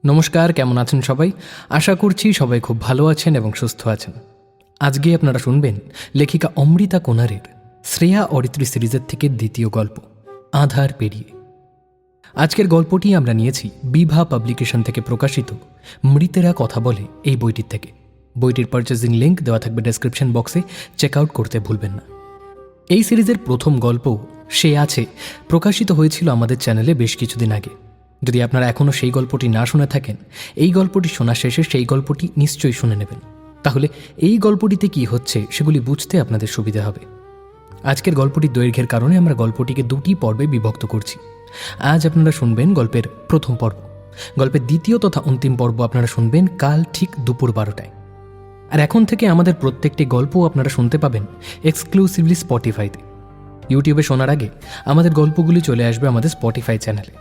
নমস্কার, কেমন আছেন সবাই? আশা করছি সবাই খুব ভালো আছেন এবং সুস্থ আছেন। আজকে আপনারা শুনবেন লেখিকা অমৃতা কোনারের শ্রেয়া অরিত্রী সিরিজের থেকে দ্বিতীয় গল্প আধার পেরিয়ে। আজকের গল্পটি আমরা নিয়েছি বিভা পাবলিকেশন থেকে প্রকাশিত মৃতেরা কথা বলে এই বইটির থেকে। বইটির পারচেজিং লিঙ্ক দেওয়া থাকবে ডেসক্রিপশন বক্সে, চেক আউট করতে ভুলবেন না। এই সিরিজের প্রথম গল্প সে আছে প্রকাশিত হয়েছিল আমাদের চ্যানেলে বেশ কিছুদিন আগে। যদি আপনারা এখনও সেই গল্পটি না শুনে থাকেন, এই গল্পটি শোনা শেষে সেই গল্পটি নিশ্চয়ই শুনে নেবেন। তাহলে এই গল্পটিতে কি হচ্ছে সেগুলি বুঝতে আপনাদের সুবিধা হবে। আজকের গল্পটির দৈর্ঘ্যের কারণে আমরা গল্পটিকে দুটি পর্বে বিভক্ত করছি। আজ আপনারা শুনবেন গল্পের প্রথম পর্ব। গল্পের দ্বিতীয় তথা অন্তিম পর্ব আপনারা শুনবেন কাল ঠিক দুপুর 12টায়। আর এখন থেকে আমাদের প্রত্যেকটি গল্প আপনারা শুনতে পাবেন এক্সক্লুসিভলি স্পটিফাইতে। ইউটিউবে শোনার আগে আমাদের গল্পগুলি চলে আসবে আমাদের স্পটিফাই চ্যানেলে।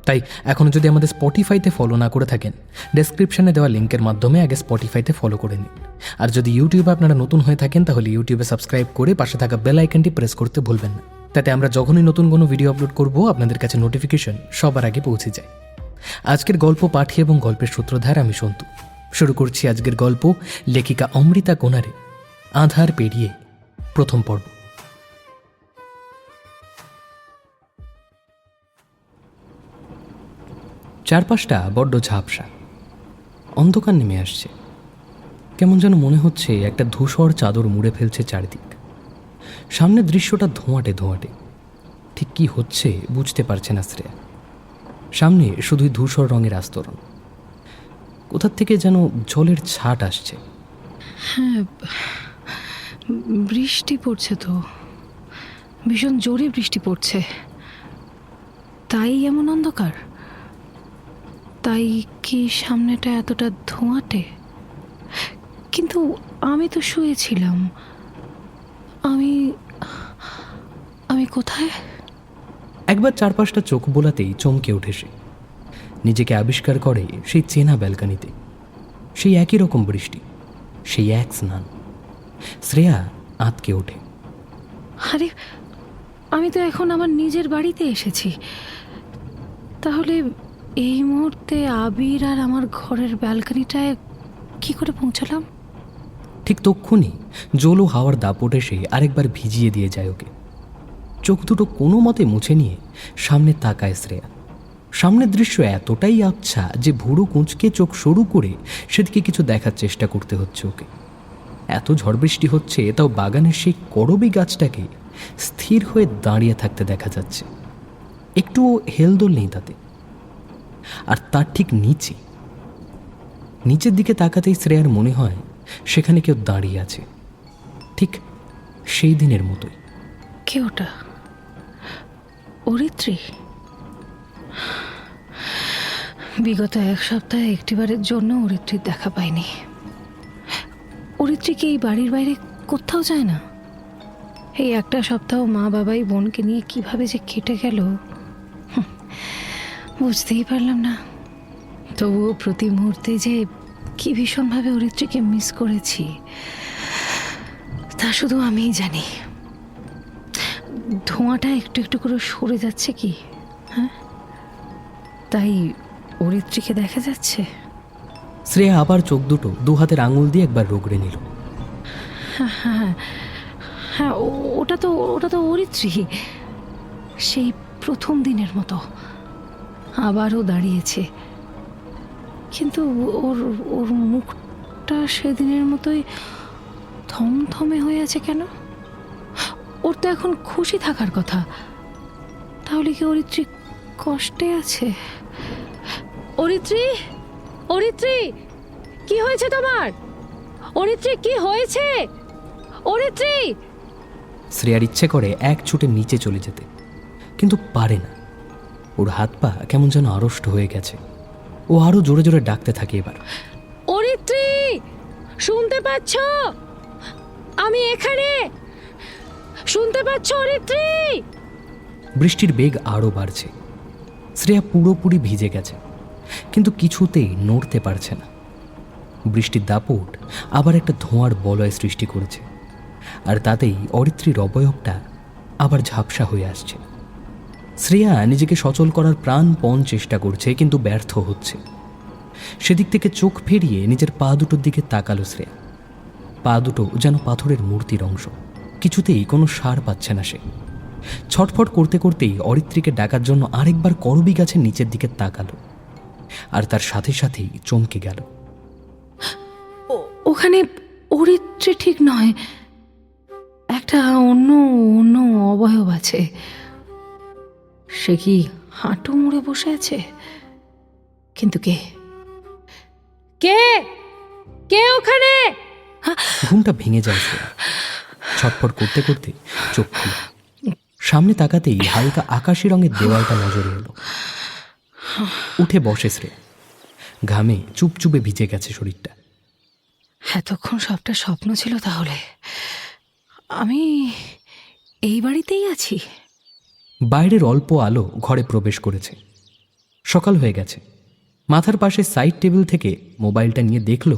তাই এখনও যদি আমাদের স্পটিফাইতে ফলো না করে থাকেন, ডেসক্রিপশনে দেওয়া লিঙ্কের মাধ্যমে আগে স্পটিফাইতে ফলো করে নিন। আর যদি ইউটিউবে আপনারা নতুন হয়ে থাকেন, তাহলে ইউটিউবে সাবস্ক্রাইব করে পাশে থাকা বেল আইকনটি প্রেস করতে ভুলবেন না। তাতে আমরা যখনই নতুন কোনো ভিডিও আপলোড করব, আপনাদের কাছে নোটিফিকেশন সবার আগে পৌঁছে যায়। আজকের গল্প পাঠী এবং গল্পের সূত্রধার আমি সন্তু। শুরু করছি আজকের গল্প লেখিকা অমৃতা কোনারে আধার পেরিয়ে প্রথম পর্ব। চারপাশটা বড্ড ঝাপসা, অন্ধকার নেমে আসছে। কেমন যেন মনে হচ্ছে একটা ধূসর চাদর মুড়ে ফেলছে চারিদিক। সামনের দৃশ্যটা ধোঁয়াটে ধোঁয়াটে, ঠিক কি হচ্ছে বুঝতে পারছে না শ্রেয়া। সামনে শুধুই ধূসর রঙের আস্তরণ, কোথার থেকে যেন জলের ছাট আসছে। হ্যাঁ, বৃষ্টি পড়ছে তো, ভীষণ জোরে বৃষ্টি পড়ছে। তাই এমন অন্ধকার? তাই কি সামনেটা এতটা ধোঁয়াটে? কিন্তু আমি তো শুয়েছিলাম। আমি আমি কোথায়? একবার চারপাশটা চোখ বোলাতেই চমকে ওঠে সে। নিজেকে আবিষ্কার করে সেই চেনা ব্যালকানিতে, সেই একই রকম বৃষ্টি, সেই এক স্নান। শ্রেয়া আঁতকে ওঠে। আরে, আমি তো এখন আমার নিজের বাড়িতে এসেছি। তাহলে এই মুহূর্তে আবির আর আমার ঘরের ব্যালকনিটায় কি করে পৌঁছালাম? ঠিক তক্ষুনি জোলো হাওয়ার দাপট এসে আরেকবার ভিজিয়ে দিয়ে যায় ওকে। চোখ দুটো কোনো মতে মুছে নিয়ে সামনে তাকায় শ্রেয়া। সামনের দৃশ্য এতটাই আবছা যে ভুরু কুঁচকে চোখ সরু করে সেদিকে কিছু দেখার চেষ্টা করতে হচ্ছে ওকে। এত ঝড় বৃষ্টি হচ্ছে, তাও বাগানের সেই করবী গাছটাকে স্থির হয়ে দাঁড়িয়ে থাকতে দেখা যাচ্ছে। একটুও হেলদোল নেই তাতে। আর তার ঠিক নিচের দিকে তাকাতেই শ্রেয়ার মনে হয় সেখানে কেউ দাঁড়িয়ে আছে, ঠিক সেই দিনের মতোই। কে ওটা? অরিত্রী? বিগত এক সপ্তাহে একটিবারের জন্য অরিত্রীর দেখা পাইনি। অরিত্রী কি এই বাড়ির বাইরে কোথাও যায় না? এই একটা সপ্তাহ মা বাবাই বোনকে নিয়ে কিভাবে যে কেটে গেল বুঝতেই পারলাম না। তবুও প্রতি মুহূর্তে যে কি ভীষণভাবে অরিত্রীকে মিস করেছি তা শুধু আমিই জানি। ধোঁয়াটা একটু একটু করে সরে যাচ্ছে কি? হ্যাঁ, তাই অরিত্রীকে দেখা যাচ্ছে। শ্রেয়া আবার চোখ দুটো দু হাতের আঙুল দিয়ে একবার রগড়ে নিল। হ্যাঁ হ্যাঁ হ্যাঁ, ওটা তো অরিত্রী, সেই প্রথম দিনের মতো আবারও দাঁড়িয়েছে। কিন্তু ওর ওর মুখটা সেদিনের মতোই থমথমে হয়ে আছে কেন? ওর তো এখন খুশি থাকার কথা। তাহলে কি অরিত্রী কষ্টে আছে? অরিত্রী, অরিত্রী, কি হয়েছে তোমার? অরিত্রী, কি হয়েছে? অরিত্রী! শ্রেয়ার ইচ্ছে করে এক ছুটে নিচে চলে যেতে, কিন্তু পারে না। ওর হাত পা কেমন যেন আড়ষ্ট হয়ে গেছে। ও আরো জোরে জোরে ডাকতে থাকে এবার। অরিত্রী, শুনতে পাচ্ছ? আমি এখানে, শুনতে পাচ্ছ অরিত্রী? বৃষ্টির বেগ আরও বাড়ছে। শ্রেয়া পুরোপুরি ভিজে গেছে, কিন্তু কিছুতেই নড়তে পারছে না। বৃষ্টির দাপট আবার একটা ধোঁয়ার বলয় সৃষ্টি করেছে, আর তাতেই অরিত্রীর অবয়বটা আবার ঝাপসা হয়ে আসছে। শ্রেয়া নিজেকে সচল করার প্রাণপণ চেষ্টা করছে, কিন্তু ব্যর্থ হচ্ছে। সেদিক থেকে চোখ ফেরিয়ে নিজের পা দুটোর দিকে তাকালো শ্রেয়া। পা দুটো যেন পাথরের মূর্তির অংশ, কিছুতেই কোনো সাড় পাচ্ছে না সে। ছটফট করতে করতেই অরিত্রীকে ডাকার জন্য আরেকবার করবী গাছের নিচের দিকে তাকালো, আর তার সাথে সাথেই চমকে গেল। ওখানে অরিত্রী ঠিক নয়, একটা অন্য অন্য অবয়ব আছে। সে কি হাঁটু মুড়ে বসে আছে? কিন্তু কে কে কে ওখানে? ঘুমটা ভেঙে যায় শ্রেয়া। ছটফট করতে করতে চোখ খুলে সামনে তাকাতেই হালকা আকাশি রঙের দেওয়ালটা নজরে এলো। উঠে বসে শ্রেয়া। ঘামে চুপচুপে ভিজে গেছে শরীরটা। এতক্ষণ সবটা স্বপ্ন ছিল তাহলে? আমি এই বাড়িতেই আছি? বাইরের অল্প আলো ঘরে প্রবেশ করেছে। সকাল হয়ে গেছে। মাথার পাশে সাইড টেবিল থেকে মোবাইলটা নিয়ে দেখল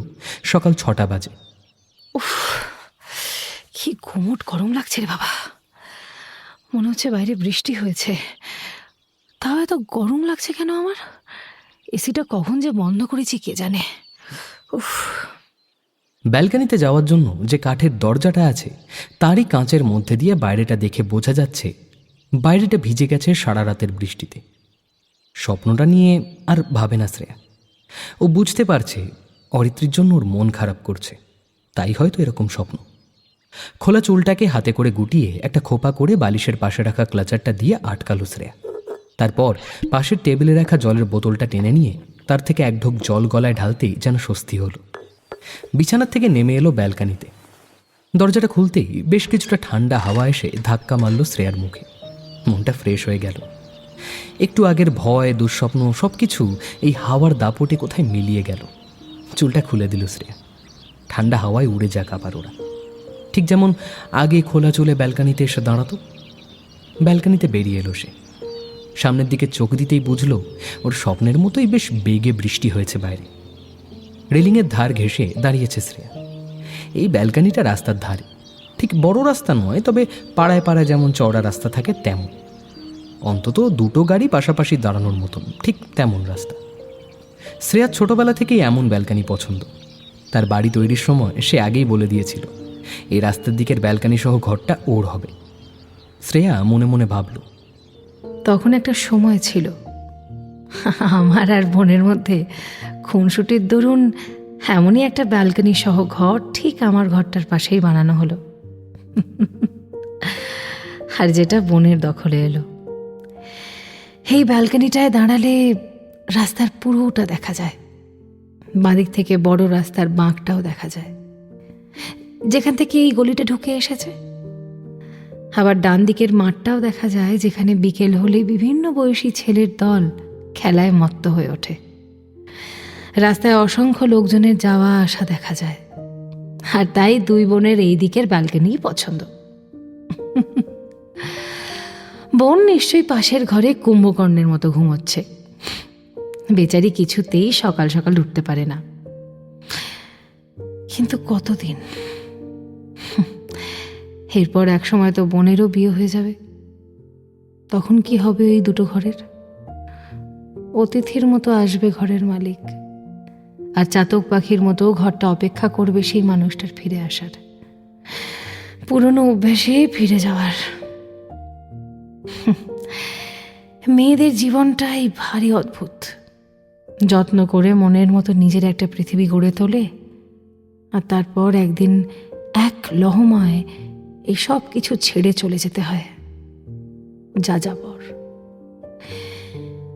সকাল 6টা বাজে। উফ, কি ঘুমট গরম লাগছে রে বাবা। মনে হচ্ছে বাইরে বৃষ্টি হয়েছে। তাও এত গরম লাগছে কেন আমার? এসিটা কখন যে বন্ধ করেছি কে জানে। উফ। ব্যালকনিতে যাওয়ার জন্য যে কাঠের দরজাটা আছে তারই কাঁচের মধ্যে দিয়ে বাইরেটা দেখে বোঝা যাচ্ছে বাইরেটা ভিজে গেছে সারা রাতের বৃষ্টিতে। স্বপ্নটা নিয়ে আর ভাবে না শ্রেয়া। ও বুঝতে পারছে অরিত্রীর জন্য ওর মন খারাপ করছে, তাই হয়তো এরকম স্বপ্ন। খোলা চুলটাকে হাতে করে গুটিয়ে একটা খোপা করে বালিশের পাশে রাখা ক্লাচারটা দিয়ে আটকালো শ্রেয়া। তারপর পাশের টেবিলে রাখা জলের বোতলটা টেনে নিয়ে তার থেকে এক ঢোক জল গলায় ঢালতেই যেন স্বস্তি হলো। বিছানার থেকে নেমে এলো ব্যালকানিতে। দরজাটা খুলতেই বেশ কিছুটা ঠান্ডা হাওয়া এসে ধাক্কা মারল শ্রেয়ার মুখে। মনটা ফ্রেশ হয়ে গেল। একটু আগের ভয়, দুঃস্বপ্ন সবকিছু এই হাওয়ার দাপটে কোথায় মিলিয়ে গেল। চুলটা খুলে দিল শ্রেয়া। ঠান্ডা হাওয়ায় উড়ে যাক আবার ওরা, ঠিক যেমন আগে খোলা চুলে ব্যালকানিতে এসে দাঁড়াতো। ব্যালকানিতে বেরিয়ে এলো সে। সামনের দিকে চোখ দিতেই বুঝল ওর স্বপ্নের মতোই বেশ বেগে বৃষ্টি হয়েছে বাইরে। রেলিংয়ের ধার ঘেঁষে দাঁড়িয়েছে শ্রেয়া। এই ব্যালকানিটা রাস্তার ধারে, ঠিক বড় রাস্তা নয়, তবে পাড়ায় পাড়ায় যেমন চওড়া রাস্তা থাকে তেমন। অন্তত দুটো গাড়ি পাশাপাশি দাঁড়ানোর মতন ঠিক তেমন রাস্তা। শ্রেয়ার ছোটবেলা থেকেই এমন ব্যালকানি পছন্দ। তার বাড়ি তৈরির সময় সে আগেই বলে দিয়েছিল এই রাস্তার দিকের ব্যালকানি সহ ঘরটা ওর হবে। শ্রেয়া মনে মনে ভাবল, তখন একটা সময় ছিল আমার আর বোনের মধ্যে খুনসুটির দরুন এমনই একটা ব্যালকনি সহ ঘর ঠিক আমার ঘরটার পাশেই বানানো হলো। আর যেটা বোনের দখলে এলো। এই ব্যালকনিটায় দাঁড়ালে রাস্তার পুরোটা দেখা যায়। বাঁদিক থেকে বড় রাস্তার বাঁকটাও দেখা যায়, যেখান থেকে এই গলিটা ঢুকে এসেছে। আবার ডান দিকের মাঠটাও দেখা যায়, যেখানে বিকেল হলে বিভিন্ন বয়সী ছেলের দল খেলায় মত্ত হয়ে ওঠে। রাস্তায় অসংখ্য লোকজনের যাওয়া আসা দেখা যায়। আর তাই দুই বোনের এই দিকের ব্যালকনি পছন্দ। বোন নিশ্চয়ই পাশের ঘরে কুম্ভকর্ণের মতো ঘুমোচ্ছে। বেচারি কিছুতেই সকাল সকাল উঠতে পারে না। কিন্তু কতদিন? এরপর এক সময় তো বোনেরও বিয়ে হয়ে যাবে। তখন কি হবে এই দুটো ঘরের? অতিথির মতো আসবে ঘরের মালিক, আর চাতক পাখির মতো ঘরটা অপেক্ষা করবে সেই মানুষটার ফিরে আসার, পুরনো অভ্যাসে ফিরে যাওয়ার। মেয়েদের জীবনটাই ভারী অদ্ভুত। যত্ন করে মনের মতো নিজের একটা পৃথিবী গড়ে তোলে, আর তারপর একদিন এক লহমায় এই সব কিছু ছেড়ে চলে যেতে হয়। যাযাবর।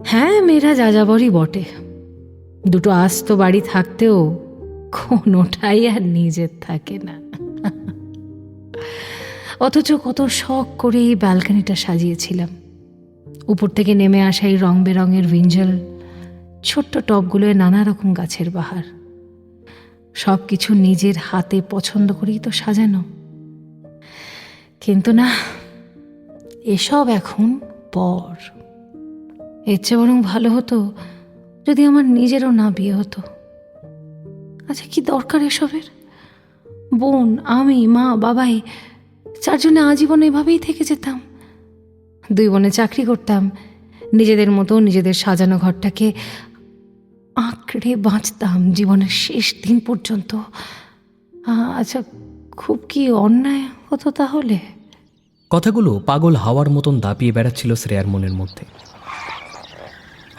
হ্যাঁ, মেয়েরা যাযাবরই বটে। দুটো আস্ত বাড়ি থাকতেও কোনোটাই আর নিজের থাকে না। অথচ কত শখ করে এই ব্যালকনিটা সাজিয়েছিলাম। উপর থেকে নেমে আসা এই রং বেরঙের ভিঞ্জল, ছোট্ট টবগুলোয় নানা রকম গাছের বাহার, সব কিছু নিজের হাতে পছন্দ করেই তো সাজানো। কিন্তু না, এসব এখন পর। এর চেয়ে বরং ভালো হতো যদি আমার নিজেরও না বিয়ে হতো। আচ্ছা, কি দরকার এসবের? বোন, আমি, মা, বাবাই চারজনে আজীবন এভাবেই থেকে যেতাম। দুই বোনে চাকরি করতাম, নিজেদের মতো নিজেদের সাজানো ঘরটাকে আঁকড়ে বাঁচতাম জীবনের শেষ দিন পর্যন্ত। আচ্ছা, খুব কি অন্যায় হতো তাহলে? কথাগুলো পাগল হাওয়ার মতন দাপিয়ে বেড়াচ্ছিল শ্রেয়ার মনের মধ্যে।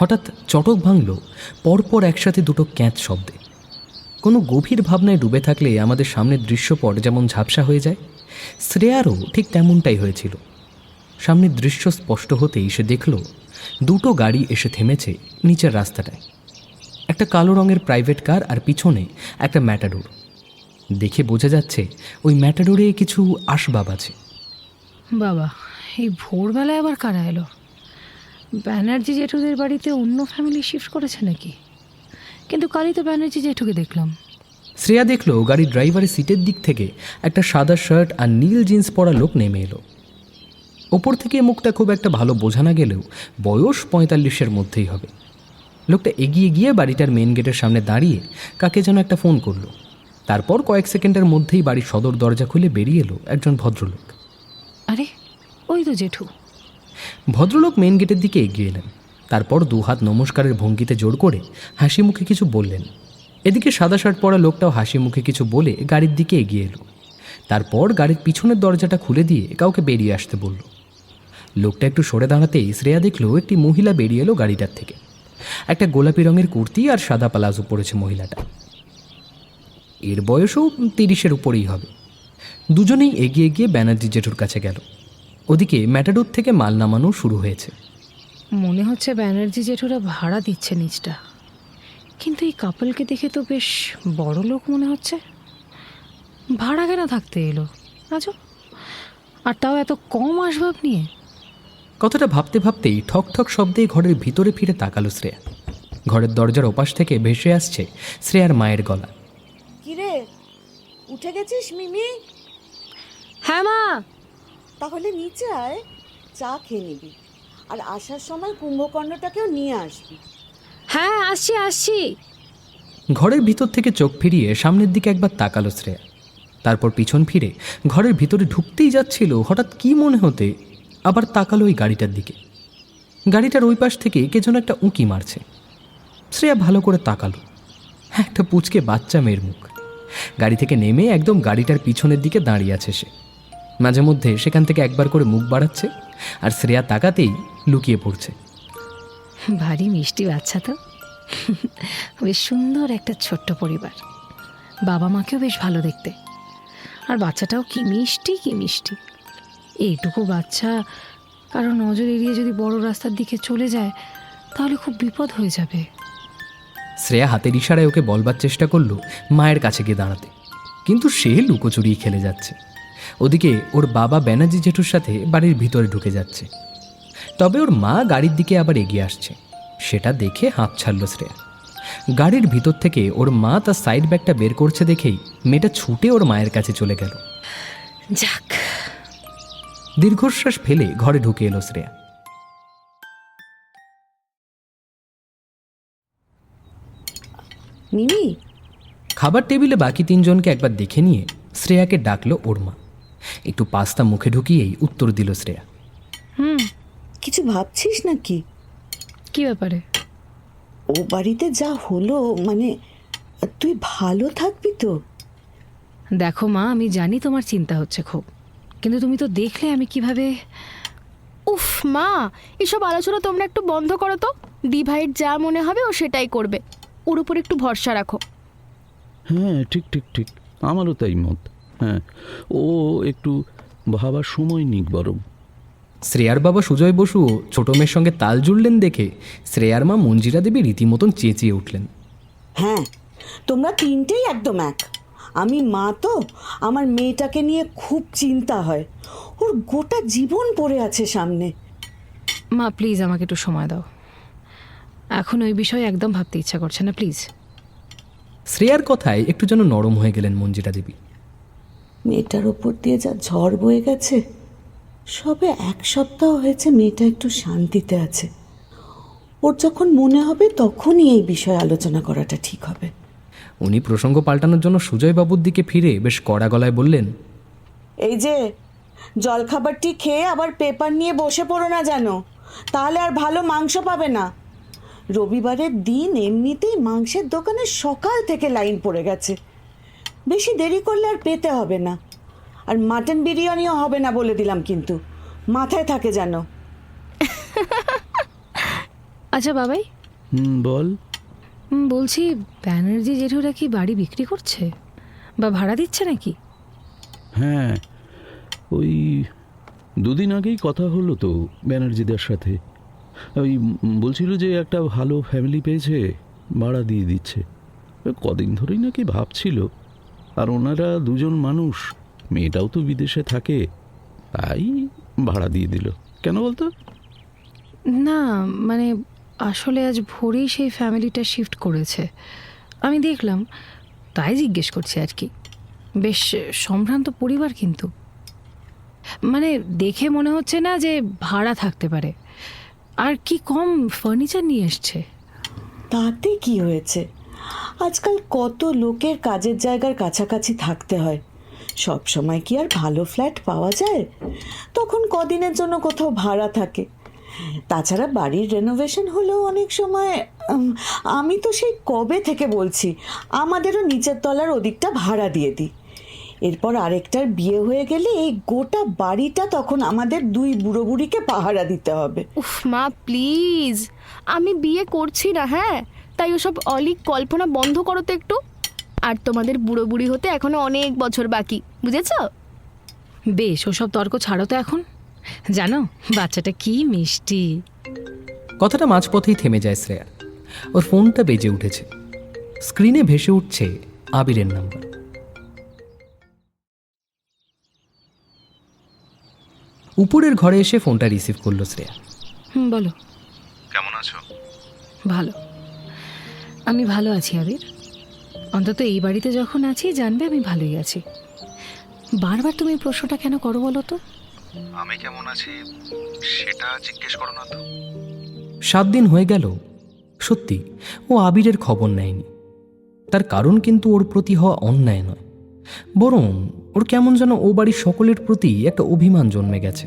হঠাৎ চটক ভাঙল পরপর একসাথে দুটো ক্যাঁচ শব্দে। কোনো গভীর ভাবনায় ডুবে থাকলে আমাদের সামনের দৃশ্যপট যেমন ঝাপসা হয়ে যায়, শ্রেয়ারও ঠিক তেমনটাই হয়েছিল। সামনের দৃশ্য স্পষ্ট হতেই সে দেখল দুটো গাড়ি এসে থেমেছে নিচের রাস্তাটায়। একটা কালো রঙের প্রাইভেট কার আর পিছনে একটা ম্যাটাডোর। দেখে বোঝা যাচ্ছে ওই ম্যাটাডোরে কিছু আসবাব আছে। বাবা, এই ভোরবেলায় আবার কারা এলো? ব্যানার্জি জেঠুদের বাড়িতে অন্য ফ্যামিলি শিফট করেছে নাকি? কিন্তু কালই তো ব্যানার্জি জেঠুকে দেখলাম। শ্রেয়া দেখল গাড়ির ড্রাইভারের সিটের দিক থেকে একটা সাদা শার্ট আর নীল জিন্স পরা লোক নেমে এলো। ওপর থেকে মুখটা খুব একটা ভালো বোঝা না গেলেও বয়স 45-এর মধ্যেই হবে। লোকটা এগিয়ে গিয়ে বাড়িটার মেন গেটের সামনে দাঁড়িয়ে কাকে যেন একটা ফোন করলো। তারপর কয়েক সেকেন্ডের মধ্যেই বাড়ির সদর দরজা খুলে বেরিয়ে এলো একজন ভদ্রলোক। আরে, ওই তো জেঠু। ভদ্রলোক মেন গেটের দিকে এগিয়ে এলেন। তারপর দুহাত নমস্কারের ভঙ্গিতে জোর করে হাসি মুখে কিছু বললেন। এদিকে সাদা শার্ট পরা লোকটাও হাসি মুখে কিছু বলে গাড়ির দিকে এগিয়ে এলো। তারপর গাড়ির পিছনের দরজাটা খুলে দিয়ে কাউকে বেরিয়ে আসতে বলল। লোকটা একটু সরে দাঁড়াতেই শ্রেয়া দেখলো একটি মহিলা বেরিয়ে এলো গাড়িটার থেকে। একটা গোলাপি রঙের কুর্তি আর সাদা প্লাজো পরেছে মহিলাটা। এর বয়সও 30-এর উপরেই হবে। দুজনেই এগিয়ে গিয়ে ব্যানার্জি জেঠুর কাছে গেল। ওদিকে ম্যাটাডোর থেকে মাল নামানো শুরু হয়েছে। মনে হচ্ছে ব্যানার্জি জেঠুরা ভাড়া দিচ্ছে নিচটা। কিন্তু এই কাপলকে দেখে তো বেশ বড় লোক মনে হচ্ছে। ভাড়া কেন থাকতে এলো আজও? আর তাও এত কম আসবাব নিয়ে। কথাটা ভাবতে ভাবতেই ঠক ঠক শব্দে ঘরের ভিতরে ফিরে তাকালো শ্রেয়া। ঘরের দরজার ওপাশ থেকে ভেসে আসছে শ্রেয়ার মায়ের গলা। কিরে, উঠে গেছিস মিমি? হ্যাঁ মা। তাহলে নিচে আয়, চা খেয়ে নিবি। আর আসার সময় কুম্ভকর্ণটাকেও নিয়ে আসবি। হ্যাঁ, আসছি আসছি। ঘরের ভিতর থেকে চোখ ফিরিয়ে সামনের দিকে একবার তাকালো শ্রেয়া। তারপর পিছন ফিরে ঘরের ভিতরে ঢুকতেই যাচ্ছিল, হঠাৎ কি মনে হতে আবার তাকালো ওই গাড়িটার দিকে। গাড়িটার ওই পাশ থেকে কে যেন একটা উঁকি মারছে। শ্রেয়া ভালো করে তাকালো। একটা পুচকে বাচ্চা মেয়ের মুখ। গাড়ি থেকে নেমে একদম গাড়িটার পিছনের দিকে দাঁড়িয়ে আছে সে। মাঝে মধ্যে সেখান থেকে একবার করে মুখ বাড়াচ্ছে, আর শ্রেয়া তাকাতেই লুকিয়ে পড়ছে। ভারী মিষ্টি বাচ্চা তো। বেশ সুন্দর একটা ছোট্ট পরিবার। বাবা মাকেও বেশ ভালো দেখতে। আর বাচ্চাটাও কি মিষ্টি কি মিষ্টি। এইটুকু বাচ্চা কারো নজর এড়িয়ে যদি বড় রাস্তার দিকে চলে যায় তাহলে খুব বিপদ হয়ে যাবে। শ্রেয়া হাতের ইশারায় ওকে বলবার চেষ্টা করলো মায়ের কাছে গিয়ে দাঁড়াতে, কিন্তু সে লুকোচুরি খেলে যাচ্ছে। ওদিকে ওর বাবা ব্যানার্জি জেঠুর সাথে বাড়ির ভিতরে ঢুকে যাচ্ছে। তবে ওর মা গাড়ির দিকে আবার এগিয়ে আসছে। সেটা দেখে হাঁপ ছাড়ল শ্রেয়া। গাড়ির ভিতর থেকে ওর মা তার সাইড ব্যাগটা বের করছে দেখেই মেয়েটা ছুটে ওর মায়ের কাছে চলে গেল। যাক। দীর্ঘশ্বাস ফেলে ঘরে ঢুকে এলো শ্রেয়া। মিমি, খাবার টেবিলে বাকি তিনজনকে একবার দেখে নিয়ে শ্রেয়াকে ডাকলো ওর মা। একটু পাস্তা মুখে ঢুকিয়েই উত্তর দিল শ্রেয়া। কিছু ভাবছিস নাকি? কি ব্যাপারে? ও বাড়িতে যা হলো, মানে তুই ভালো থাকবি তো? দেখো মা, আমি জানি তোমার চিন্তা হচ্ছে খুব, কিন্তু তুমি তো দেখলে আমি কিভাবে। উফ মা, এসব আলোচনা তোমরা একটু বন্ধ করো তো। দিভাইয়ের যা মনে হবে ও সেটাই করবে। ওর উপর একটু ভরসা রাখো। হ্যাঁ, ঠিক ঠিক ঠিক, আমারও তাই মত। হ্যাঁ, ও একটু ভাবার সময় নিক বরং। শ্রেয়ার বাবা সুজয় বসু ছোট মেয়ের সঙ্গে তাল জুড়লেন দেখে শ্রেয়ার মা মঞ্জিরা দেবী রীতিমতন চেঁচিয়ে উঠলেন। হ্যাঁ, তোমরা তিনটেই একদম এক। আমি মা তো, আমার মেয়েটাকে নিয়ে খুব চিন্তা হয়। ওর গোটা জীবন পড়ে আছে সামনে। মা প্লিজ আমাকে একটু সময় দাও। এখন ওই বিষয়ে একদম ভাবতে ইচ্ছা করছে না, প্লিজ। শ্রেয়ার কথায় একটু যেন নরম হয়ে গেলেন মঞ্জিরা দেবী। মেয়েটার ওপর দিয়ে যা ঝড় বয়ে গেছে, সবে 1 সপ্তাহ হয়েছে মেয়েটা একটু শান্তিতে আছে। ওর যখন মনে হবে তখনই এই বিষয়ে আলোচনা করাটা ঠিক হবে। উনি প্রসঙ্গ পাল্টানোর জন্য সুজয়বাবুর দিকে ফিরে বেশ কড়া গলায় বললেন, এই যে জলখাবারটি খেয়ে আবার পেপার নিয়ে বসে পড়ো না যেন, তাহলে আর ভালো মাংস পাবে না। রবিবারের দিন এমনিতেই মাংসের দোকানে সকাল থেকে লাইন পড়ে গেছে। বেশি দেরি করলে আর পেতে হবে না। আর মাটন বিরিয়ানিও হবে না বলে দিলাম, কিন্তু মাথায় থাকে যেন। আচ্ছা বাবাই, বল। বলছি ব্যানার্জি জেঠুরা কি বাড়ি বিক্রি করছে বা ভাড়া দিচ্ছে নাকি? হ্যাঁ, ওই দুদিন আগেই কথা হলো তো ব্যানার্জিদের সাথে। ওই বলছিল যে একটা ভালো ফ্যামিলি পেয়েছে, ভাড়া দিয়ে দিচ্ছে। কদিন ধরেই নাকি ভাবছিল। আর ওনারা দুজন মানুষ, মেয়েটাও তো বিদেশে থাকে, তাই ভাড়া দিয়ে দিল। কেন বলতো? না মানে আসলে আজ ভোরেই সেই ফ্যামিলিটা শিফট করেছে, আমি দেখলাম, তাই জিজ্ঞেস করছি আর কি। বেশ সম্ভ্রান্ত পরিবার, কিন্তু মানে দেখে মনে হচ্ছে না যে ভাড়া থাকতে পারে। আর কি কম ফার্নিচার নিয়ে এসছে। তাতে কি হয়েছে? আজকাল কত লোকের কাজের জায়গার কাছাকাছি থাকতে হয়। সব সময় কি আর ভালো ফ্ল্যাট পাওয়া যায়? তখন কদিনের জন্য কোথাও ভাড়া থাকে। তাছাড়া বাড়ির রেনোভেশন হলেও অনেক সময় আমি তো সেই কবে থেকে বলছি আমাদেরও নিচের তলার ওদিকটা ভাড়া দিয়ে দিই। এরপর আরেকটার বিয়ে হয়ে গেলে এই গোটা বাড়িটা তখন আমাদের দুই বুড়ো বুড়িকে পাহারা দিতে হবে। উফ মা প্লিজ, আমি বিয়ে করছি না, হ্যাঁ, তাই ওসব অলিক কল্পনা বন্ধ করো তো একটু। আর তোমাদের বুড়ো বুড়ি হতে এখনো অনেক বছর বাকি, বুঝেছো? বেশ, ওসব তর্ক ছাড়ো তো এখন। জানো বাচ্চাটা কি মিষ্টি। কথাটা মাঝপথেই থেমে যায় শ্রেয়া। ওর ফোনটা বেজে উঠেছে। স্ক্রিনে ভেসে উঠছে আবিরের নাম্বার। উপরের ঘরে এসে ফোনটা রিসিভ করলো শ্রেয়া। বলো, কেমন আছো? ভালো। আমি ভালো আছি আবির, অন্তত এই বাড়িতে যখন আছি জানবে আমি ভালোই আছি। বারবার তুমি এই প্রশ্নটা কেন করো বলো তো? আমি কেমন আছি সেটা জিজ্ঞেস করো না তো। 7 দিন হয়ে গেল, সত্যি ও আবিরের খবর নেয়নি। তার কারণ কিন্তু ওর প্রতি হওয়া অন্যায় নয়, বরং ওর কেমন যেন ও বাড়ির সকলের প্রতি একটা অভিমান জন্মে গেছে।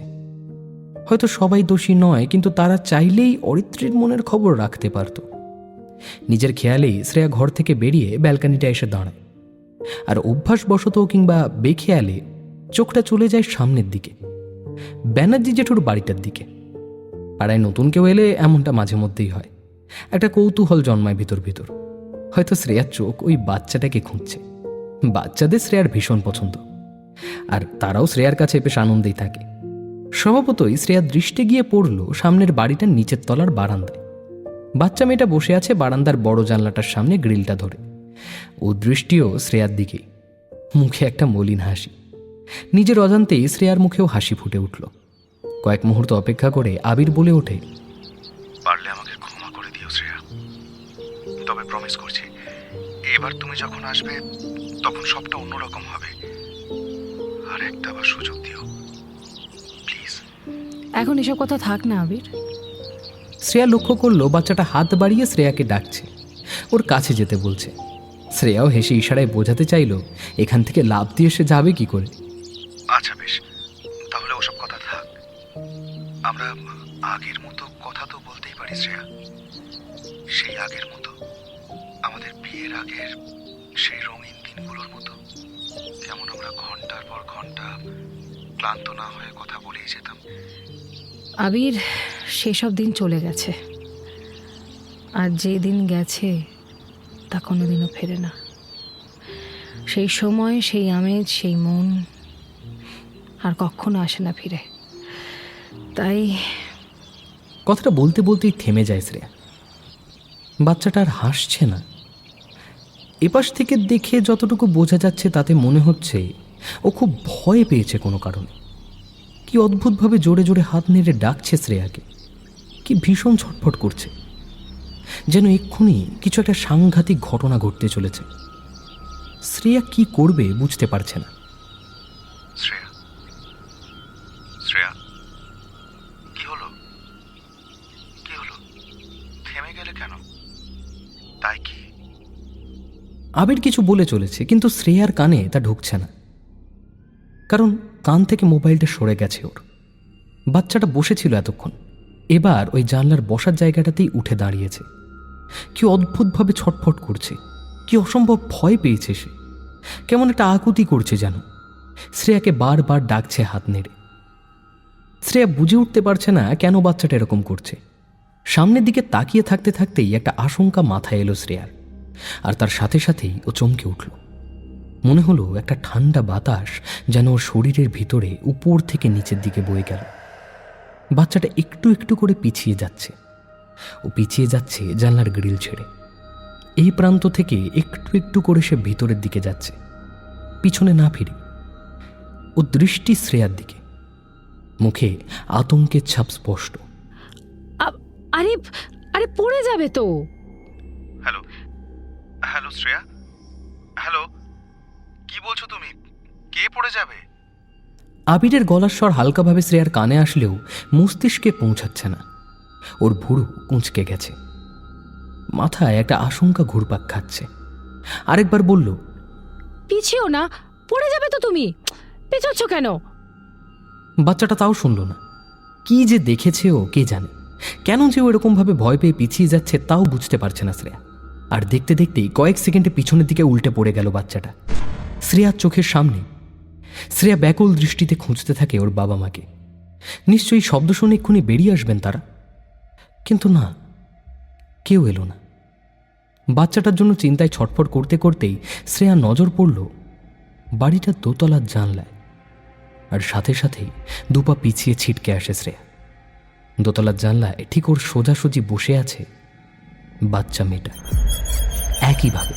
হয়তো সবাই দোষী নয়, কিন্তু তারা চাইলেই অরিত্রীর মনের খবর রাখতে পারত। নিজের খেয়ালেই শ্রেয়া ঘর থেকে বেরিয়ে ব্যালকানিটা এসে দাঁড়ায়। আর অভ্যাসবশত কিংবা বেখেয়ালে চোখটা চলে যায় সামনের দিকে, ব্যানার্জি জেঠুর বাড়িটার দিকে। পাড়ায় নতুন কেউ এলে এমনটা মাঝে মধ্যেই হয়, একটা কৌতূহল জন্মায় ভিতর ভিতর। হয়তো শ্রেয়ার চোখ ওই বাচ্চাটাকে খুঁজছে। বাচ্চাদের শ্রেয়ার ভীষণ পছন্দ, আর তারাও শ্রেয়ার কাছে বেশ আনন্দেই থাকে। স্বভাবতই শ্রেয়ার দৃষ্টি গিয়ে পড়ল সামনের বাড়িটার নিচের তলার বারান্দায়। বাচ্চা মেয়েটা বসে আছে বারান্দার বড় জানলাটার সামনে গ্রিলটা ধরে। ও দৃষ্টিও শ্রেয়ার দিকেই, মুখে একটা মলিন হাসি। নিজের অজান্তেই শ্রেয়ার মুখেও হাসি ফুটে উঠল। কয়েক মুহূর্ত অপেক্ষা করে আবির বলে ওঠে, পারলে আমাকে ক্ষমা করে দিও শ্রেয়া, তবে প্রমিস করছি এবার তুমি যখন আসবে তখন সবটা অন্যরকম হবে। আর একটা বার সুযোগ দিও প্লিজ। এখন এসব কথা থাক না আবির। শ্রেয়া লক্ষ্য করলো বাচ্চাটা হাত বাড়িয়ে শ্রেয়াকে ডাকছে, ওর কাছে যেতে বলছে। শ্রেয়াও হেসে ইশারায় বোঝাতে চাইল এখান থেকে লাফ দিয়ে সে যাবে কি করে। আচ্ছা বেশ, তাহলে ওসব কথা থাক। আমরা আগের মতো কথা তো বলতেই পারি শ্রেয়া, সেই আগের মতো, আমাদের বিয়ের আগের সেই রঙিন দিনগুলোর মতো, যেমন আমরা ঘন্টার পর ঘন্টা ক্লান্ত না হয়ে কথা বলেই যেতাম। আবির, সেসব দিন চলে গেছে, আর যে দিন গেছে তা কোনোদিনও ফেরে না। সেই সময়, সেই আমেজ, সেই মন আর কখনো আসে না ফিরে। তাই কথাটা বলতে বলতেই থেমে যায় শ্রেয়া। বাচ্চাটা আর হাসছে না। এপাশ থেকে দেখে যতটুকু বোঝা যাচ্ছে তাতে মনে হচ্ছে ও খুব ভয় পেয়েছে কোনো কারণে। কি অদ্ভুতভাবে জোরে জোরে হাত নেড়ে ডাকছে শ্রেয়াকে, কি ভীষণ ছটফট করছে, যেন এক্ষুনি কিছু একটা সাংঘাতিক ঘটনা ঘটতে চলেছে। শ্রেয়া কি করবে বুঝতে পারছে না। শ্রেয়া, শ্রেয়া, কি হলো? কি হলো? থেমে গেলে কেন? তাই কি? আবির কিছু বলে চলেছে, কিন্তু শ্রেয়ার কানে তা ঢুকছে না, কারণ কান থেকে মোবাইলটা সরে গেছে ওর। বাচ্চাটা বসেছিল এতক্ষণ, এবার ওই জানলার বসার জায়গাটাতেই উঠে দাঁড়িয়েছে। কি অদ্ভুতভাবে ছটফট করছে, কি অসম্ভব ভয় পেয়েছে সে। কেমন একটা আকুতি করছে যেন। শ্রেয়াকে বারবার ডাকছে হাত নেড়ে। শ্রেয়া বুঝে উঠতে পারছে না কেন বাচ্চাটা এরকম করছে। সামনের দিকে তাকিয়ে থাকতে থাকতেই একটা আশঙ্কা মাথায় এলো শ্রেয়ার, আর তার সাথে সাথেই ও চমকে উঠল। মনে হলো একটা ঠান্ডা বাতাস যেন ওর শরীরের ভিতরে উপর থেকে নিচের দিকে বয়ে গেল। বাচ্চাটা একটু একটু করে পিছিয়ে যাচ্ছে। ও পিছিয়ে যাচ্ছে জানলার গ্রিল ছেড়ে। এই প্রান্ত থেকে একটু একটু করে সে ভিতরের দিকে যাচ্ছে, পিছনে না ফিরে। ও দৃষ্টি শ্রেয়ার দিকে, মুখে আতঙ্কের ছাপ স্পষ্ট। আরে আরে পড়ে যাবে তো। হ্যালো হ্যালো শ্রেয়া, হ্যালো, কি বলছো তুমি? কে পড়ে যাবে? আবিরের গলার স্বর হালকাভাবে শ্রেয়ার কানে আসলেও মস্তিষ্কে পৌঁছাচ্ছে না। ওর ভুরু কুঁচকে গেছে, মাথায় একটা আশঙ্কা ঘুরপাক খাচ্ছে। আরেকবার বলল, পিছিও না, পড়ে যাবে তো তুমি, পেছাচ্ছ কেন? বাচ্চাটা তাও শুনল না। কি যে দেখেছে ও কে জানে। কেন যে ও এরকমভাবে ভয় পেয়ে পিছিয়ে যাচ্ছে তাও বুঝতে পারছে না শ্রেয়া। আর দেখতে দেখতেই কয়েক সেকেন্ডে পিছনের দিকে উল্টে পড়ে গেল বাচ্চাটা শ্রেয়ার চোখের সামনে। শ্রেয়া ব্যাকুল দৃষ্টিতে খুঁজতে থাকে ওর বাবা মাকে। নিশ্চয়ই শব্দ শুনে এক্ষুনি বেরিয়ে আসবেন তারা, কিন্তু না, কেউ এলো না। বাচ্চাটার জন্য চিন্তায় ছটফট করতে করতেই শ্রেয়া নজর পড়ল বাড়িটার দোতলার জানলায়, আর সাথে সাথেই দুপা পিছিয়ে ছিটকে আসে শ্রেয়া। দোতলার জানলায় ঠিক ওর সোজাসুজি বসে আছে বাচ্চা মেয়েটা, একইভাবে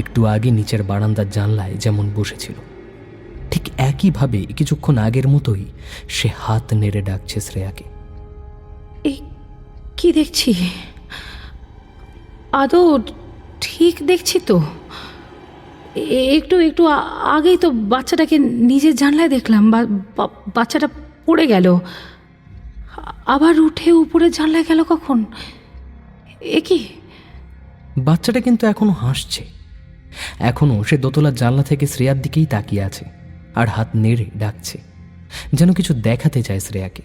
একটু আগে নিচের বারান্দার জানলায় যেমন বসেছিল, ঠিক একইভাবে কিছুক্ষণ আগের মতোই সে হাত নেড়ে ডাকছে শ্রেয়াকে। এই কি দেখছি? আদৌ ঠিক দেখছি তো? একটু একটু আগেই তো বাচ্চাটাকে নিজের জানলায় দেখলাম, বাচ্চাটা পড়ে গেল, আবার উঠে উপরে জানলায় গেল কখন? এ কি? বাচ্চাটা কিন্তু এখনো হাসছে। এখনো সে দোতলার জানলা থেকে শ্রেয়ার দিকেই তাকিয়ে আছে আর হাত নেড়ে ডাকছে, যেন কিছু দেখাতে চায় শ্রেয়াকে,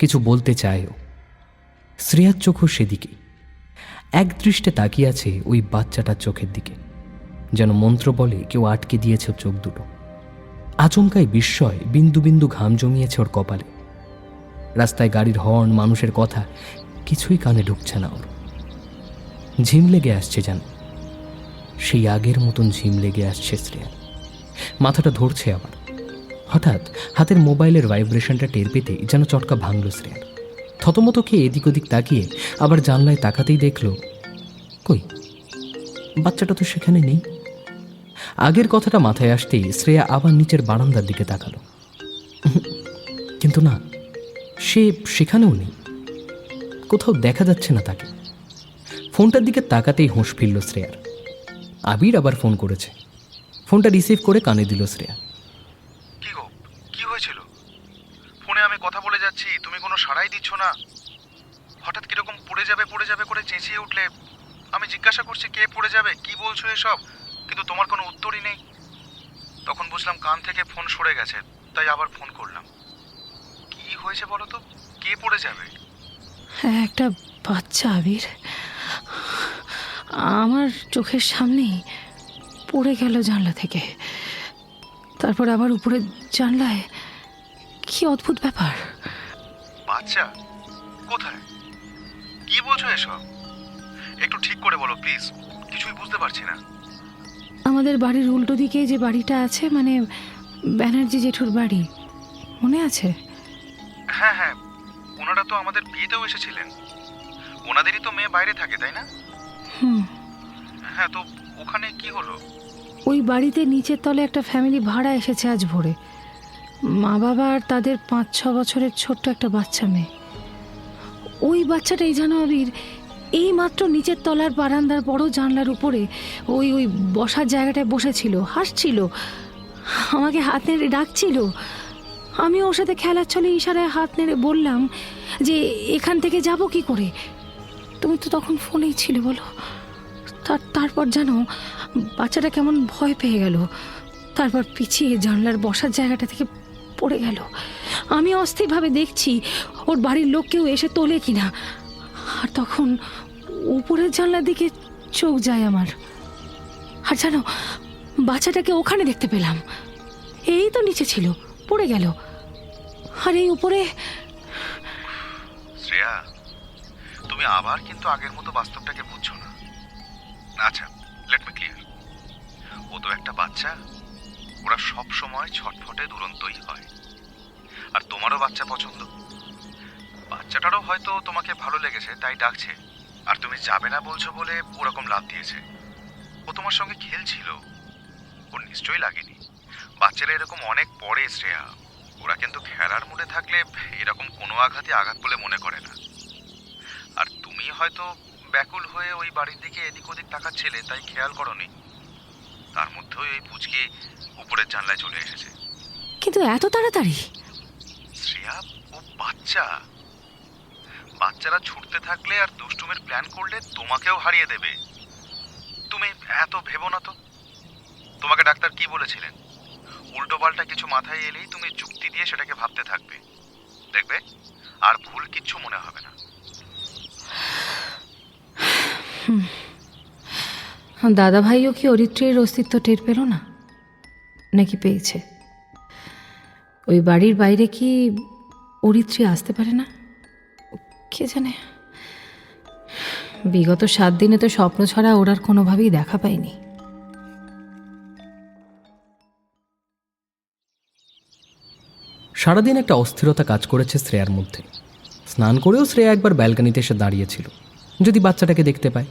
কিছু বলতে চায়ও। শ্রেয়ার চোখও সেদিকেই, এক দৃষ্টে তাকিয়ে আছে ওই বাচ্চাটার চোখের দিকে, যেন মন্ত্র বলে কেউ আটকে দিয়েছে ওর চোখ দুটো। আচমকাই বিস্ময় বিন্দু বিন্দু ঘাম জমিয়েছে ওর কপালে। রাস্তায় গাড়ির হর্ন, মানুষের কথা কিছুই কানে ঢুকছে না ওর। ঝিম লেগে আসছে যেন, সেই আগের মতন ঝিম লেগে আসছে শ্রেয়া। মাথাটা ধরছে আবার। হঠাৎ হাতের মোবাইলের ভাইব্রেশনটা টের পেতেই যেন চটকা ভাঙল শ্রেয়ার। থতমত খেয়ে এদিক ওদিক তাকিয়ে আবার জানলায় তাকাতেই দেখল, কই, বাচ্চাটা তো সেখানে নেই। আগের কথাটা মাথায় আসতেই শ্রেয়া আবার নিচের বারান্দার দিকে তাকালো, কিন্তু না, সে সেখানেও নেই, কোথাও দেখা যাচ্ছে না তাকে। ফোনটার দিকে তাকাতেই হুঁশ ফিরল শ্রেয়ার। আবির আবার ফোন করেছে। ফোনটা রিসিভ করে কানে দিল শ্রেয়া। কি গো, কি হয়েছিল? ফোনে আমি কথা বলে যাচ্ছি, তুমি কোনো সাড়াই দিচ্ছ না। হঠাৎ কিরকম পড়ে যাবে করে চেঁচিয়ে উঠলে। আমি জিজ্ঞাসা করছি কে পড়ে যাবে, কি বলছো এসব, কিন্তু তোমার কোনো উত্তরই নেই। তখন বুঝলাম কান থেকে ফোন সরে গেছে, তাই আবার ফোন করলাম। কি হয়েছে বলো তো, কে পড়ে যাবে? হ্যাঁ, একটা বাচ্চা আবির আমার চোখের সামনেই পড়ে গেল জানলা থেকে, তারপর আবার উপরে জানলায়। কি অদ্ভুত ব্যাপার! বাচ্চা কোথায়, কি বলছো এসব? একটু ঠিক করে বলো প্লিজ, কিছুই বুঝতে পারছি না। আমাদের বাড়ির উল্টো দিকে যে বাড়িটা আছে, মানে ব্যানার্জি জেঠুর বাড়ি, মনে আছে? হ্যাঁ হ্যাঁ, ওনারা তো আমাদের বিয়েতেও এসেছিলেন। ওনাদেরই তো মেয়ে বাইরে থাকে, তাই না? হুম। হ্যাঁ, তো ওখানে কি হলো? ওই বাড়িতে নিচের তলে একটা ফ্যামিলি ভাড়া এসেছে আজ ভোরে। মা বাবা আর তাদের 5-6 বছরের ছোট্ট একটা বাচ্চা মেয়ে। ওই বাচ্চাটাই যেন আবির এই মাত্র নিচের তলার বারান্দার বড় জানলার উপরে ওই ওই বসার জায়গাটায় বসেছিল, হাসছিল, আমাকে হাত নেড়ে ডাকছিল। আমি ওর সাথে খেলার ছলে ইশারায় হাত নেড়ে বললাম যে এখান থেকে যাব কি করে। তুমি তো তখন ফোনেই ছিলে, বলো। তারপর জানো, বাচ্চাটা কেমন ভয় পেয়ে গেল, তারপর পিছিয়ে জানলার বসার জায়গাটা থেকে পড়ে গেল। আমি অস্থিরভাবে দেখছি ওর বাড়ির লোক কেউ এসে তোলে কিনা। আর তখন উপরের জানলার দিকে চোখ যায় আমার। আর জানো, বাচ্চাটাকে ওখানে দেখতে পেলাম। এই তো নিচে ছিল, পড়ে গেল। আর এই উপরে শ্রেয়া, তুমি আবার কিন্তু আগের মতো বাস্তবটাকে বুঝছো না। আচ্ছা, লেট মি ক্লিয়ার। ও তো একটা বাচ্চা, ওরা সব সময় ছটফটে দুরন্তই হয়। আর তোমারও বাচ্চা পছন্দ, বাচ্চাটারও হয়তো তোমাকে ভালো লেগেছে তাই ডাকছে, আর তুমি যাবে না বলছো বলে ওরকম লাফ দিয়েছে। ও তোমার সঙ্গে খেলছিল, ওর নিশ্চয়ই লাগেনি। বাচ্চারা এরকম অনেক পড়ে শ্রেয়া, ওরা কিন্তু খেলার মুডে থাকলে এরকম কোনো আঘাতই আঘাত বলে মনে করে না। আর তুমি হয়তো ব্যাকুল হয়ে ওই বাড়ির দিকে এদিক ওদিক তাকাচ্ছিলে, তাই খেয়াল করনি। তার মধ্যেও এই পুচকে উপরের জানলায় চলে এসেছে। কিন্তু এত তাড়াতাড়ি? শ্রেয়া, ও বাচ্চা, বাচ্চারা ছুটতে থাকলে আর দুষ্টুমের প্ল্যান করলে তোমাকেও হারিয়ে দেবে। তুমি এত ভেবো না তো। তোমাকে ডাক্তার কি বলেছিলেন? উল্টো পাল্টা কিছু মাথায় এলেই তুমি যুক্তি দিয়ে সেটাকে ভাবতে থাকবে, দেখবে আর ভুল কিচ্ছু মনে হবে না। দাদা ভাইও কি অরিত্রীর অস্তিত্ব টের পেল না, নাকি পেয়েছে? ওই বাড়ির বাইরে কি অরিত্রী আসতে পারে না? কে জানে। বিগত 7 দিনে তো স্বপ্ন ছাড়া ওর আর কোনোভাবেই দেখা পাইনি। সারাদিন একটা অস্থিরতা কাজ করেছে শ্রেয়ার মধ্যে। স্নান করেও শ্রেয়া একবার ব্যালকনিতে এসে দাঁড়িয়েছিল যদি বাচ্চাটাকে দেখতে পায়,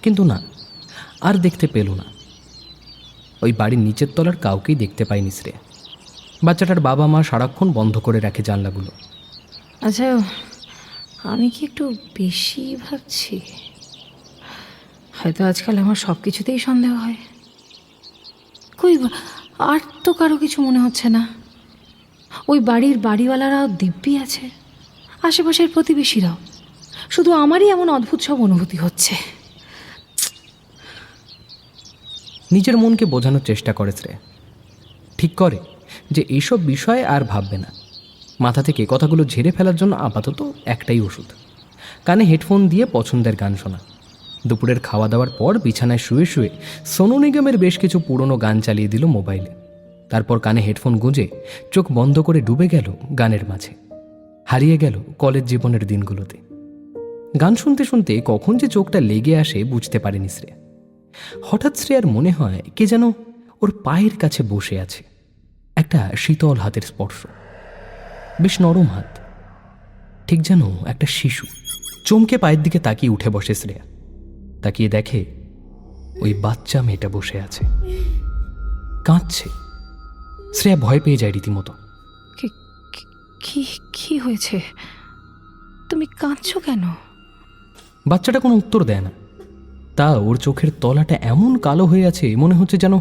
কিন্তু না, আর দেখতে পেল না। ওই বাড়ির নিচের তলার কাউকেই দেখতে পায়নি শ্রেয়া। বাচ্চাটার বাবা মা সারাক্ষণ বন্ধ করে রাখে জানলাগুলো। আচ্ছা, আমি কি একটু বেশি ভাবছি? হয়তো আজকাল আমার সব কিছুতেই সন্দেহ হয়। কই, আর তো কারো কিছু মনে হচ্ছে না। ওই বাড়ির বাড়িওয়ালারাও দিব্যি আছে, আশেপাশের প্রতিবেশীরাও। শুধু আমারই এমন অদ্ভুত সব অনুভূতি হচ্ছে। নিজের মনকে বোঝানোর চেষ্টা করে শ্রেয়া। ঠিক করে যে এইসব বিষয়ে আর ভাববে না। মাথা থেকে কথাগুলো ঝেড়ে ফেলার জন্য আপাতত একটাই ওষুধ, কানে হেডফোন দিয়ে পছন্দের গান শোনা। দুপুরের খাওয়া দাওয়ার পর বিছানায় শুয়ে শুয়ে সোনু নিগমের বেশ কিছু পুরনো গান চালিয়ে দিল মোবাইলে। তারপর কানে হেডফোন গুঁজে চোখ বন্ধ করে ডুবে গেল গানের মাঝে, হারিয়ে গেল কলেজ জীবনের দিনগুলোতে। গান শুনতে শুনতে কখন যে চোখটা লেগে আসে বুঝতে পারেনি শ্রেয়া। হঠাৎ শ্রেয়ার মনে হয় কে যেন ওর পায়ের কাছে বসে আছে। একটা শীতল হাতের স্পর্শ, বেশ নরম হাত, ঠিক যেন একটা শিশু। চমকে পায়ের দিকে তাকিয়ে উঠে বসে শ্রেয়া। তাকিয়ে দেখে ওই বাচ্চা মেয়েটা বসে আছে, কাঁদছে। শ্রেয়া ভয় পেয়ে যায় রীতিমতো। কি কি হয়েছে? তুমি কাঁদছো কেন? বাচ্চাটা কোনো উত্তর দেয় না। তা ওর চোখের তলাটা এমন কালো হয়ে আছে, মনে হচ্ছে যেন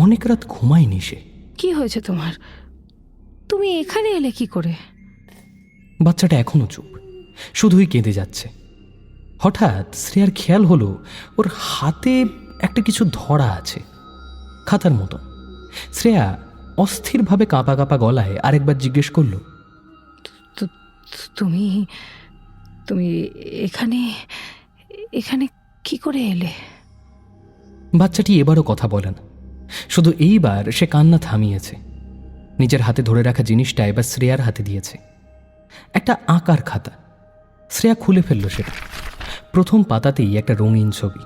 অনেক রাত ঘুমায়নি সে। কি হয়েছে তোমার? তুমি এখানে এলে কি করে? বাচ্চাটা এখনো চুপ, শুধুই কেঁদে যাচ্ছে। হঠাৎ শ্রেয়ার খেয়াল হলো ওর হাতে একটা কিছু ধরা আছে, খাতার মতো। শ্রেয়া অস্থিরভাবে কাঁপা কাঁপা গলায় আরেকবার জিজ্ঞেস করল, তুমি তুমি এখানে এখানে কি করে এলে? বাচ্চাটি এবারও কথা বলে না, শুধু এইবার সে কান্না থামিয়েছে। নিজের হাতে ধরে রাখা জিনিসটা এবার শ্রেয়ার হাতে দিয়েছে, একটা আঁকার খাতা। শ্রেয়া খুলে ফেলল সেটা। প্রথম পাতাতেই একটা রঙিন ছবি,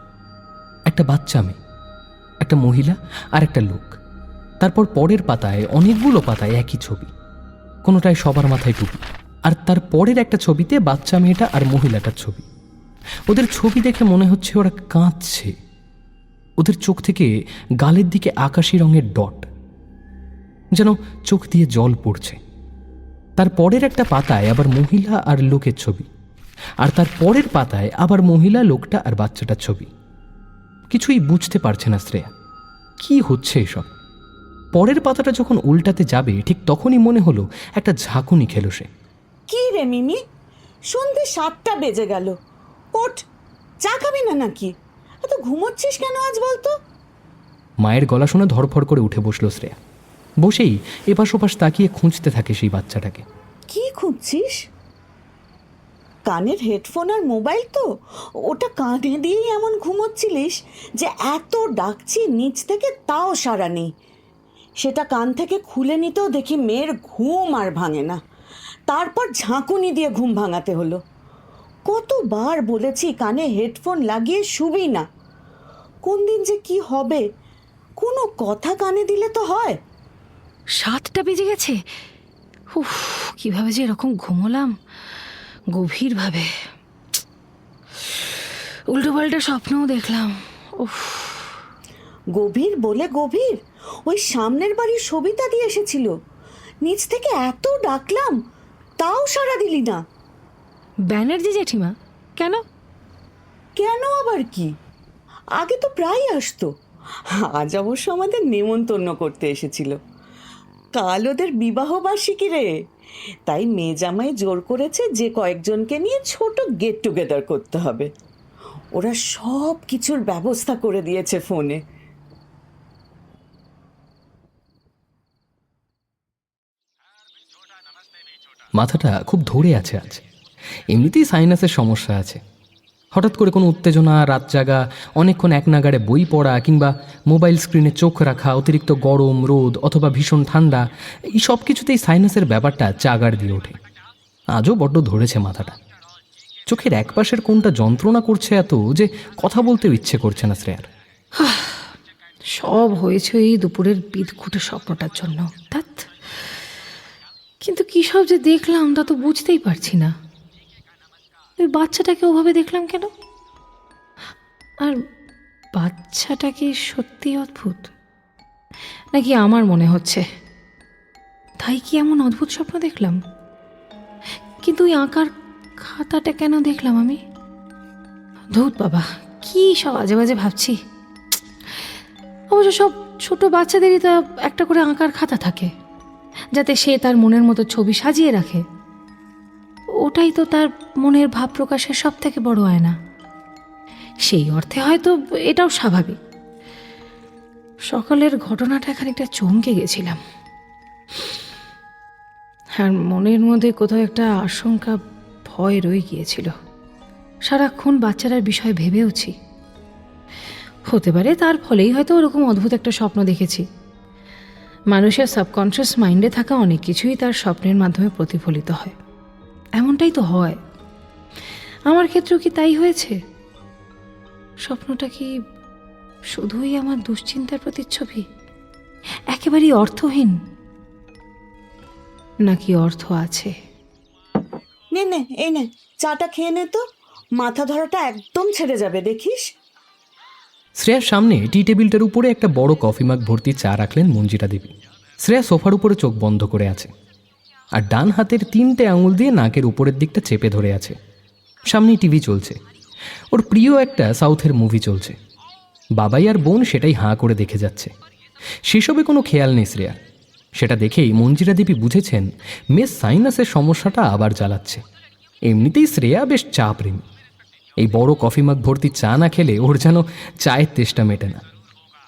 একটা বাচ্চা মেয়ে, একটা মহিলা আর একটা লোক। তারপর পরের পাতায় অনেকগুলো পাতায় একই ছবি, কোনোটায় সবার মাথায় টুপি, আর তার পরের একটা ছবিতে বাচ্চা মেয়েটা আর মহিলাটার ছবি। ওদের ছবি দেখে মনে হচ্ছে ওরা কাঁদছে। ওদের চোখ থেকে গালের দিকে আকাশি রঙের ডট, যেন চোখ দিয়ে জল পড়ছে। তার পরের একটা পাতায় আবার মহিলা আর লোকের ছবি, আর তার পরের পাতায় আবার মহিলা, লোকটা আর বাচ্চাটার ছবি। কিছুই বুঝতে পারছে না শ্রেয়া, কি হচ্ছে এসব। পরের পাতাটা যখন উল্টাতে যাবে ঠিক তখনই মনে হলো একটা ঝাঁকুনি খেল সে। কি রে মিমি, সন্ধ্যে 7টা বেজে গেল। ওঠ, চা খাবি না নাকি? এত ঘুমোচ্ছিস কেন আজ বলতো? মায়ের গলা শুনে ধরফর করে উঠে বসলো শ্রেয়া। বসেই এপাশ ওপাশ তাকিয়ে খুঁজতে থাকে সেই বাচ্চাটাকে। কি খুঁজছিস? কানের হেডফোন আর মোবাইল তো, ওটা কাঁধে দিয়েই এমন ঘুমোচ্ছিলিস যে এত ডাকছি নিচ থেকে তাও সাড়া নেই। সেটা কান থেকে খুলে নিতেও দেখি মেয়ের ঘুম আর ভাঙে না, তারপর ঝাঁকুনি দিয়ে ঘুম ভাঙাতে হলো। কতবার বলেছি কানে হেডফোন লাগিয়ে শুবি না। কোন দিন যে কি হবে, কোনো কথা কানে দিলে তো হয়। 7টা বেজে গেছে। উফ, কিভাবে যে এরকম ঘুমোলাম গভীরভাবে। উল্টোপাল্টা স্বপ্নও দেখলাম। উফ, গভীর বলে গভীর, ওই সামনের বাড়ির সবিতা দিয়ে এসেছিল। নিচ থেকে এত ডাকলাম তাও সাড়া দিলি না। ব্যানার্জি জেঠিমা? কেন? কেন আবার কি, আগে তো প্রায় আসতো। আজ অবশ্য আমাদের নেমন্তন্ন করতে এসেছিল। কাল ওদের বিবাহ বার্ষিকী রে, তাই মেয়ে জামাই জোর করেছে যে কয়েকজনকে নিয়ে ছোট গেট টুগেদার করতে হবে। ওরা সব কিছুর ব্যবস্থা করে দিয়েছে ফোনে। মাথাটা খুব ধরে আছে আজ। এমনিতেই সাইনাসের সমস্যা আছে। হঠাৎ করে কোনো উত্তেজনা, রাত জাগা, অনেকক্ষণ এক নাগাড়ে বই পড়া কিংবা মোবাইল স্ক্রিনে চোখ রাখা, অতিরিক্ত গরম, রোদ অথবা ভীষণ ঠান্ডা, এই সব কিছুতেই সাইনাসের ব্যাপারটা চাগাড় দিয়ে ওঠে। আজও বড্ড ধরেছে মাথাটা। চোখের একপাশের কোনটা যন্ত্রণা করছে এত যে কথা বলতেও ইচ্ছে করছে না শ্রেয়ার। সব হয়েছে এই দুপুরের বিদঘুটে স্বপ্নটার জন্য। ধ্যাৎ, কিন্তু কী সব যে দেখলাম তা তো বুঝতেই পারছি না। ওই বাচ্চাটাকে ওভাবে দেখলাম কেন? আর বাচ্চাটা কি সত্যি অদ্ভুত, নাকি আমার মনে হচ্ছে? তাই কি এমন অদ্ভুত স্বপ্ন দেখলাম? কিন্তু ওই আঁকার খাতাটা কেন দেখলাম আমি? ধুত বাবা, কি সব আজে বাজে ভাবছি। অবশ্য সব ছোট বাচ্চাদেরই তো একটা করে আঁকার খাতা থাকে, যাতে সে তার মনের মতো ছবি সাজিয়ে রাখে। ওটাই তো তার মনের ভাব প্রকাশের সব থেকে বড় আয়না। সেই অর্থে হয়তো এটাও স্বাভাবিক। সকালের ঘটনাটা খানিকটা চমকে গেছিলাম, আর মনের মধ্যে কোথাও একটা আশঙ্কা, ভয় রয়ে গিয়েছিল। সারাক্ষণ বাচ্চারার বিষয় ভেবেওছি। হতে পারে তার ফলেই হয়তো ওরকম অদ্ভুত একটা স্বপ্ন দেখেছি। মানুষের সাবকনশিয়াস মাইন্ডে থাকা অনেক কিছুই তার স্বপ্নের মাধ্যমে প্রতিফলিত হয়। এমনটাই তো হয়। আমার ক্ষেত্রেও কি তাই হয়েছে? স্বপ্নটা কি শুধুই আমার দুশ্চিন্তার প্রতিচ্ছবি, একেবারেই অর্থহীন, নাকি অর্থ আছে? নে নে, এই নে, চাটা খেয়ে নে তো, মাথা ধরাটা একদম ছেড়ে যাবে দেখিস। শ্রেয়ার সামনে টি টেবিলটার উপরে একটা বড় কফি মাগ ভর্তি চা রাখলেন মঞ্জিরা দেবী। শ্রেয়া সোফার উপরে চোখ বন্ধ করে আছে, আর ডান হাতের 3টে আঙুল দিয়ে নাকের উপরের দিকটা চেপে ধরে আছে। সামনেই টিভি চলছে, ওর প্রিয় একটা সাউথের মুভি চলছে। বাবাই আর বোন সেটাই হাঁ করে দেখে যাচ্ছে। সেসবে কোনো খেয়াল নেই শ্রেয়ার। সেটা দেখেই মঞ্জিরা দেবী বুঝেছেন মেয়ে সাইনাসের সমস্যাটা আবার জ্বালাচ্ছে। এমনিতেই শ্রেয়া বেশ চা প্রেমী। এই বড় কফি মাগ ভর্তি চা না খেলে ওর যেন চায়ের তেষ্টা মেটে না।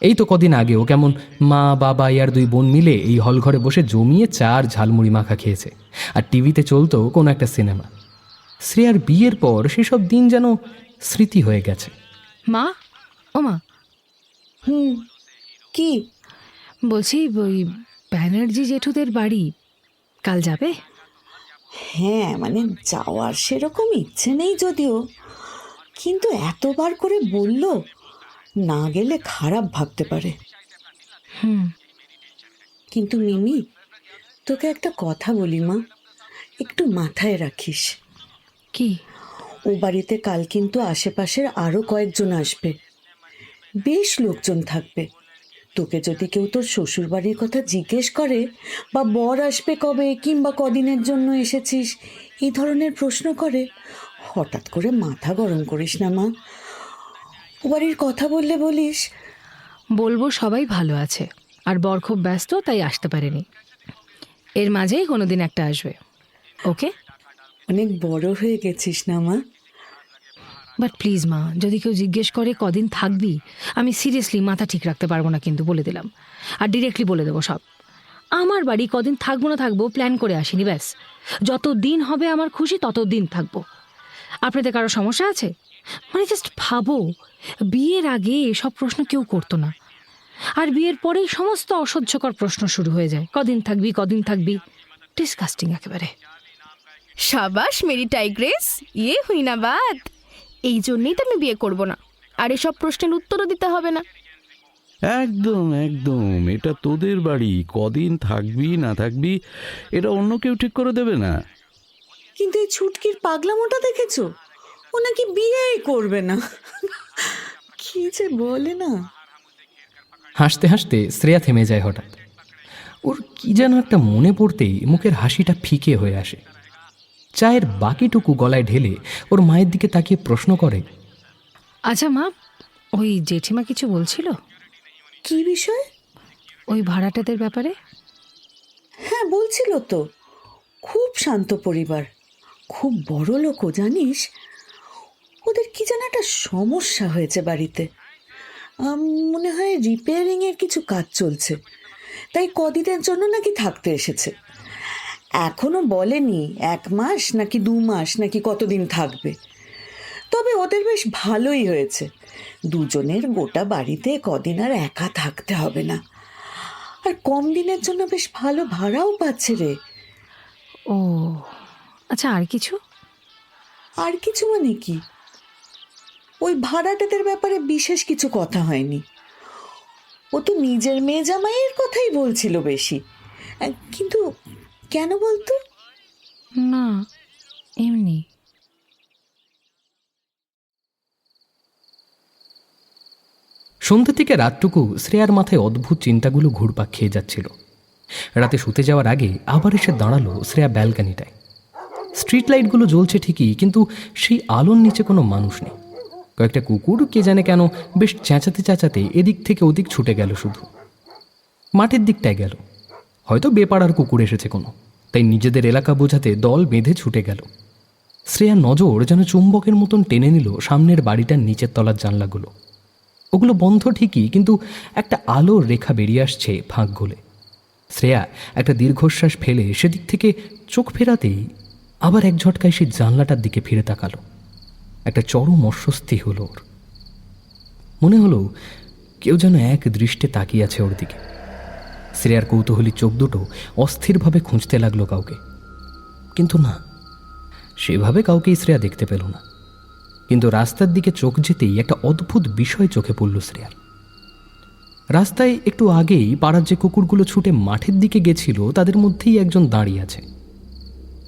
এই তো কদিন আগে ও কেমন মা, বাবা আর 2 বোন মিলে এই হলঘরে বসে জমিয়ে চা আর ঝালমুড়ি মাখা খেয়েছে, আর টিভিতে চলতো কোনো একটা সিনেমা। শ্রেয়ার বিয়ের পর সেসব দিন যেন স্মৃতি হয়ে গেছে। মা, ও মা, কি বলছি ওই ব্যানার্জি জেঠুদের বাড়ি কাল যাবে? হ্যাঁ, মানে যাওয়ার সেরকম ইচ্ছে নেই যদিও, কিন্তু এতবার করে বলল, না গেলে খারাপ ভাবতে পারে। কিন্তু মিমি, তোকে একটা কথা বলি মা, একটু মাথায় রাখিস। কি? ও বাড়িতে কাল কিন্তু আশেপাশের আরও কয়েকজন আসবে, বেশ লোকজন থাকবে। তোকে যদি কেউ তোর শ্বশুর বাড়ির কথা জিজ্ঞেস করে, বা বর আসবে কবে কিংবা কদিনের জন্য এসেছিস, এই ধরনের প্রশ্ন করে, হঠাৎ করে মাথা গরম করিস না মা। ও বাড়ির কথা বললে বলিস, বলবো সবাই ভালো আছে, আর বর খুব ব্যস্ত তাই আসতে পারেনি। এর মাঝেই কোনোদিন একটা আসবে। ওকে? অনেক বড় হয়ে গেছিস না মা। বাট প্লিজ মা, যদি কেউ জিজ্ঞেস করে কদিন থাকবি, আমি সিরিয়াসলি মাথা ঠিক রাখতে পারবো না কিন্তু, বলে দিলাম। আর ডিরেক্টলি বলে দেবো সব। আমার বাড়ি কদিন থাকবো না থাকবো প্ল্যান করে আসিনি, ব্যাস। যত দিন হবে আমার খুশি তত দিন থাকবো। আপনাদের কারো সমস্যা আছে? মানে জাস্ট ভাবো, বিয়ের আগে এসব প্রশ্ন কেউ করতো না, আর বিয়ের পরেই সমস্ত অসহ্যকর প্রশ্ন শুরু হয়ে যায়। কদিন থাকবি, কদিন থাকবি, ডিসকাস্টিং একেবারে। সাবাস মেরি টাইগ্রেস, ইয়ে হুই না বাত। এই জন্যই তো আমি বিয়ে করব না, আর এসব প্রশ্নের উত্তরও দিতে হবে না। একদম একদম, এটা তোদের বাড়ি, কদিন থাকবি না থাকবি এটা অন্য কেউ ঠিক করে দেবে না। কিন্তু এই ছুটকির পাগলামোটা দেখেছো? ও নাকি বিয়েই করবে না। কি যে বলে না। হাসতে হাসতে শ্রেয়া থেমে যায় হঠাৎ। ওর কি যেন একটা মনে পড়তেই মুখের হাসিটা ফিকে হয়ে আসে। চায়ের বাকিটুকু গলায় ঢেলে ওর মায়ের দিকে তাকিয়ে প্রশ্ন করে, আচ্ছা মা, ওই জেঠিমা কিছু বলছিল কি বিষয়? ওই ভাড়াটেদের ব্যাপারে? হ্যাঁ, বলছিল তো। খুব শান্ত পরিবার, খুব বড় লোকও, জানিস। ওদের কি যেন একটা সমস্যা হয়েছে বাড়িতে। মনে হয় রিপেয়ারিং এর কিছু কাজ চলছে, তাই কদিনের জন্য নাকি থাকতে এসেছে। এখনো বলেনি 1 মাস নাকি 2 মাস নাকি কতদিন থাকবে। তবে ওদের বেশ ভালোই হয়েছে, দুজনের গোটা বাড়িতে কদিন আর একা থাকতে হবে না। আর কম দিনের জন্য বেশ ভালো ভাড়াও পাচ্ছে রে। ও আচ্ছা, আর কিছু? আর কিছু মানে কি? ওই ভাড়াটেদের ব্যাপারে বিশেষ কিছু কথা হয়নি। ও তো নিজের মেয়ে জামাইয়ের কথাই বলছিল বেশি। কিন্তু কেন বলতো? না, এমনি। সন্ধ্যা থেকে রাতটুকু শ্রেয়ার মাথায় অদ্ভুত চিন্তাগুলো ঘুরপাক খেয়ে যাচ্ছিল। রাতে শুতে যাওয়ার আগে আবার এসে দাঁড়ালো শ্রেয়া ব্যালকানিটায়। স্ট্রিট লাইটগুলো জ্বলছে ঠিকই, কিন্তু সেই আলোর নিচে কোনো মানুষ নেই। কয়েকটা কুকুর কে জানে কেন বেশ চেঁচাতে চেঁচাতে এদিক থেকে ওদিক ছুটে গেল, শুধু মাঠের দিকটায় গেল। হয়তো বেপাড়ার কুকুর এসেছে কোনো, তাই নিজেদের এলাকা বোঝাতে দল বেঁধে ছুটে গেল। শ্রেয়ার নজর যেন চুম্বকের মতন টেনে নিল সামনের বাড়িটার নিচের তলার জানলাগুলো। ওগুলো বন্ধ ঠিকই, কিন্তু একটা আলোর রেখা বেরিয়ে আসছে ফাঁক গলে। শ্রেয়া একটা দীর্ঘশ্বাস ফেলে সেদিক থেকে চোখ ফেরাতেই আবার এক ঝটকায় সেই জানলাটার দিকে ফিরে তাকালো। একটা চরম অস্বস্তি হলো ওর। মনে হলো কেউ যেন এক দৃষ্টে তাকিয়ে আছে ওর দিকে। শ্রেয়ার কৌতূহলী চোখ দুটো অস্থিরভাবে খুঁজতে লাগলো কাউকে, কিন্তু না, সেভাবে কাউকেই শ্রেয়া দেখতে পেল না। কিন্তু রাস্তার দিকে চোখ যেতেই একটা অদ্ভুত বিষয় চোখে পড়ল শ্রেয়ার। রাস্তায় একটু আগেই পাড়ার যে কুকুরগুলো ছুটে মাঠের দিকে গেছিল তাদের মধ্যেই একজন দাঁড়িয়ে আছে,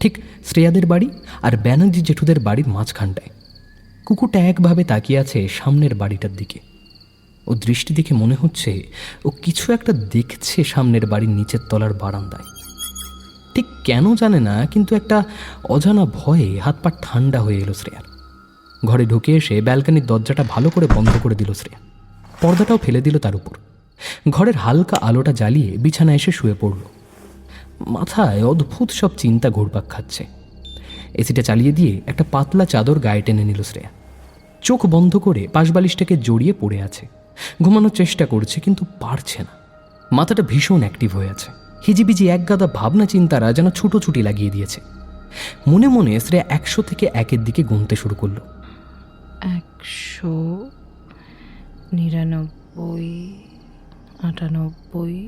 ঠিক শ্রেয়াদের বাড়ি আর ব্যানার্জি জেঠুদের বাড়ির মাঝখানটায়। কুকুরটা একভাবে তাকিয়ে আছে সামনের বাড়িটার দিকে। ও দৃষ্টি দেখে মনে হচ্ছে ও কিছু একটা দেখছে সামনের বাড়ির নিচের তলার বারান্দায়। ঠিক কেন জানে না, কিন্তু একটা অজানা ভয়ে হাত পা ঠান্ডা হয়ে এলো শ্রেয়ার। ঘরে ঢুকে এসে ব্যালকানির দরজাটা ভালো করে বন্ধ করে দিল শ্রেয়া। পর্দাটাও ফেলে দিল তার উপর। ঘরের হালকা আলোটা জ্বালিয়ে বিছানায় এসে শুয়ে পড়ল। মাথায় অদ্ভুত সব চিন্তা ঘুরপাক খাচ্ছে। এসিটা চালিয়ে দিয়ে একটা পাতলা চাদর গায়ে টেনে নিল শ্রেয়া। চোখ বন্ধ করে পাশবালিশটাকে জড়িয়ে পড়ে আছে। ঘুমানোর চেষ্টা করছে, কিন্তু পারছে না। মাথাটা ভীষণ অ্যাক্টিভ হয়ে আছে। হিজিবিজি একগাদা ভাবনা চিন্তারা যেন ছুটোছুটি লাগিয়ে দিয়েছে। মনে মনে শ্রেয়া 100 থেকে 1-এর দিকে গুনতে শুরু করলো। 100, 99, 98, 97,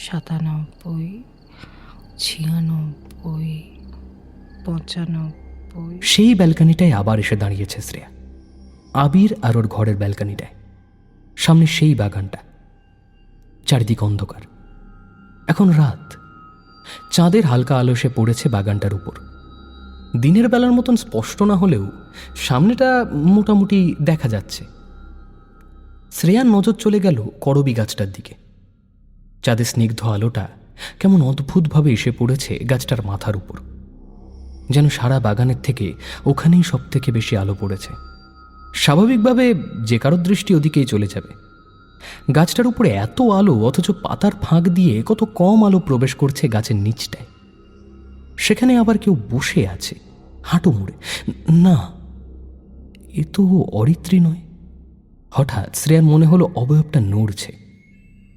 96, 95। সেই ব্যালকানিটায় আবার এসে দাঁড়িয়েছে শ্রেয়া। আবির আর ওর ঘরের ব্যালকানিটায়, সামনে সেই বাগানটা। চারিদিক অন্ধকার। এখন রাত। চাঁদের হালকা আলো এসে পড়েছে বাগানটার উপর। দিনের বেলার মতন স্পষ্ট না হলেও সামনেটা মোটামুটি দেখা যাচ্ছে। শ্রেয়ার নজর চলে গেল করবি গাছটার দিকে। চাঁদের স্নিগ্ধ আলোটা কেমন অদ্ভুতভাবে এসে পড়েছে গাছটার মাথার উপর। যেন সারা বাগানের থেকে ওখানেই সব থেকে বেশি আলো পড়েছে। স্বাভাবিকভাবে যে কারোর দৃষ্টি ওদিকেই চলে যাবে। গাছটার উপরে এত আলো, অথচ পাতার ফাঁক দিয়ে কত কম আলো প্রবেশ করছে গাছের নিচটায়। সেখানে আবার কেউ বসে আছে হাঁটু মুড়ে। না, এ তো অরিত্রী নয়। হঠাৎ শ্রেয়ার মনে হলো অবয়বটা নড়ছে।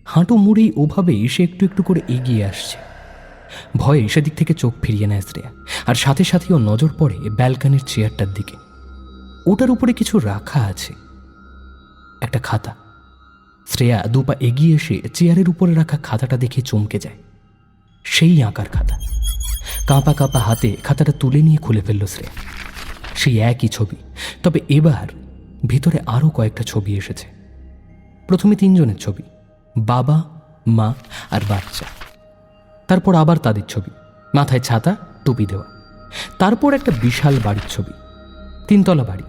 হাঁটু মুড়েই ওভাবেই সে একটু একটু করে এগিয়ে আসছে। ভয়ে সেদিক থেকে চোখ ফিরিয়ে নেয় শ্রেয়া, আর সাথে সাথেই ও নজর পড়ে ব্যালকনির চেয়ারটার দিকে। ওটার উপরে কিছু রাখা আছে, একটা খাতা। শ্রেয়া দুপা এগিয়ে এসে চেয়ারের উপরে রাখা খাতাটা দেখে চমকে যায়। সেই আঁকার খাতা। কাঁপা কাঁপা হাতে খাতাটা তুলে নিয়ে খুলে ফেলল শ্রেয়া। সেই একই ছবি, তবে এবার ভিতরে আরও কয়েকটা ছবি এসেছে। প্রথমে 3 জনের ছবি, বাবা, মা আর বাচ্চা। তারপর আবার তাদের ছবি, মাথায় ছাতা, টুপি দেওয়া। তারপর একটা বিশাল বাড়ির ছবি, 3 তলা বাড়ি,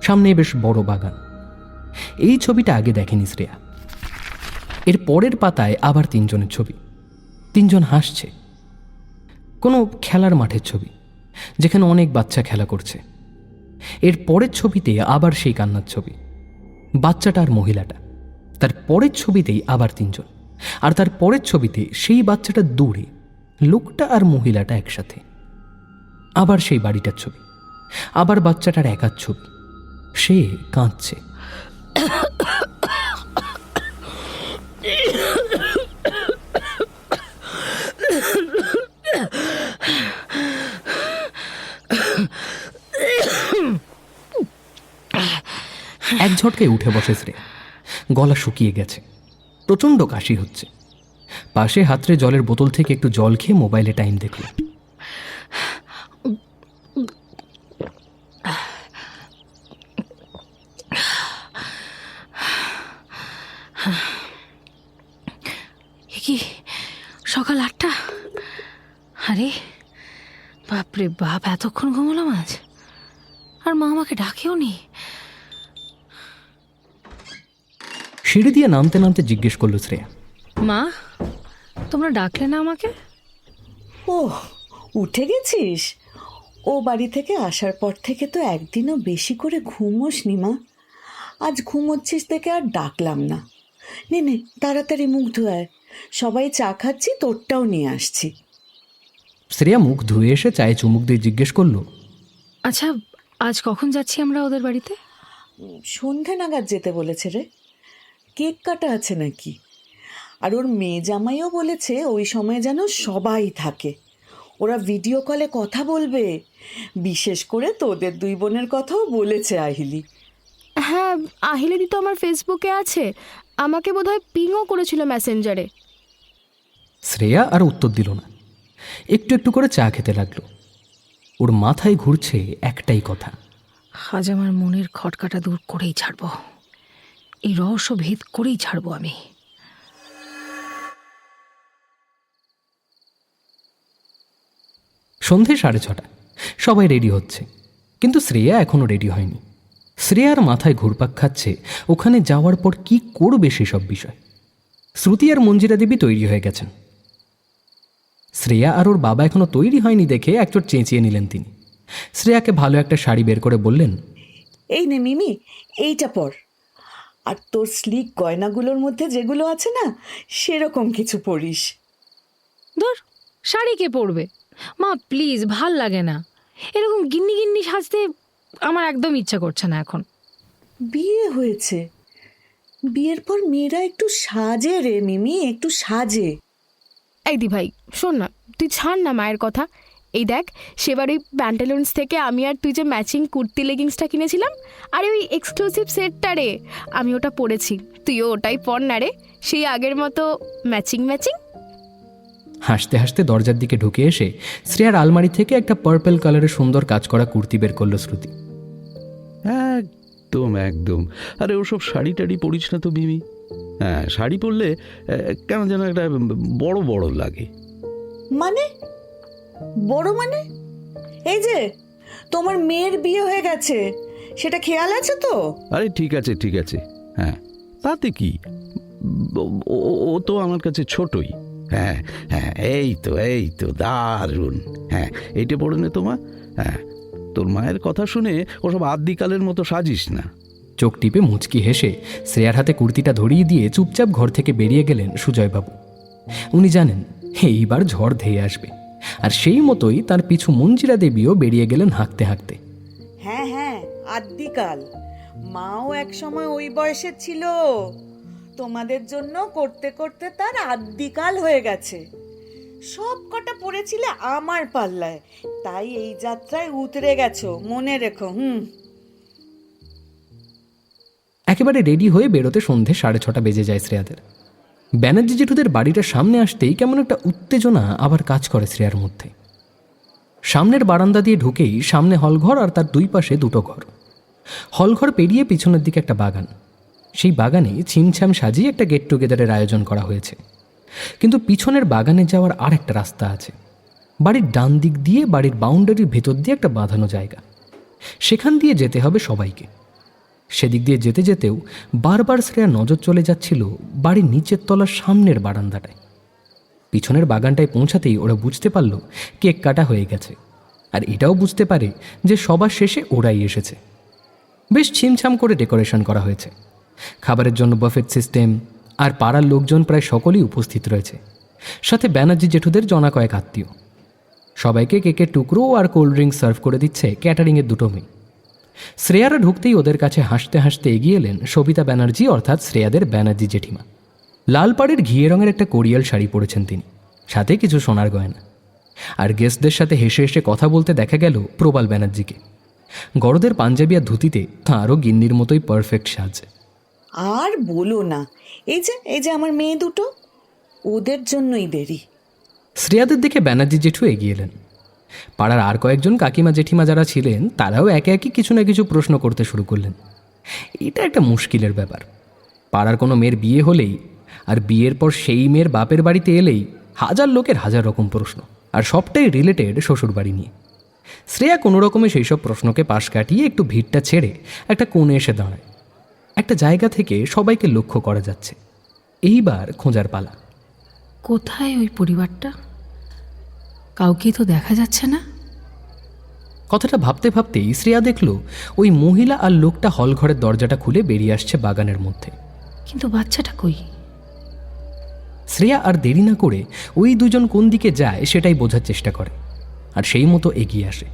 সামনে বেশ বড় বাগান। এই ছবিটা আগে দেখেনি শ্রেয়া। এর পরের পাতায় আবার 3 জনের ছবি, 3 জন হাসছে। কোনো খেলার মাঠের ছবি, যেখানে অনেক বাচ্চা খেলা করছে। এর পরের ছবিতে আবার সেই কান্নার ছবি, বাচ্চাটা আর মহিলাটা। তার পরের ছবিতেই আবার 3 জন, আর তার পরের ছবিতে সেই বাচ্চাটা দূরে, লোকটা আর মহিলাটা একসাথে। আবার সেই বাড়িটার ছবি, আবার বাচ্চাটার একার ছবি, সে কাঁদছে। এক ঝটকায় উঠে বসে শ্রেয়া। গলা শুকিয়ে গেছে, প্রচণ্ড কাশি হচ্ছে। পাশে হাতড়ে জলের বোতল থেকে একটু জল খেয়ে মোবাইলে টাইম দেখল। কি সকাল 8টা? আরে বাপরে বাপ, এতক্ষণ ঘুমলাম আজ, আর মা আমাকে ডাকেও নি। সিঁড়ি দিয়ে নামতে নামতে জিজ্ঞেস করলো শ্রেয়া, মা, তোমরা ডাকলে না আমাকে? ও, উঠে গেছিস? ও বাড়ি থেকে আসার পর থেকে তো একদিনও বেশি করে ঘুমোসনি মা। আজ ঘুমোচ্ছিস দেখে আর ডাকলাম না। নে নে, তাড়াতাড়ি মুখ ধোয়ায়, সবাই চা খাচ্ছি, তোরটাও নিয়ে আসছি। শ্রেয়া মুখ ধুয়ে এসে চায়ে চুমুক দিয়ে জিজ্ঞেস করলো, আচ্ছা, আজ কখন যাচ্ছি আমরা ওদের বাড়িতে? সন্ধে নাগাদ যেতে বলেছে রে। কেক কাটা আছে নাকি? আর ওর মেয়ে জামাইও বলেছে ওই সময় যেন সবাই থাকে। ওরা ভিডিও কলে কথা বলবে, বিশেষ করে তোদের 2 বোনের কথাও বলেছে আহিলি। হ্যাঁ, আহিলেদি তো আমার ফেসবুকে আছে, আমাকে বোধহয় পিংও করেছিল মেসেঞ্জারে। শ্রেয়া আর উত্তর দিল না। একটু একটু করে চা খেতে লাগলো। ওর মাথায় ঘুরছে একটাই কথা, আজ আমার মনের খটকাটা দূর করেই ছাড়বো, এই রহস্য ভেদ করেই ছাড়বো আমি। সন্ধে 6:30, সবাই রেডি হচ্ছে, কিন্তু শ্রেয়া এখনো রেডি হয়নি। শ্রেয়ার মাথায় ঘুরপাক খাচ্ছে ওখানে যাওয়ার পর কি করবে সেসব বিষয়। শ্রুতি আর মঞ্জিরা দেবী তৈরি হয়ে গেছেন। শ্রেয়া আর ওর বাবা এখনো তৈরি হয়নি দেখে একচোট চেঁচিয়ে নিলেন তিনি। শ্রেয়াকে ভালো একটা শাড়ি বের করে বললেন, এই নে মিমি, এইটা পর। আর তোর স্লিক গয়নাগুলোর মধ্যে যেগুলো আছে না, সেরকম কিছু পরিস। ধর, শাড়ি কে পরবে? মা প্লিজ, ভাল লাগে না এরকম গিন্নি গিন্নি সাজতে। আমার একদম ইচ্ছা করছে না এখন। বিয়ে হয়েছে, বিয়ের পর মেয়েরা একটু সাজে রে মিমি, একটু সাজে। এই দি ভাই, শোন না, তুই ছাড় না মায়ের কথা। এই দেখ, সেবার ওই প্যান্টালুন্স থেকে আমি আর তুই যে ম্যাচিং কুর্তি লেগিংসটা কিনেছিলাম, আরে ওই এক্সক্লুসিভ সেটটা রে, আমি ওটা পরেছি। তুইও ওটাই পর না রে, সেই আগের মতো ম্যাচিং ম্যাচিং। হাসতে হাসতে দরজার দিকে ঢুকে এসে শ্রেয়ার আলমারি থেকে একটা পার্পল কালারের সুন্দর কাজ করা কুর্তি বের করলো শ্রুতি। একদম একদম। আরে ওসব শাড়ি টাড়ি পরিস না তো মিমি। হ্যাঁ, শাড়ি পরলে কেমন যেন একটা বড় বড় লাগে। মানে বড় মানে? এই যে তোমার মেয়ের বিয়ে হয়ে গেছে, সেটা খেয়াল আছে তো? আরে ঠিক আছে ঠিক আছে, হ্যাঁ, তাতে কি, ও তো আমার কাছে ছোটই। হ্যাঁ হ্যাঁ, এই তো দারুণ। হ্যাঁ, এইটা পড়ে নে তোমার। হ্যাঁ, তোর মায়ের কথা শুনে ওসব আদিকালের মতো সাজিস না। চোখ টিপে মুচকি হেসে শ্রেয়ার হাতে কুর্তিটা ধরিয়ে দিয়ে চুপচাপ ঘর থেকে বেরিয়ে গেলেন সুজয়বাবু। উনি জানেন এইবার ঝড় ধেয়ে আসবে, আর সেই মতোই তার পিছু মঞ্জিরা দেবীও বেরিয়ে গেলেন হাঁকতে হাঁকতে। হ্যাঁ হ্যাঁ, আদিকাল। মাও এক সময় ওই বয়সে ছিল। তোমাদের জন্য করতে করতে তার আদিকাল হয়ে গেছে। সব কটা পড়েছিলে আমার পাল্লায়, তাই এই যাত্রায় উতরে গেছো, মনে রেখো। একেবারে রেডি হয়ে বেরোতে সন্ধে 6:30 বেজে যায় শ্রেয়াদের। ব্যানার্জি জেঠুদের বাড়িটার সামনে আসতেই কেমন একটা উত্তেজনা আবার কাজ করে শ্রেয়ার মধ্যে। সামনের বারান্দা দিয়ে ঢুকেই সামনে হলঘর আর তার দুই পাশে দুটো ঘর। হলঘর পেরিয়ে পিছনের দিকে একটা বাগান। সেই বাগানে ছিমছাম সাজিয়ে একটা গেট টুগেদারের আয়োজন করা হয়েছে। কিন্তু পিছনের বাগানে যাওয়ার আর একটা রাস্তা আছে। বাড়ির ডান দিক দিয়ে বাড়ির বাউন্ডারির ভেতর দিয়ে একটা বাঁধানো জায়গা, সেখান দিয়ে যেতে হবে সবাইকে। সেদিক দিয়ে যেতে যেতেও বারবার শ্রেয়া নজর চলে যাচ্ছিল বাড়ির নিচের তলার সামনের বারান্দাটায়। পিছনের বাগানটায় পৌঁছাতেই ওরা বুঝতে পারল কেক কাটা হয়ে গেছে, আর এটাও বুঝতে পারে যে সবার শেষে ওরাই এসেছে। বেশ ছিমছাম করে ডেকোরেশন করা হয়েছে। খাবারের জন্য বাফেট সিস্টেম, আর পাড়ার লোকজন প্রায় সকলেই উপস্থিত রয়েছে, সাথে ব্যানার্জি জেঠুদের জনা কয়েক আত্মীয়। সবাইকে কেকের টুকরো আর কোল্ড ড্রিঙ্কস সার্ভ করে দিচ্ছে ক্যাটারিংয়ের দুটো মেয়ে। শ্রেয়ারা ঢুকতেই ওদের কাছে হাসতে হাসতে এগিয়ে এলেন সবিতা ব্যানার্জি, অর্থাৎ শ্রেয়াদের ব্যানার্জি জেঠিমা। লাল পাড়ের ঘিয়ে রঙের একটা কোরিয়াল শাড়ি পরেছেন তিনি, সাথে কিছু সোনার গয়না। আর গেস্টদের সাথে হেসে হেসে কথা বলতে দেখা গেল প্রবাল ব্যানার্জিকে। গরদের পাঞ্জাবি আর ধুতিতে তাঁরও গিন্নির মতোই পারফেক্ট সাজ। আর বলো না, এই যে আমার মেয়ে দুটো, ওদের জন্যই দেরি। শ্রেয়াদের দেখে ব্যানার্জি জেঠু এগিয়ে এলেন। পাড়ার আর কয়েকজন কাকিমা জেঠিমা যারা ছিলেন তারাও একে একে কিছু না কিছু প্রশ্ন করতে শুরু করলেন। এটা একটা মুশকিলের ব্যাপার। পাড়ার কোনো মেয়ের বিয়ে হলেই আর বিয়ের পর সেই মেয়ের বাপের বাড়িতে এলেই হাজার লোকের হাজার রকম প্রশ্ন, আর সবটাই রিলেটেড শ্বশুরবাড়ি নিয়ে। শ্রেয়া কোনো রকমে সেই সব প্রশ্নকে পাশ কাটিয়ে একটু ভিড়টা ছেড়ে একটা কোণে এসে দাঁড়ায়। একটা জায়গা থেকে সবাইকে লক্ষ্য করা যাচ্ছে। এইবার খোঁজার পালা। কোথায় ওই পরিবারটা? কাউকে তো দেখা যাচ্ছে না। কথাটা ভাবতে ভাবতেই শ্রেয়া দেখল ওই মহিলা আর লোকটা হলঘরের দরজাটা খুলে বেরিয়ে আসছে বাগানের মধ্যে। কিন্তু বাচ্চাটা কই? শ্রেয়া আর দেরি না করে ওই দুজন কোন দিকে যায় সেটাই বোঝার চেষ্টা করে, আর সেই মতো এগিয়ে আসে।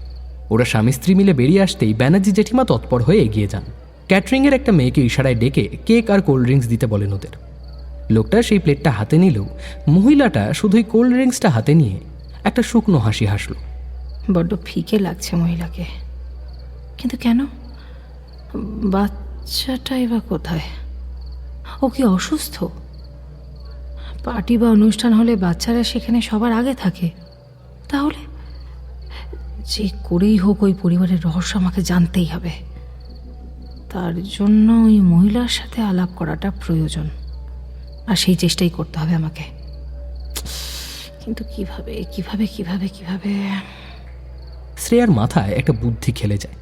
ওরা স্বামী স্ত্রী মিলে বেরিয়ে আসতেই ব্যানার্জি জেঠিমা তৎপর হয়ে এগিয়ে যান। ক্যাটারিংয়ের একটা মেয়েকে ইশারায় ডেকে কেক আর কোল্ড ড্রিঙ্কস দিতে বলেন ওদের। লোকটা সেই প্লেটটা হাতে নিলেও মহিলাটা শুধুই কোল্ড ড্রিঙ্কসটা হাতে নিয়ে একটা শুকনো হাসি হাসল। বড্ড ফিকে লাগছে মহিলাকে। কিন্তু কেন? বাচ্চাটাই বা কোথায়? ও কি অসুস্থ? পার্টি বা অনুষ্ঠান হলে বাচ্চারা সেখানে সবার আগে থাকে। তাহলে যে করেই হোক ওই পরিবারের রহস্য আমাকে জানতেই হবে। তার জন্য ওই মহিলার সাথে আলাপ করাটা প্রয়োজন, আর সেই চেষ্টাই করতে হবে আমাকে। কিন্তু কিভাবে কিভাবে কিভাবে কিভাবে? শ্রেয়ার মাথায় একটা বুদ্ধি খেলে যায়।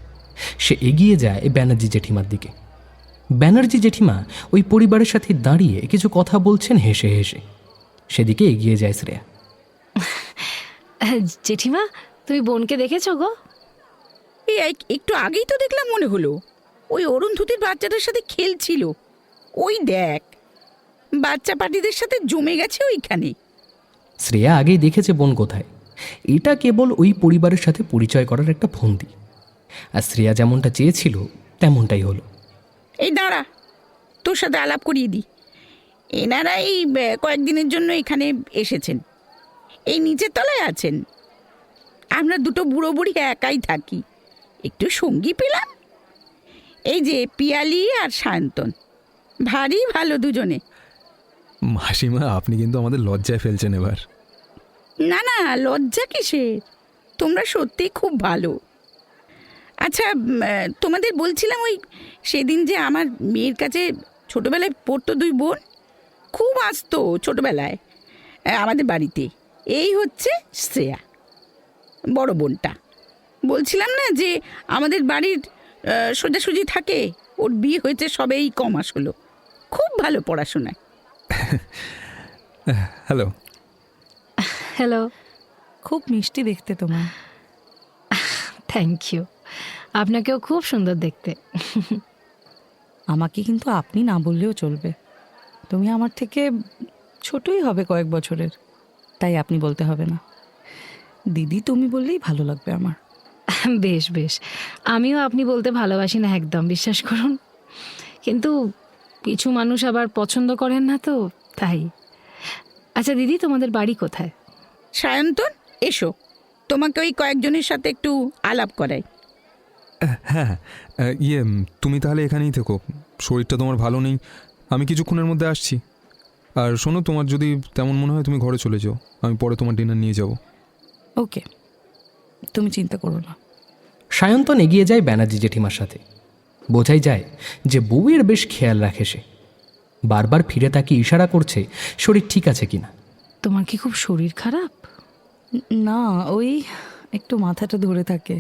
সে এগিয়ে যায় ব্যানার্জি জেঠিমার দিকে। ব্যানার্জি জেঠিমা ওই পরিবারের সাথে দাঁড়িয়ে কিছু কথা বলছেন হেসে হেসে। সেদিকে এগিয়ে যায় শ্রেয়া। জেঠিমা, তুমি বোনকে দেখেছো গো? এই একটু আগেই তো দেখলাম, মনে হলো ওই অরুন্ধতির বাচ্চাটার সাথে খেলছিল। ওই দেখ, বাচ্চা পার্টিদের সাথে জমে গেছে ওইখানে। শ্রেয়া আগেই দেখেছে বোন কোথায়। এটা কেবল ওই পরিবারের সাথে পরিচয় করার একটা ফন্দি, আর শ্রেয়া যেমনটা চেয়েছিল তেমনটাই হলো। এই দাঁড়া, তোর সাথে আলাপ করিয়ে দিই। এনারা এই কয়েকদিনের জন্য এখানে এসেছেন, এই নিচের তলায় আছেন। আমরা দুটো বুড়ো বুড়ি একাই থাকি, একটু সঙ্গী পেলাম। এই যে পিয়ালি আর সায়ন্তন, ভারী ভালো দুজনে। মাসিমা, আপনি কিন্তু আমাদের লজ্জায় ফেলছেন এবার। না না, লজ্জা কিসের? তোমরা সত্যিই খুব ভালো। আচ্ছা, তোমাদের বলছিলাম, ওই সেদিন যে আমার মেয়ের কাছে ছোটোবেলায় পড়তো দুই বোন, খুব আসতো ছোটোবেলায় আমাদের বাড়িতে। এই হচ্ছে শ্রেয়া, বড় বোনটা। বলছিলাম না যে আমাদের বাড়ির সোজাসুজি থাকে। ওর বিয়ে হয়েছে সবে এই কমাস হলো। খুব ভালো পড়াশোনায়। হ্যালো। হ্যালো। খুব মিষ্টি দেখতে তোমার। Thank you. আপনাকেও খুব সুন্দর দেখতে। আমাকে কিন্তু আপনি না বললেও চলবে। তুমি আমার থেকে ছোটই হবে কয়েক বছরের, তাই আপনি বলতে হবে না। দিদি তুমি বললেই ভালো লাগবে আমার। বেশ বেশ, আমিও আপনি বলতে ভালোবাসি না একদম, বিশ্বাস করুন। কিন্তু কিছু মানুষ আবার পছন্দ করেন না, তো তাই। আচ্ছা দিদি, তোমাদের বাড়ি কোথায়? সায়ন্তন, এসো, তোমাকে ওই কয়েকজনের সাথে একটু আলাপ করাই। হ্যাঁ ইয়ে তুমি তাহলে এখানেই থেকো, শরীরটা তোমার ভালো নেই, আমি কিছুক্ষণের মধ্যে আসছি। আর শোনো, তোমার যদি তেমন মনে হয় তুমি ঘরে চলে যাও, আমি পরে তোমার ডিনার নিয়ে যাব। ওকে, তুমি চিন্তা করো না। সায়ন্তন এগিয়ে যায় ব্যানার্জি জেঠিমার সাথে। বোঝাই যায় যে বউয়ের বেশ খেয়াল রাখে সে। বারবার ফিরে তাকিয়ে ইশারা করছে শরীর ঠিক আছে কিনা। তোমার কি খুব শরীর খারাপ? না, ওই একটু মাথাটা ধরে থাকে,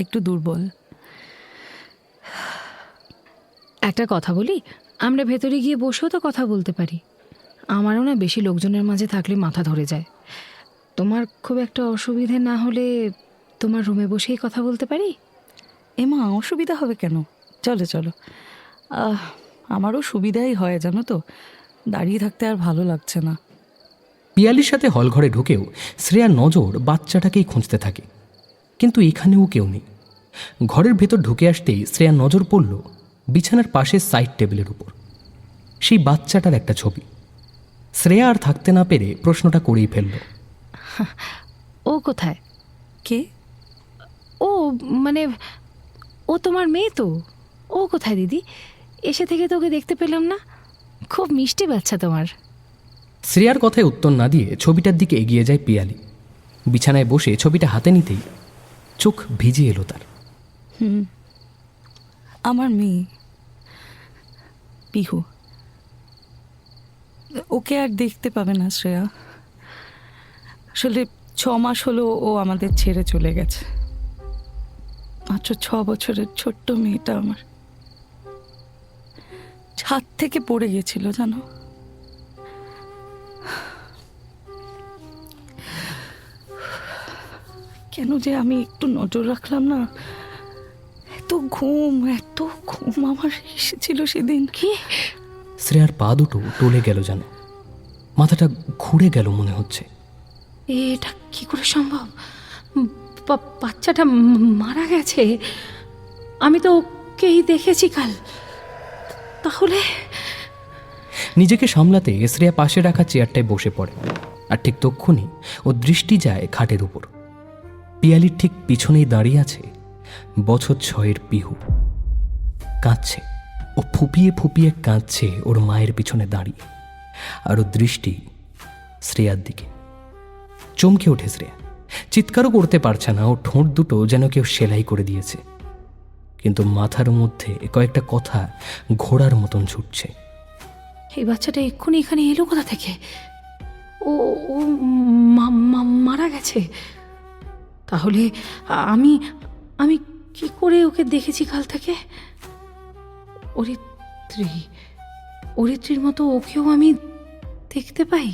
একটু দুর্বল। একটা কথা বলি, আমরা ভেতরে গিয়ে বসেও তো কথা বলতে পারি। আমারও না বেশি লোকজনের মাঝে থাকলে মাথা ধরে যায়। তোমার খুব একটা অসুবিধে না হলে তোমার রুমে বসেই কথা বলতে পারি? এমা, অসুবিধা হবে কেন? চলো চলো, আমারও সুবিধাই হয় জানো তো, দাঁড়িয়ে থাকতে আর ভালো লাগছে না। পিয়ালির সাথে হলঘরে ঢুকেও শ্রেয়ার নজর বাচ্চাটাকেই খুঁজতে থাকে, কিন্তু এখানেও কেউ নেই। ঘরের ভেতর ঢুকে আসতেই শ্রেয়ার নজর পড়ল বিছানার পাশে সাইড টেবিলের উপর সেই বাচ্চাটার একটা ছবি। শ্রেয়া আর থাকতে না পেরে প্রশ্নটা করেই ফেলল, ও কোথায়? কে? ও মানে ও তোমার মেয়ে তো। ও কোথায় দিদি? এসে থেকে তোকে দেখতে পেলাম না। খুব মিষ্টি বাচ্চা তোমার। শ্রেয়ার কথায় উত্তর না দিয়ে ছবিটার দিকে এগিয়ে যায় পিয়ালি। বিছানায় বসে ছবিটা হাতে নিতেই চোখ ভিজে এলো তার। আমার মেয়ে পিহু। ওকে আর দেখতে পাবে না শ্রেয়া। আসলে 6 মাস হলো ও আমাদের ছেড়ে চলে গেছে। মাত্র 6 বছরের ছোট্ট মেয়েটা আমার ছাদ থেকে পড়ে গেছিল জানো। কেন যে আমি একটু নজর রাখলাম না। এত ঘুম আমার এসেছিল সেদিন। কি? শ্রেয়ার পা দুটো টলে গেল যেন, মাথাটা ঘুরে গেল মনে হচ্ছে। এটা কি করে সম্ভব? বাচ্চাটা মারা গেছে। আমি তো ওকেই দেখেছি কাল। তাহলে নিজেকে সামলাতে শ্রেয়া পাশে রাখা চেয়ারটায় বসে পড়ে, আর ঠিক তক্ষুনি ও দৃষ্টি যায় খাটের উপর। পিয়ালির ঠিক পিছনেই দাঁড়িয়ে আছে বছর 6 পিহু। কাঁদছে, ও ফুপিয়ে ফুপিয়ে কাঁদছে ওর মায়ের পিছনে দাঁড়িয়ে, আর ওর দৃষ্টি শ্রেয়ার দিকে। চমকে ওঠে শ্রেয়া, চিৎকারও করতে পারছে না। ও ঠোঁট দুটো যেন কেউ সেলাই করে দিয়েছে, কিন্তু মাথার মধ্যে কয়েকটা কথা ঘোড়ার মতন ছুটছে। এই বাচ্চাটা এক্ষুনি এখানে এলো কোথা থেকে? ও ও মারা গেছে। তাহলে আমি আমি কি করে ওকে দেখেছি কাল থেকে? অরিত্রীর মতো ওকেও আমি দেখতে পাই।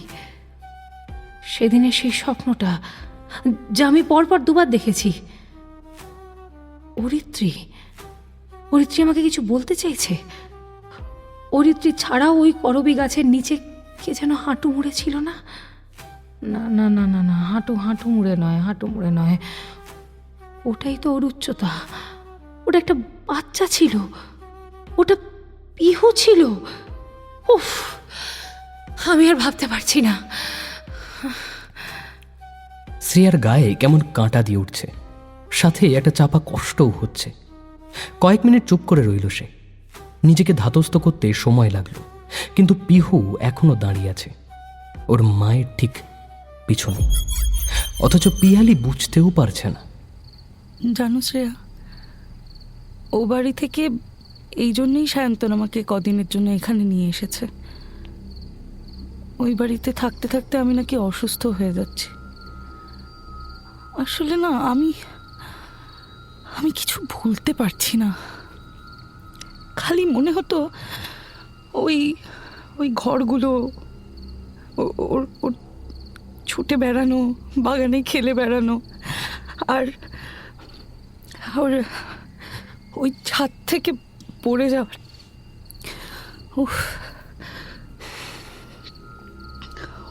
সেদিনের সেই স্বপ্নটা যা আমি পরপর দুবার দেখেছি। অরিত্রী আমাকে কিছু বলতে চাইছে। অরিত্রী ছাড়াও ওই করবী গাছের নিচে কে যেন হাঁটু মুড়ে ছিল না? না না না না না, হাঁটু মুড়ে নয়। ওটাই তো ওর উচ্চতা। ওটা একটা বাচ্চা ছিল, ওটা পিহু ছিল। উফ, আমি আর ভাবতে পারছি না। শ্রেয়ার গায়ে কেমন কাঁটা দিয়ে উঠছে, সাথে একটা চাপা কষ্টও হচ্ছে। কয়েক মিনিট চুপ করে রইল সে। নিজেকে ধাতস্থ করতে সময় লাগলো, কিন্তু পিহু এখনো দাঁড়িয়ে আছে ওর মায়ের ঠিক পিছনে। অথচ পিয়ালি বুঝতেও পারছে না। জানো শ্রেয়া, ও বাড়ি থেকে এই জন্যই সায়ন্তন আমাকে কদিনের জন্য এখানে নিয়ে এসেছে। ওই বাড়িতে থাকতে থাকতে আমি নাকি অসুস্থ হয়ে যাচ্ছি। আসলে না, আমি কিছু ভুলতে পারছি না। খালি মনে হতো ওই ঘরগুলো, ওর ছুটে বেড়ানো, বাগানে খেলে বেড়ানো, আর ওই ছাদ থেকে পড়ে যাওয়ার।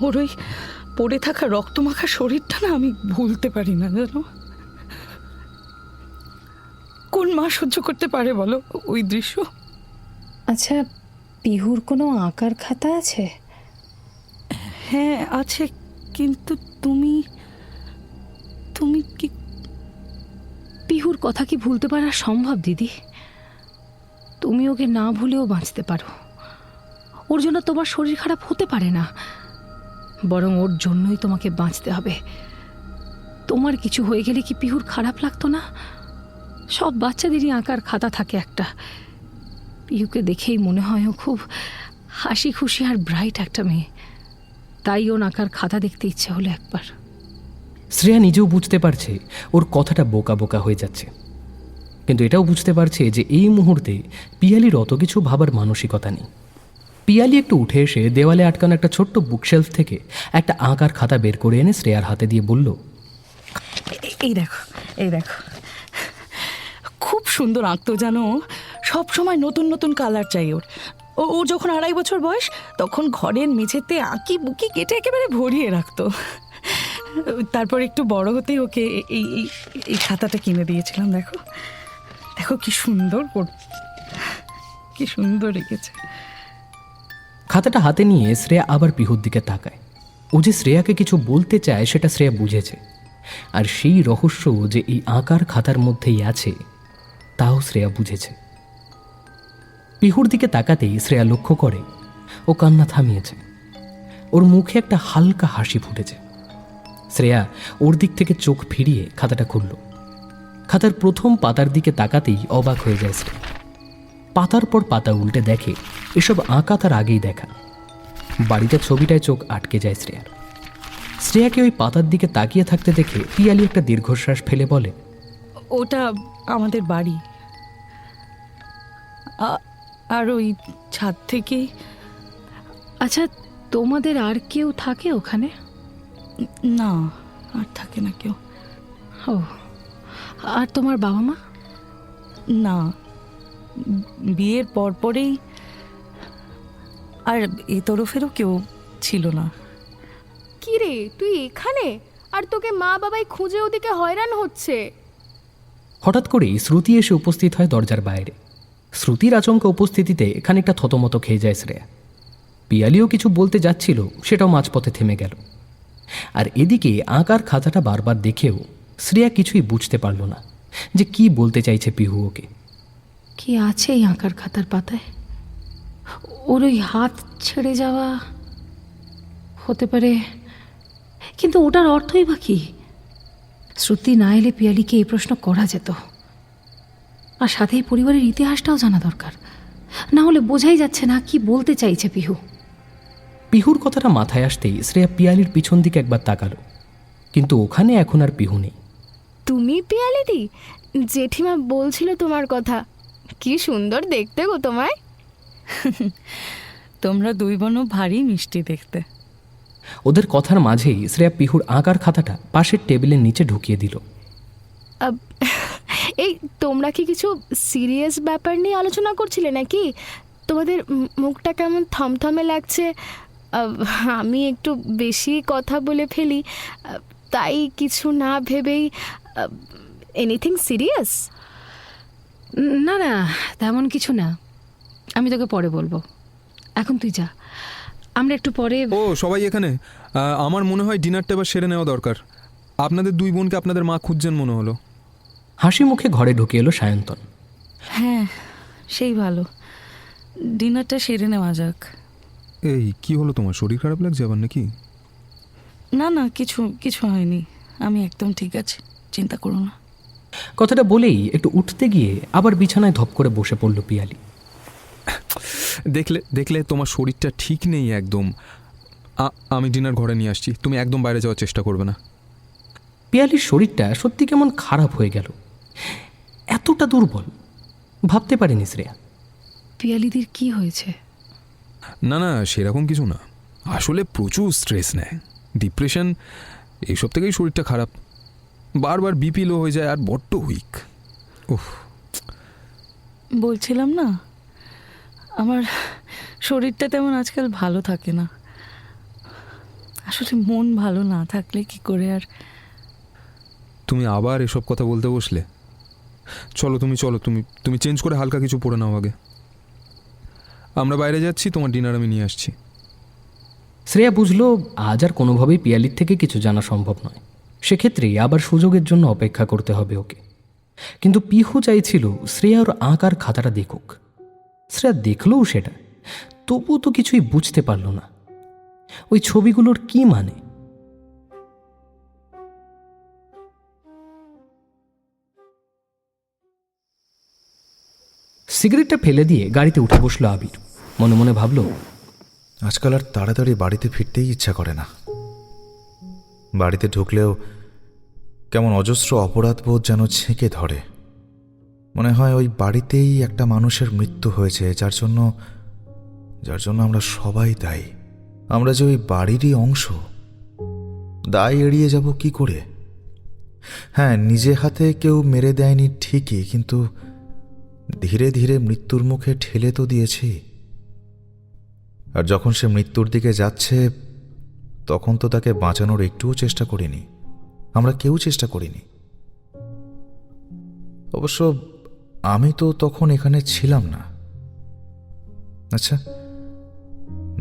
ওর ওই পড়ে থাকা রক্তমাখা শরীরটা না আমি ভুলতে পারি না জানো। কোন মা সহ্য করতে পারে বলো ওই দৃশ্য? আচ্ছা, পিহুর কোনো আঁকার খাতা আছে? হ্যাঁ আছে, কিন্তু তুমি তুমি কি পিহুর কথা কি ভুলতে পারা সম্ভব দিদি? তুমি ওকে না ভুলেও বাঁচতে পারো। ওর জন্য তোমার শরীর খারাপ হতে পারে না, বরং ওর জন্যই তোমাকে বাঁচতে হবে। তোমার কিছু হয়ে গেলে কি পিহুর খারাপ লাগতো না? সব বাচ্চাদেরই আঁকার খাতা থাকে একটা। পিহুকে দেখেই মনে হয় ও খুব হাসি খুশি আর ব্রাইট একটা মেয়ে, তাই ওর আঁকার খাতা দেখতে ইচ্ছে হলো একবার। শ্রেয়া নিজেও বুঝতে পারছে ওর কথাটা বোকা বোকা হয়ে যাচ্ছে, কিন্তু এটাও বুঝতে পারছে যে এই মুহূর্তে পিয়ালির অত কিছু ভাবার মানসিকতা নেই। পিয়ালি একটু উঠে এসে দেওয়ালে আটকানো একটা ছোট্ট বুকশেলফ থেকে একটা আঁকার খাতা বের করে এনে শ্রেয়ার হাতে দিয়ে বলল, এই দেখো, এই দেখো, খুব সুন্দর আঁকতো জানো। সব সময় নতুন নতুন কালার চাই ওর। ও যখন 2.5 বছর বয়স তখন ঘরের মেঝেতে আঁকি বুকি কেটে একেবারে ভরিয়ে রাখতো। তারপর একটু বড় হতেই ওকে এই এই খাতাটা কিনে দিয়েছিলাম। দেখো দেখো কি সুন্দর কি সুন্দর রেখেছে। খাতাটা হাতে নিয়ে শ্রেয়া আবার পিহুর দিকে তাকায়। ও যে শ্রেয়াকে কিছু বলতে চায় সেটা শ্রেয়া বুঝেছে, আর সেই রহস্য যে এই আঁকার খাতার মধ্যেই আছে তাও শ্রেয়া বুঝেছে। পিহুর দিকে তাকাতেই শ্রেয়া লক্ষ্য করে ও কান্না থামিয়েছে। ওর মুখে একটা হালকা হাসি ফুটেছে। শ্রেয়া ওর দিক থেকে চোখ ফিরিয়ে খাতাটা খুলল। খাতার প্রথম পাতার দিকে তাকাতেই অবাক হয়ে যায় শ্রেয়া। পাতার পর পাতা উল্টে দেখে এসব আঁকা তার আগেই দেখা। বাড়িতে ছবিটায় চোখ আটকে যায় শ্রেয়ার। শ্রেয়াকে ওই পাতার দিকে তাকিয়ে থাকতে দেখে পিয়ালি একটা দীর্ঘশ্বাস ফেলে বলে, ওটা আমাদের বাড়ি। আর ওই ছাদ থেকে। আচ্ছা, তোমাদের আর কেউ থাকে ওখানে? না, আর থাকে না কেউ। ও, আর তোমার বাবা মা? না, বিয়ের পরেই আর এ তরফেরও কেউ ছিল না। কি রে, তুই এখানে? আর তোকে মা বাবাই খুঁজে ওদিকে হয়রান হচ্ছে। হঠাৎ করেই শ্রুতি এসে উপস্থিত হয় দরজার বাইরে। শ্রুতির আচমকা উপস্থিতিতে খানিকটা থতমত খেয়ে যায় শ্রেয়া। পিয়ালিও কিছু বলতে যাচ্ছিল, সেটাও মাঝপথে থেমে গেল। আর এদিকে আঁকার খাতাটা বারবার দেখেও শ্রেয়া কিছুই বুঝতে পারল না যে কি বলতে চাইছে পিহু ওকে। কি আছে এই আঁকার খাতার পাতায়? ওর ওই হাত ছেড়ে যাওয়া হতে পারে, কিন্তু ওটার অর্থই বা কি? শ্রুতি না এলে পিয়ালিকে এই প্রশ্ন করা যেত, আর সাথে এই পরিবারের ইতিহাসটাও জানা দরকার, না হলে বোঝাই যাচ্ছে না কি বলতে চাইছে পিহু। পিহুর কথাটা মাথায় আসতেই শ্রেয়া পিয়ালির পিছন দিকে একবার তাকালো, কিন্তু ওখানে এখন আর পিহু নেই। তুমি পিয়ালিদি? জেঠিমা বলছিল তোমার কথা। কি সুন্দর দেখতে গো তোমায়। তোমরা দুই বোনও ভারী মিষ্টি দেখতে। ওদের কথার মাঝেই শ্রেয়া পিহুর আঁকার খাতাটা পাশের টেবিলের নিচে ঢুকিয়ে দিল। এই তোমরা কি কিছু সিরিয়াস ব্যাপার নিয়ে আলোচনা করছিলে নাকি? তোমাদের মুখটা কেমন থমথমে লাগছে। আমি একটু বেশি কথা বলে ফেলি, তাই কিছু না ভেবেই। Anything serious? না না, তেমন কিছু না, আমি তোকে পরে বলবো। এখন তুই যা, আমরা একটু পরে। ও সবাই এখানে? আমার মনে হয় ডিনারটা এবার সেরে নেওয়া দরকার। আপনাদের দুই বোনকে আপনাদের মা খুঁজছেন মনে হলো। হাসি মুখে ঘরে ঢুকে এলো সায়ন্তন। হ্যাঁ, সেই ভালো, ডিনারটা সেরে নেওয়া যাক। এই কি হলো, তোমার শরীর খারাপ লাগছে আবার নাকি? না না, কিছু হয়নি, আমি একদম ঠিক আছে, চিন্তা করো না। কথাটা বলেই একটু উঠতে গিয়ে আবার বিছানায় ধপ করে বসে পড়ল পিয়ালি। দেখলে তোমার শরীরটা ঠিক নেই একদম। আমি ডিনার ঘরে নিয়ে আসছি, তুমি একদম বাইরে যাওয়ার চেষ্টা করবে না। পিয়ালির শরীরটা সত্যি কেমন খারাপ হয়ে গেল, এতটা দুর্বল ভাবতে পারেনি শ্রেয়া। পিয়ালিদির কি হয়েছে? না না, সেরকম কিছু না, আসলে প্রচুর স্ট্রেস নেয়, ডিপ্রেশন, এইসব থেকেই শরীরটা খারাপ। বারবার বিপি লো হয়ে যায় আর বড্ড উইক। উফ, বলছিলাম না, আমার শরীরটা তেমন আজকাল ভালো থাকে না। আসলে মন ভালো না থাকলে কি করে আর। তুমি আবার এসব কথা বলতে বসলে? চলো তুমি চেঞ্জ করে হালকা কিছু পরে নাও আগে। আমরা বাইরে যাচ্ছি, তোমার ডিনার আমি নিয়ে আসছি। শ্রেয়া বুঝলো আজ আর কোনোভাবেই পিয়ালির থেকে কিছু জানা সম্ভব নয়। সেক্ষেত্রেই আবার সুযোগের জন্য অপেক্ষা করতে হবে ওকে। কিন্তু পিহু চাইছিল শ্রেয়া ওর আঁকার খাতাটা দেখুক। শ্রেয়া দেখলও সেটা, তবুও তো কিছুই বুঝতে পারল না ওই ছবিগুলোর কি মানে। সিগারেটটা ফেলে দিয়ে গাড়িতে উঠে বসলো আবির। মনে মনে ভাবল, আজকাল আর তাড়াতাড়ি বাড়িতে ফিরতেই ইচ্ছা করে না। বাড়িতে ঢুকলেও কেমন অজস্র অপরাধবোধ যেন ছেঁকে ধরে। মনে হয় ওই বাড়িতেই একটা মানুষের মৃত্যু হয়েছে, যার জন্য আমরা সবাই দায়ী। আমরা যে ওই বাড়িরই অংশ, দায় এড়িয়ে যাব কি করে? হ্যাঁ, নিজে হাতে কেউ মেরে দেয়নি ঠিকই, কিন্তু ধীরে ধীরে মৃত্যুর মুখে ঠেলে তো দিয়েছি। আর যখন সে মৃত্যুর দিকে যাচ্ছে, তখন তো তাকে বাঁচানোর একটুও চেষ্টা করিনি, আমরা কেউ চেষ্টা করিনি। অবশ্য আমি তো তখন এখানে ছিলাম না। আচ্ছা,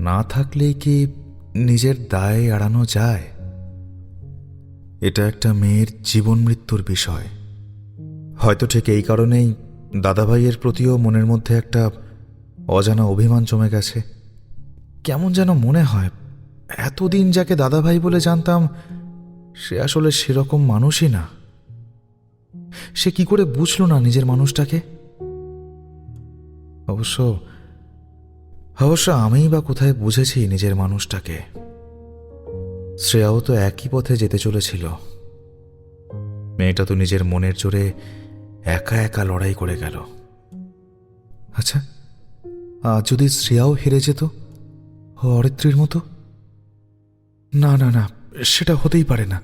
না থাকলেই কি নিজের দায় এড়ানো যায়? এটা একটা মেয়ের জীবন মৃত্যুর বিষয়। হয়তো ঠিক এই কারণেই দাদাভাইয়ের প্রতিও মনের মধ্যে একটা অজানা অভিমান জমে গেছে। কেমন যেন মনে হয় এতদিন যাকে দাদাভাই বলে জানতাম, সে আসলে সেরকম মানুষই না। সে কি করে বুঝল না নিজের মানুষটাকে? অবশ্য আমিই বা কোথায় বুঝেছি নিজের মানুষটাকে। শ্রেয়াও তো একই পথে যেতে চলেছিল। মেয়েটা তো নিজের মনের জোরে একা একা লড়াই করে গেল। আচ্ছা, আজ যদি শ্রেয়াও হেরে যেত অরিত্রীর মতো? না না না, সেটা হতেই পারে না।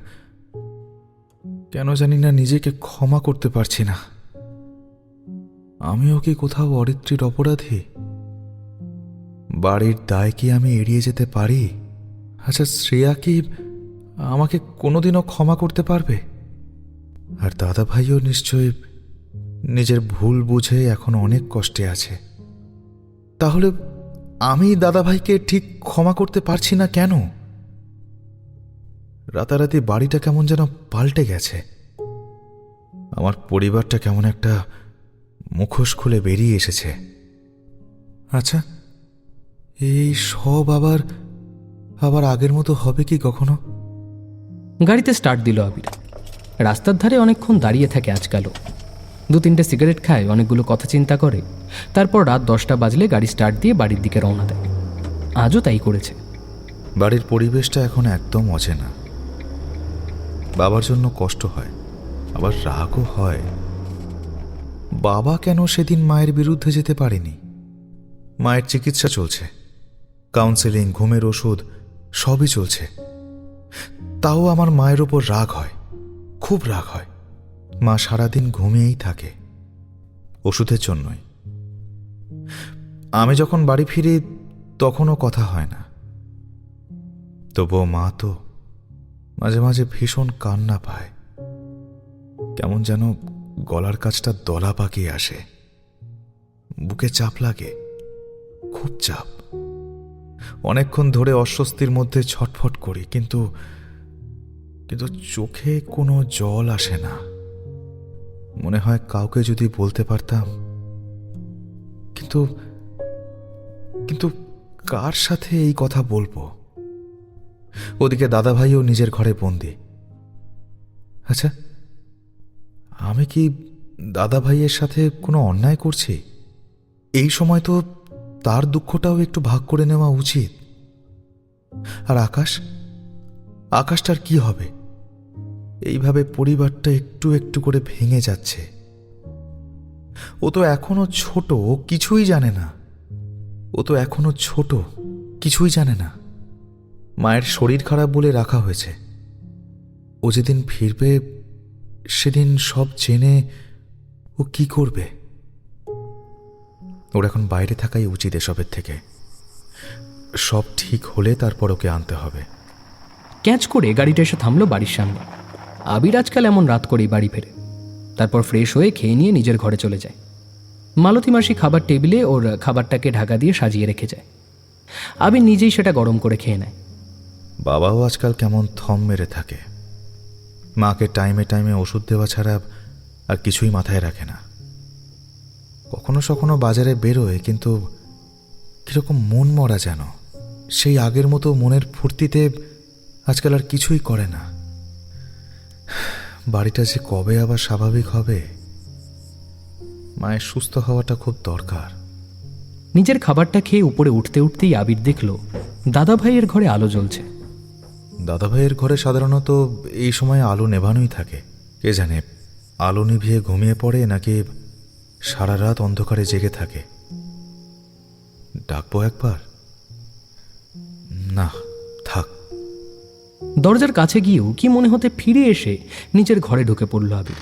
কেন জানি না নিজেকে ক্ষমা করতে পারছি না। আমিও কি কোথাও অরিত্রীর অপরাধী? বাড়ির দায় কি আমি এড়িয়ে যেতে পারি? আচ্ছা, শ্রেয়া কি আমাকে কোনোদিনও ক্ষমা করতে পারবে? আর দাদা ভাইও নিশ্চয়ই নিজের ভুল বুঝে এখন অনেক কষ্টে আছে। তাহলে আমি দাদা ভাইকে ঠিক ক্ষমা করতে পারছি না কেন? রাতারাতি বাড়িটা কেমন যেন পাল্টে গেছে। আমার পরিবারটা কেমন একটা মুখোশ খুলে বেরিয়ে এসেছে। আচ্ছা, এই সব আবার আগের মতো হবে কি কখনো? গাড়িতে স্টার্ট দিল আবির। রাস্তার ধারে অনেকক্ষণ দাঁড়িয়ে থাকে আজকালও। 2-3টে সিগারেট খায়, অনেকগুলো কথা চিন্তা করে, তারপর রাত 10টা বাজলে গাড়ি স্টার্ট দিয়ে বাড়ির দিকে রওনা দেয়। আজও তাই করেছে। বাড়ির পরিবেশটা এখন একদম অচেনা। বাবার জন্য কষ্ট হয়, আবার রাগও হয়। বাবা কেন সেদিন মায়ের বিরুদ্ধে যেতে পারেনি? মায়ের চিকিৎসা চলছে, কাউন্সেলিং, ঘুমের ওষুধ সবই চলছে। তাও আমার মায়ের ওপর রাগ হয়, খুব রাগ হয়। মা সারাদিন ঘুমিয়েই থাকে, ওষুধের জন্যই। আমি যখন বাড়ি ফিরি তখনও কথা হয় না। তবুও মা তো মাঝে মাঝে ভীষণ কান্না পায়। কেমন যেন গলার কাছটা দলা পাকিয়ে আসে, বুকে চাপ লাগে, খুব চাপ। অনেকক্ষণ ধরে অস্বস্তির মধ্যে ছটফট করি, কিন্তু চোখে কোনো জল আসে না। মনে হয় কাউকে যদি বলতে পারতাম, কিন্তু কার সাথে এই কথা বলবো? ওদিকে দাদাভাইও নিজের ঘরে বন্দি। আচ্ছা, আমি কি দাদাভাইয়ের সাথে কোনো অন্যায় করছি? এই সময় তো তার দুঃখটাও একটু ভাগ করে নেওয়া উচিত। আর আকাশটার কি হবে? এইভাবে পরিবারটা একটু একটু করে ভেঙে যাচ্ছে। ও তো এখনো ছোট, ও কিছুই জানে না। মায়ের শরীর খারাপ বলে রাখা হয়েছে। ও যেদিন ফিরবে সেদিন সব জেনে ও কি করবে? ওর এখন বাইরে থাকাই উচিত এসবের থেকে। সব ঠিক হলে তারপর ওকে আনতে হবে। ক্যাচ করে গাড়িটা এসে থামলো বাড়ির সামনে। আবির আজকাল এমন রাত করেই বাড়ি ফেরে, তারপর ফ্রেশ হয়ে খেয়ে নিয়ে নিজের ঘরে চলে যায়। মালতী মাসি খাবার টেবিলে ওর খাবারটাকে ঢাকা দিয়ে সাজিয়ে রেখে যায়। আবির নিজেই সেটা গরম করে খেয়ে নেয়। বাবাও আজকাল কেমন থম মেরে থাকে। মাকে টাইমে টাইমে ওষুধ দেওয়া ছাড়া আর কিছুই মাথায় রাখে না। কখনো সখনো বাজারে বেরোয়, কিন্তু কীরকম মন মরা যেন। সেই আগের মতো মনের ফুর্তিতে আজকাল আর কিছুই করে না। বাড়িটা যে কবে আবার স্বাভাবিক হবে। মায়ের সুস্থ হওয়াটা খুব দরকার। নিজের খাবারটা খেয়ে উপরে উঠতে উঠতেই আবির দেখল দাদা ভাইয়ের ঘরে আলো জ্বলছে। দাদাভাইয়ের ঘরে সাধারণত এই সময় আলো নেভানোই থাকে। কে জানে আলো নিভিয়ে ঘুমিয়ে পড়ে নাকি সারা রাত অন্ধকারে জেগে থাকে। ডাকবো একবার? না, থাক। দরজার কাছে গিয়েও কি মনে হতে ফিরে এসে নিজের ঘরে ঢুকে পড়ল আবির।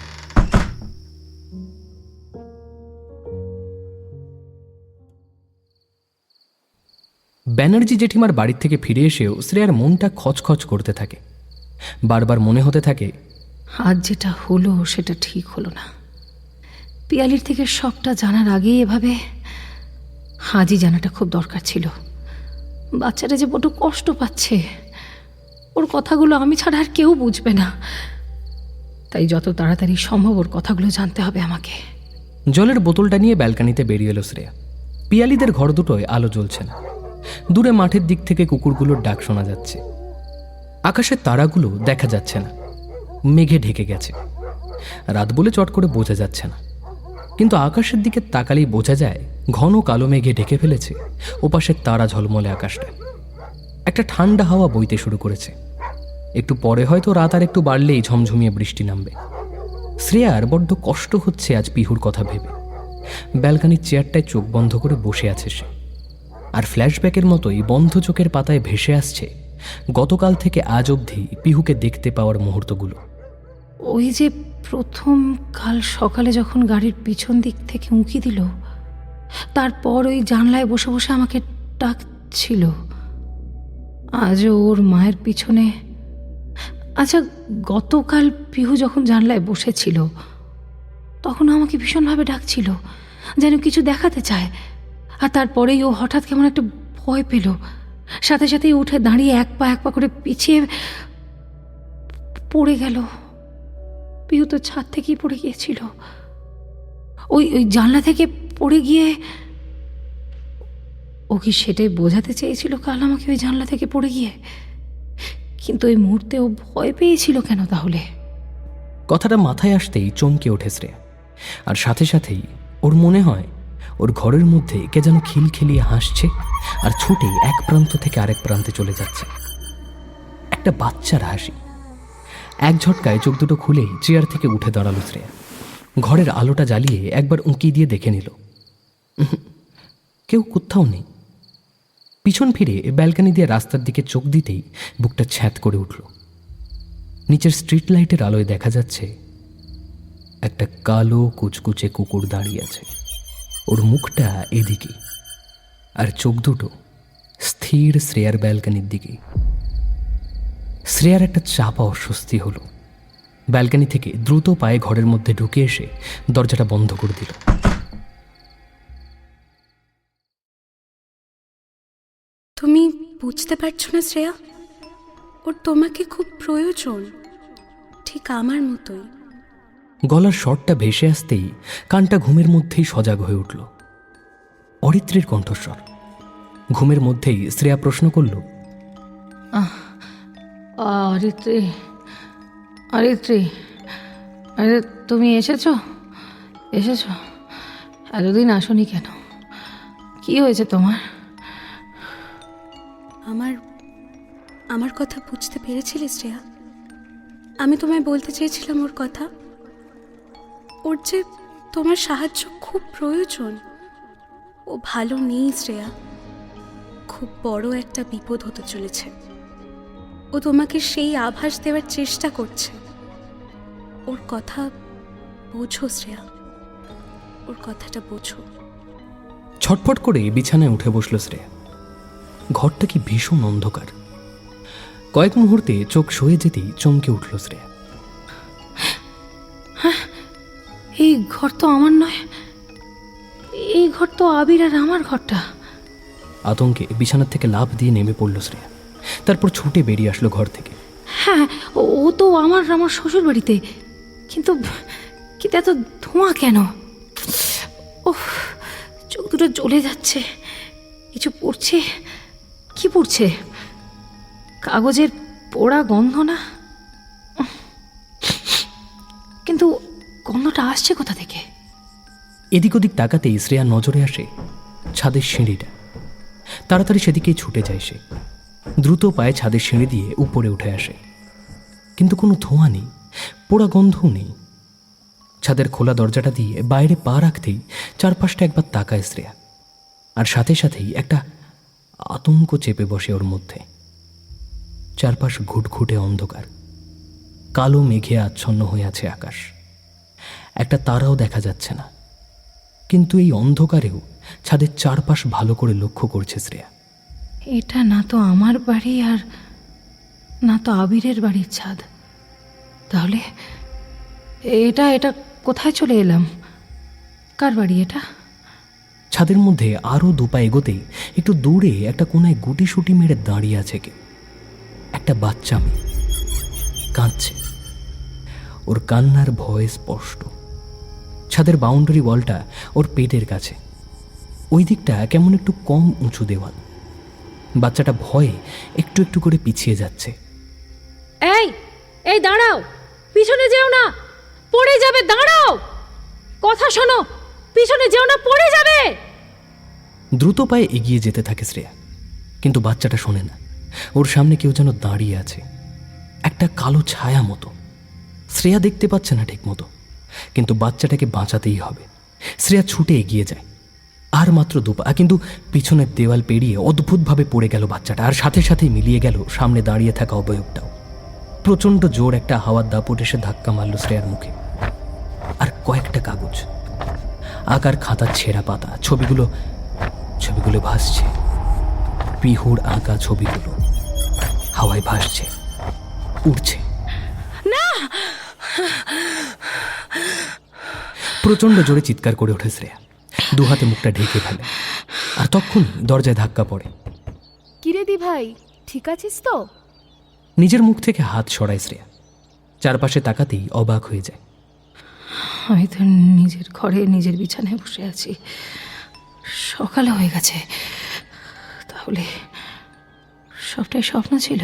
ব্যানার্জি জেঠিমার বাড়ির থেকে ফিরে এসেও শ্রেয়ার মনটা খচখচ করতে থাকে। বারবার মনে হতে থাকে, আজ যেটা হলো সেটা ঠিক হলো না। পিয়ালির থেকে সবটা জানার আগেই এভাবে আজই জানাটা খুব দরকার ছিল। বাচ্চাটা যে বড় কষ্ট পাচ্ছে, ওর কথাগুলো আমি ছাড়া আর কেউ বুঝবে না। তাই যত তাড়াতাড়ি সম্ভব ওর কথাগুলো জানতে হবে আমাকে। জলের বোতলটা নিয়ে ব্যালকানিতে বেরিয়ে এলো শ্রেয়া। পিয়ালিদের ঘর দুটোয় আলো জ্বলছে না। দূরে মাঠের দিক থেকে কুকুরগুলোর ডাক শোনা যাচ্ছে। আকাশের তারাগুলো দেখা যাচ্ছে না, মেঘে ঢেকে গেছে। রাত বলে চট করে বোঝা যাচ্ছে না, কিন্তু আকাশের দিকে তাকালেই বোঝা যায় ঘন কালো মেঘে ঢেকে ফেলেছে ওপাশের তারা ঝলমলে আকাশটা। একটা ঠান্ডা হাওয়া বইতে শুরু করেছে। একটু পরে হয়তো রাত আর একটু বাড়লেই ঝমঝমিয়ে বৃষ্টি নামবে। শ্রেয়ার বড্ড কষ্ট হচ্ছে আজ পিহুর কথা ভেবে। ব্যালকানির চেয়ারটায় চোখ বন্ধ করে বসে আছে সে, আর ফ্ল্যাশব্যাকের মতোই বন্ধ চোখের পাতায় ভেসে আসছে গতকাল থেকে আজ অবধি পিহুকে দেখতে পাওয়ার মুহূর্তগুলো। ওই যে প্রথম কাল সকালে যখন গাড়ির পিছন দিক থেকে উঁকি দিল, তারপর ওই জানলায় বসে বসে আমাকে ডাকছিল। আজও ওর মায়ের পিছনে। আচ্ছা, গতকাল পিহু যখন জানলায় বসেছিল তখন আমাকে ভীষণভাবে ডাকছিল, যেন কিছু দেখাতে চায়। আর তারপরেই ও হঠাৎ কেমন একটা ভয় পেল। সাথে সাথেই উঠে দাঁড়িয়ে এক পা করে পিছিয়ে পড়ে গেল। পিহু তো ছাদ থেকেই পড়ে গিয়েছিল। ওই জানলা থেকে পড়ে গিয়ে ও কি সেটাই বোঝাতে চেয়েছিল কাল আমাকে ওই জানলা থেকে পড়ে গিয়ে? কিন্তু ওই মুহূর্তে ও ভয় পেয়েছিল কেন তাহলে? কথাটা মাথায় আসতেই চমকে ওঠে শ্রেয়া। আর সাথে সাথেই ওর মনে হয় ওর ঘরের মধ্যে কে যেন খিলখিলিয়ে হাসছে আর ছুটে এক প্রান্ত থেকে আরেক প্রান্তে চলে যাচ্ছে। একটা বাচ্চার হাসি। এক ঝটকায় চোখ দুটো খুলেই চেয়ার থেকে উঠে দাঁড়ালো শ্রেয়া। ঘরের আলোটা জ্বালিয়ে একবার উঁকি দিয়ে দেখে নিল, কেউ কোথাও নেই। পিছন ফিরে ব্যালকানি দিয়ে রাস্তার দিকে চোখ দিতেই বুকটা ছ্যাঁত করে উঠল। নিচের স্ট্রিট লাইটের আলোয় দেখা যাচ্ছে একটা কালো কুচকুচে কুকুর দাঁড়িয়ে আছে। ওর মুখটা এদিকে, আর চোখ দুটো স্থির শ্রেয়ার ব্যালকানির দিকে। শ্রেয়ার একটা চাপা অস্বস্তি হলো। ব্যালকানি থেকে দ্রুত পায়ে ঘরের মধ্যে ঢুকে এসে দরজাটা বন্ধ করে দিল। তুমি বুঝতে পারছো না শ্রেয়া, ওর তোমাকে খুব প্রয়োজন, ঠিক আমার মতোই। গলার স্বরটা ভেসে আসতেই কানটা ঘুমের মধ্যেই সজাগ হয়ে উঠল। অরিত্রীর কণ্ঠস্বর। ঘুমের মধ্যেই শ্রেয়া প্রশ্ন করল, অরিত্রী, অরিত্রী, আরে তুমি এসেছো? এতদিন আসোনি কেন? কি হয়েছে তোমার? আমার কথা বুঝতে পেরেছিলে শ্রেয়া? আমি তোমায় বলতে চেয়েছিলাম ওর কথা। ওর যে তোমার সাহায্য খুব প্রয়োজন। ও ভালো নেই শ্রেয়া, খুব বড় একটা বিপদ হতে চলেছে। ও তোমাকে সেই আভাস দেওয়ার চেষ্টা করছে। ওর কথা বোঝো শ্রেয়া, ওর কথাটা বোঝো। ছটফট করে বিছানায় উঠে বসল শ্রেয়া। ঘরটা কি ভীষণ অন্ধকার। কয়েক মুহূর্তে চোখ সয়ে যেতেই চমকে উঠল শ্রেয়া। এই ঘর তো আমার নয়, এই ঘর তো আবির আর আমার ঘরটা। আতঙ্কে বিছানার থেকে লাফ দিয়ে নেমে পড়ল শ্রেয়া। তারপর ছুটে বেরিয়ে আসলো ঘর থেকে। হ্যাঁ, ও তো আমার শ্বশুর বাড়িতে। কিন্তু কিন্তু এত ধোঁয়া কেন? ওহ, চোখ দুটো জ্বলে যাচ্ছে। কিছু পড়ছে। কি পড়ছে? কাগজের পোড়া গন্ধ না? কিন্তু গন্ধটা আসছে কোথা থেকে? এদিক ওদিক তাকাতেই শ্রেয়া নজরে আসে ছাদের সিঁড়িটা। তাড়াতাড়ি সেদিকেই ছুটে যায় সে। দ্রুত পায়ে ছাদের সিঁড়ি দিয়ে উপরে উঠে আসে, কিন্তু কোনো ধোঁয়া নেই, পোড়া গন্ধও নেই। ছাদের খোলা দরজাটা দিয়ে বাইরে পা রাখতেই চারপাশটা একবার তাকায় শ্রেয়া, আর সাথে সাথেই একটা আতঙ্ক চেপে বসে ওর মধ্যে। চারপাশ ঘুটঘুটে অন্ধকার, কালো মেঘে আচ্ছন্ন হয়ে আছে আকাশ। একটা তারাও দেখা যাচ্ছে না, কিন্তু এই অন্ধকারেও ছাদের চারপাশ ভালো করে লক্ষ্য করছে শ্রেয়া। এটা না তো আমার বাড়ি, আর না তো আবিরের বাড়ির ছাদ। তাহলে এটা এটা কোথায় চলে এলাম? কার বাড়ি এটা? ছাদের মধ্যে আরও দুপা এগোতেই একটু দূরে একটা কোনায় গুটিসুটি মেরে দাঁড়িয়ে আছে কেউ। একটা বাচ্চা মেয়ে কাঁদছে, ওর কান্নার ভয় স্পষ্ট। ছাদের বাউন্ডারি ওয়ালটা ওর পেটের কাছে, ওই দিকটা কেমন একটু কম উঁচু দেওয়াল। বাচ্চাটা ভয়ে একটু একটু করে পিছিয়ে যাচ্ছে। এই এই দাঁড়াও, পিছনে যেও না, পড়ে যাবে। দাঁড়াও, কথা শোনো, পিছনে যেও না, পড়ে যাবে। দ্রুত পায়ে এগিয়ে যেতে থাকে শ্রেয়া, কিন্তু বাচ্চাটা শোনে না। ওর সামনে কেউ যেন দাঁড়িয়ে আছে, একটা কালো ছায়া মতো। শ্রেয়া দেখতে পাচ্ছে না ঠিক মতো, কিন্তু বাচ্চাটাকে বাঁচাতেই হবে। শ্রেয়া ছুটে এগিয়ে যায়, আর মাত্র দুপা, কিন্তু পিছনের দেওয়াল পেরিয়ে অদ্ভুতভাবে পড়ে গেল বাচ্চাটা, আর সাথে সাথেই মিলিয়ে গেল সামনে দাঁড়িয়ে থাকা অবয়বটাও। প্রচণ্ড জোর একটা হাওয়ার দাপট এসে ধাক্কা মারল শ্রেয়ার মুখে। আর কয়েকটা কাগজ, আকার খাতার ছেঁড়া পাতা, ছবিগুলো ভাসছে। পিহুর আঁকা ছবিগুলো হাওয়ায় ভাসছে, উড়ছে। প্রচণ্ড জোরে চিৎকার করে ওঠে শ্রেয়া, দু হাতে মুখটা ঢেকে ফেলে। আর তখনই দরজায় ধাক্কা পড়ে। কিরে দি ভাই, ঠিক আছিস তো? নিজের মুখ থেকে হাত সরায় শ্রেয়া, চারপাশে তাকাতেই অবাক হয়ে যায়। আমি তো নিজের ঘরে নিজের বিছানায় বসে আছি। সকালে হয়ে গেছে। তাহলে সবটাই স্বপ্ন ছিল?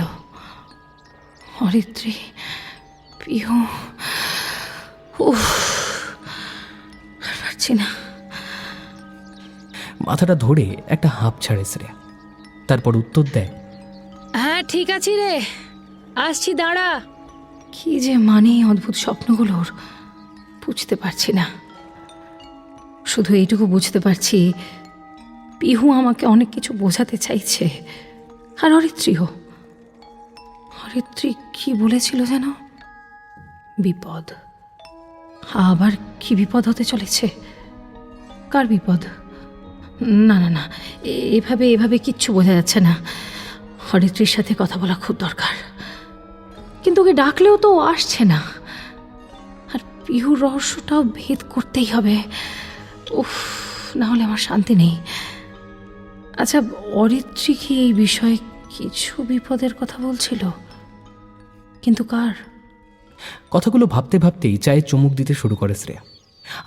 অরিত্রী, পিহু, উফ, আর পারছি না। মাথাটা ধরে একটা হাঁপ ছাড়ে শ্রেয়া, তারপর উত্তর দেয়, হ্যাঁ ঠিক আছি রে, আসছি, দাঁড়া। কি যে মানে অদ্ভুত স্বপ্নগুলোর, বুঝতে পারছি না। শুধু এইটুকু বুঝতে পারছি, পিহু আমাকে অনেক কিছু বোঝাতে চাইছে। আর অরিত্রীও। অরিত্রী কি বলেছিল যেন? বিপদ। আবার কি বিপদ হতে চলেছে? কার বিপদ? না না না, এভাবে কিচ্ছু বোঝা যাচ্ছে না। অরিত্রীর সাথে কথা বলা খুব দরকার, কিন্তু ওকে ডাকলেও তো ও আসছে না। আর পিহুর রহস্যটাও ভেদ করতেই হবে। উফ, না হলে আমার শান্তি নেই। আচ্ছা, অরিত্রী কি এই বিষয়ে কিছু বিপদের কথা বলছিল? কিন্তু কার? কথাগুলো ভাবতে ভাবতেই চায়ে চুমুক দিতে শুরু করে শ্রেয়া,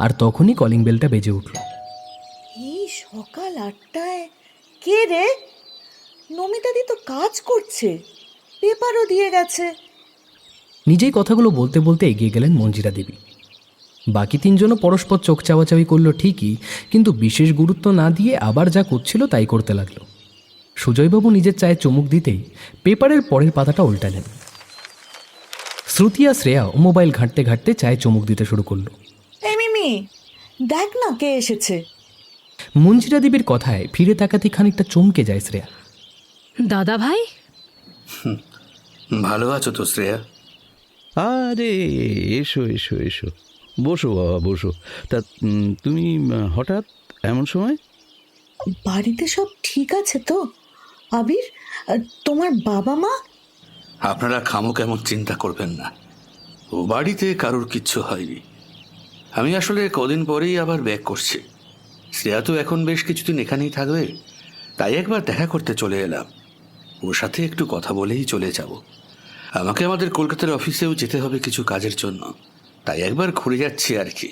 আর তখনই কলিং বেলটা বেজে উঠল। এই সকাল 8টায় কে রে? নমিতাদি তো কাজ করছে, পেপারও দিয়ে গেছে। নিজেই কথাগুলো বলতে বলতে এগিয়ে গেলেন মঞ্জিরা দেবী। বাকি তিনজনও পরস্পর চোখ চাওয়াচাওয়ি করলো ঠিকই, কিন্তু বিশেষ গুরুত্ব না দিয়ে আবার যা করছিল তাই করতে লাগলো। সুজয়বাবু নিজের চায়ে চুমুক দিতেই পেপারের পরের পাতাটা উল্টালেন। শ্রুতি আর শ্রেয়াও মোবাইল ঘাঁটতে ঘাঁটতে চায়ে চুমুক দিতে শুরু করলো। এই মিমি, দেখ না কে এসেছে। মঞ্জিরা দেবীর কথায় ফিরে তাকাতে খানিকটা চমকে যায় শ্রেয়া। দাদা ভাই, ভালো আছো তো শ্রেয়া? আরে এসো এসো এসো, বসো বাবা বসো। তা তুমি হঠাৎ এমন সময়? বাড়িতে সব ঠিক আছে তো? আবির, তোমার বাবা মা? আপনারা খামো কেমন চিন্তা করবেন না, ও বাড়িতে কারোর কিচ্ছু হয়নি। আমি আসলে কদিন পরেই আবার ব্যাক করছি। শ্রেয়া তো এখন বেশ কিছুদিন এখানেই থাকবে, তাই একবার দেখা করতে চলে এলাম। ওর সাথে একটু কথা বলেই চলে যাব। আমাকে আমাদের কলকাতার অফিসেও যেতে হবে কিছু কাজের জন্য, তাই একবার ঘুরে যাচ্ছি আর কি।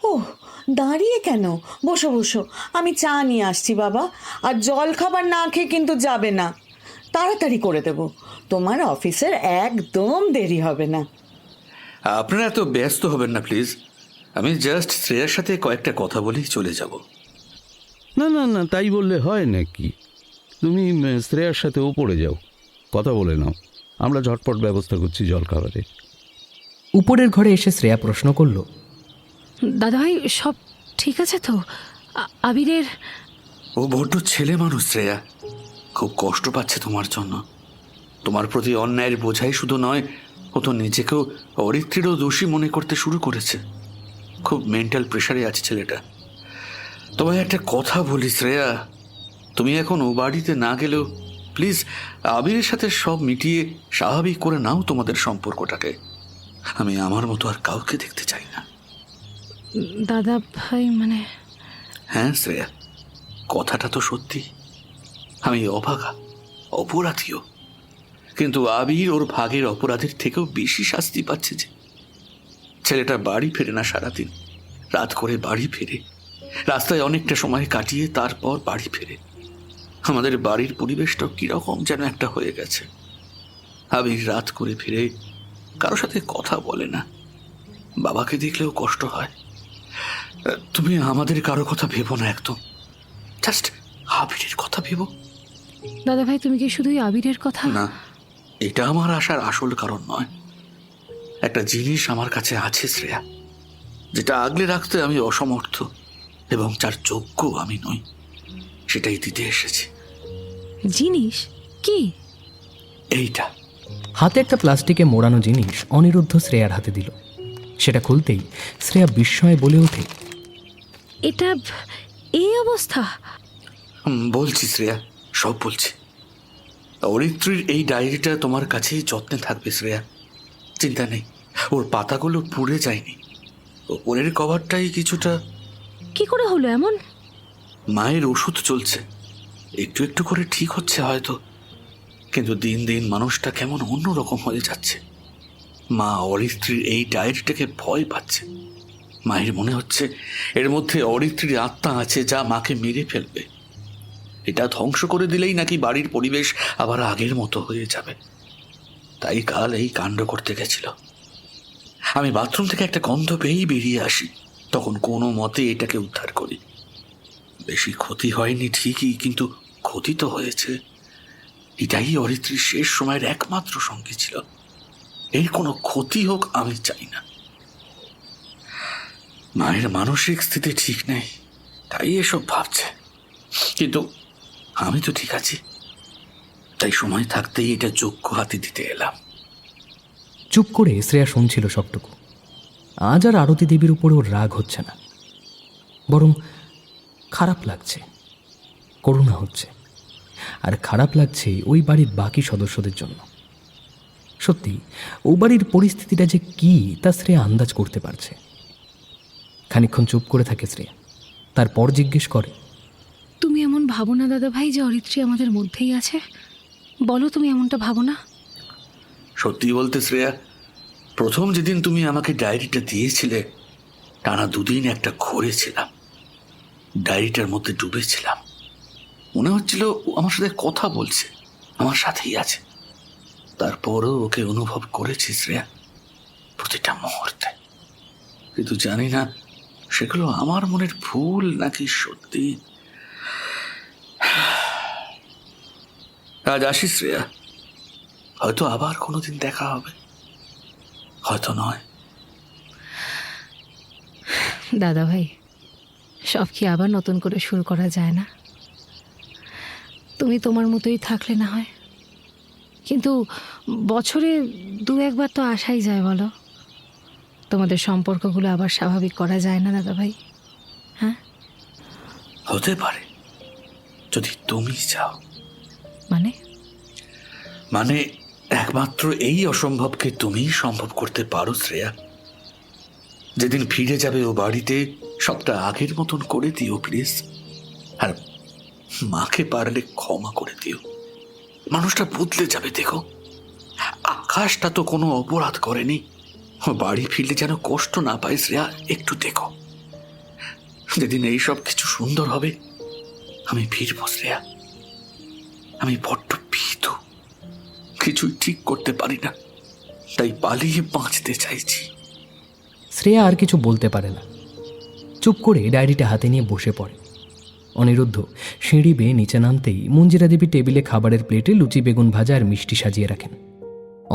ও, দাঁড়িয়ে কেন? বসো বসো, আমি চা নিয়ে আসছি বাবা। আর জল খাবার না খেয়ে কিন্তু যাবে না, তাড়াতাড়ি করে দেব, তোমার অফিসের একদম দেরি হবে না। আপনারা এত ব্যস্ত হবেন না প্লিজ, আমি জাস্ট শ্রেয়ার সাথে কয়েকটা কথা বলেই চলে যাব। না না না, তাই বললে হয় নাকি? তুমি শ্রেয়ার সাথে ওপরে যাও, কথা বলে নাও, আমরা ঝটপট ব্যবস্থা করছি জলখাবারের। উপরের ঘরে এসে শ্রেয়া প্রশ্ন করল, দাদাভাই সব ঠিক আছে তো? আবিরের ও বড্ড ছেলে মানুষ শ্রেয়া, খুব কষ্ট পাচ্ছে তোমার জন্য। তোমার প্রতি অন্যায়ের বোঝাই শুধু নয়, ও তো নিজেকেও অরিত্রীরও দোষী মনে করতে শুরু করেছে। খুব মেন্টাল প্রেশারে আছে ছেলেটা। তোমায় একটা কথা বলি শ্রেয়া, তুমি এখন ও বাড়িতে না গেলেও প্লিজ আবিরের সাথে সব মিটিয়ে স্বাভাবিক করে নাও তোমাদের সম্পর্কটাকে। আমি আমার মতো আর কাউকে দেখতে চাই না। দাদা ভাই মানে হ্যাঁ শ্রেয়া, কথাটা তো সত্যি। আমি অভাগা, অপরাধীও, কিন্তু আবির ওর ভাগের অপরাধের থেকেও বেশি শাস্তি পাচ্ছে। যে ছেলেটা বাড়ি ফেরে না সারাদিন, রাত করে বাড়ি ফেরে, রাস্তায় অনেকটা সময় কাটিয়ে তারপর বাড়ি ফেরে। আমাদের বাড়ির পরিবেশটাও কিরকম যেন একটা হয়ে গেছে। আবির রাত করে ফিরে, কারোর সাথে কথা বলে না, বাবাকে দেখলেও কষ্ট হয়। তুমি আমাদের কারো কথা ভেবো না একদম, জাস্ট আবিরের কথা ভেবো। দাদাভাই তুমি কি শুধুই আবিরের কথা? না, এটা আমার আসার আসল কারণ নয়। একটা জিনিস আমার কাছে আছে শ্রেয়া, যেটা আগলে রাখতে আমি অসমর্থ এবং যার যোগ্য আমি নই, সেটাই দিতে এসেছি। জিনিস কি? এইটা। হাতে একটা প্লাস্টিকে মোড়ানো জিনিস অনিরুদ্ধ শ্রেয়ার হাতে দিল। সেটা খুলতেই শ্রেয়া বিস্ময়ে বলে ওঠে, এটা এই অবস্থা? বলছি শ্রেয়া, সব বলছি। অরিত্রীর এই ডায়েরিটা তোমার কাছেই যত্নে থাকবে শ্রেয়া, চিন্তা নেই। ওর পাতাগুলো পুড়ে যায়নি, ওপরের কভারটাই কিছুটা। কি করে হলো এমন? মায়ের ওষুধ চলছে, একটু একটু করে ঠিক হচ্ছে হয়তো, কিন্তু দিন দিন মানুষটা কেমন অন্যরকম হয়ে যাচ্ছে। মা অরিত্রীর এই ডায়েরিটাকে ভয় পাচ্ছে। মায়ের মনে হচ্ছে এর মধ্যে অরিত্রীর আত্মা আছে, যা মাকে মেরে ফেলবে। এটা ধ্বংস করে দিলেই নাকি বাড়ির পরিবেশ আবার আগের মতো হয়ে যাবে। তাই কাল এই কাণ্ড করতে গেছিল। আমি বাথরুম থেকে একটা গন্ধ পেয়েই বেরিয়ে আসি, তখন কোনো মতে এটাকে উদ্ধার করি। বেশি ক্ষতি হয়নি ঠিকই, কিন্তু ক্ষতি তো হয়েছে। এটাই অরিত্রীর শেষ সময়ের একমাত্র সঙ্গী ছিল। এর কোনো ক্ষতি হোক আমি চাই না। মায়ের মানসিক স্থিতি ঠিক নেই, তাই এসব ভাবছে, কিন্তু আমি তো ঠিক আছি। তাই সময় থাকতেই এটা যোগ্য হাতে দিতে এলাম। চুপ করে শ্রেয়া শুনছিল সবটুকু। আজ আর আরতি দেবীর উপরে ওর রাগ হচ্ছে না, বরং খারাপ লাগছে, করুণা হচ্ছে। আর খারাপ লাগছে ওই বাড়ির বাকি সদস্যদের জন্য। সত্যি ও বাড়ির পরিস্থিতিটা যে কি তা শ্রেয়া আন্দাজ করতে পারছে। খানিকক্ষণ চুপ করে থাকে শ্রেয়া, তারপর জিজ্ঞেস করে, তুমি এমন ভাবো না দাদা ভাই যে অরিত্রী আমাদের মধ্যেই আছে? বলো, তুমি এমনটা ভাবো না? সত্যি বলতে শ্রেয়া, প্রথম যেদিন তুমি আমাকে ডায়েরিটা দিয়েছিলে, টানা 2 দিন একটা ঘোরে ছিলাম, ডায়েরিটার মধ্যে ডুবেছিলাম। মনে হচ্ছিল ও আমার সাথে কথা বলছে, আমার সাথেই আছে। তারপরও ওকে অনুভব করেছি শ্রেয়া, প্রতিটা মুহূর্তে। কিন্তু জানি না সেগুলো আমার মনের ভুল নাকি সত্যি। আজ আসি শ্রেয়া, হয়তো আবার কোনোদিন দেখা হবে, হয়তো নয়। দাদা ভাই, সব কি আবার নতুন করে শুরু করা যায় না? তুমি তোমার মতোই থাকলে না হয়, কিন্তু বছরে 2-1 বার তো আসাই যায়। বলো, তোমাদের সম্পর্কগুলো আবার স্বাভাবিক করা যায় না দাদা ভাই? হ্যাঁ, হতে পারে, যদি তুমি চাও। মানে একমাত্র এই অসম্ভবকে তুমি সম্ভব করতে পারো শ্রেয়া। যেদিন ফিরে যাবে ও বাড়িতে, সবটা আগের মতন করে দিও প্লিজ। আর মাকে পারলে ক্ষমা করে দিও। মানুষটা বদলে যাবে, দেখো। আকাশটা তো কোনো অপরাধ করেনি। বাড়ি ফিরলে যেন কষ্ট না পায় শ্রেয়া, একটু দেখো। যেদিন এইসব কিছু সুন্দর হবে আমি ফিরবো শ্রেয়া। আমি বড্ড ভীতু, কিছুই ঠিক করতে পারি না, তাই পালিয়ে বাঁচতে চাইছি। শ্রেয়া আর কিছু বলতে পারে না, চুপ করে ডায়েরিটা হাতে নিয়ে বসে পড়ে। অনিরুদ্ধ সিঁড়ি বেয়ে নিচে নামতেই মঞ্জিরা দেবী টেবিলে খাবারের প্লেটে লুচি, বেগুন ভাজা আর মিষ্টি সাজিয়ে রাখেন।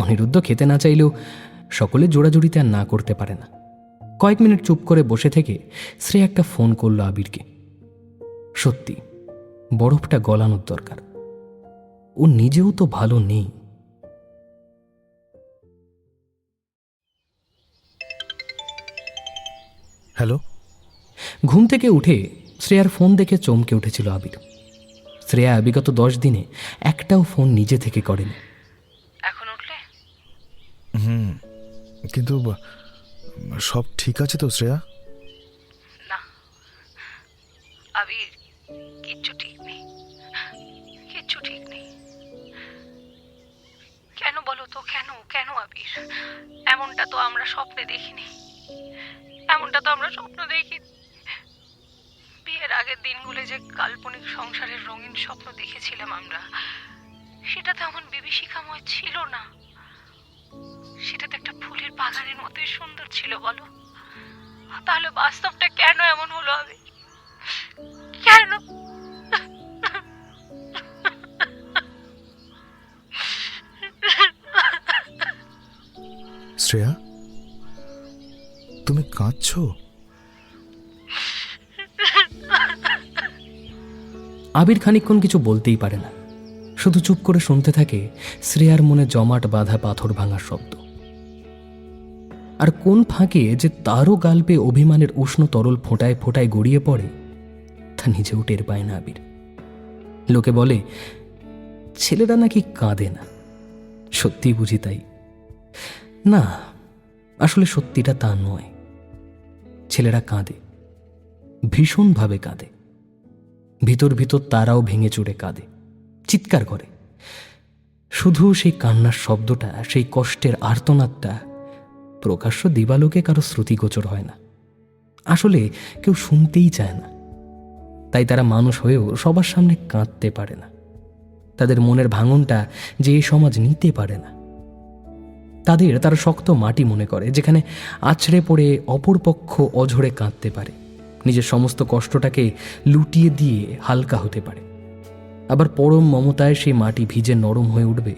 অনিরুদ্ধ খেতে না চাইলেও সকলে জোড়াজুড়িতে আর না করতে পারে না। কয়েক মিনিট চুপ করে বসে থেকে শ্রেয়া একটা ফোন করলো আবিরকে। সত্যি বরফটা গলানোর দরকার, ও নিজেও তো ভালো নেই। হ্যালো। ঘুম থেকে উঠে শ্রেয়ার ফোন দেখে চমকে উঠেছিল আবির। শ্রেয়া বিগত 10 দিনে একটাও ফোন নিজে থেকে করেনি। এখন উঠলে? কিন্তু সব ঠিক আছে তো শ্রেয়া? না আবির, কিচ্ছু ঠিক নেই, কিচ্ছু ঠিক নেই। কেন বলো তো, কেন কেন আবির? এমনটা তো আমরা স্বপ্নে দেখিনি, এমনটা তো আমরা স্বপ্ন দেখিনি। বিয়ের আগের দিনগুলো যে কাল্পনিক সংসারের রঙিন স্বপ্ন দেখেছিলাম আমরা, সেটা তো এমন বিভীষিকাময় ছিল না। সেটা তো একটা ফুলের বাগানের মতোই সুন্দর ছিল, বলো। তাহলে বাস্তবটা কেন এমন হলো আবির? কেন? শ্রেয়া, তুমি কাঁদছো? আবির খানিকক্ষণ কিছু বলতেই পারে না, শুধু চুপ করে শুনতে থাকে শ্রেয়ার মনে জমাট বাঁধা পাথর ভাঙার শব্দ। আর কোন ফাঁকে যে তারও গাল্পে অভিমানের উষ্ণ তরল ফোঁটায় ফোঁটায় গড়িয়ে পড়ে তা নিজেও টের পায় না আবির। লোকে বলে ছেলেরা নাকি কাঁদে না, সত্যি বুঝি তাই? না, আসলে সত্যিটা তা নয়। ছেলেরা কাঁদে, ভীষণভাবে কাঁদে। ভিতর ভিতর তারাও ভেঙে চুরে কাঁদে, চিৎকার করে। শুধু সেই কান্নার শব্দটা, সেই কষ্টের আর্তনাদটা প্রকাশ্য দিবালোকে কারো শ্রুতিগোচর হয় না। আসলে কেউ শুনতেই চায় না, তাই তারা মানুষ হয়েও সবার সামনে কাঁদতে পারে না। তাদের মনের ভাঙনটা যে এই সমাজ নিতে পারে না। তারা শক্ত মাটি মনে করে, যেখানে আছড়ে পড়ে অপর পক্ষ অঝরে কাঁদতে পারে, নিজের সমস্ত কষ্টটাকে লুটিয়ে দিয়ে হালকা হতে পারে। আবার পরম মমতায় সেই মাটি ভিজে নরম হয়ে উঠবে,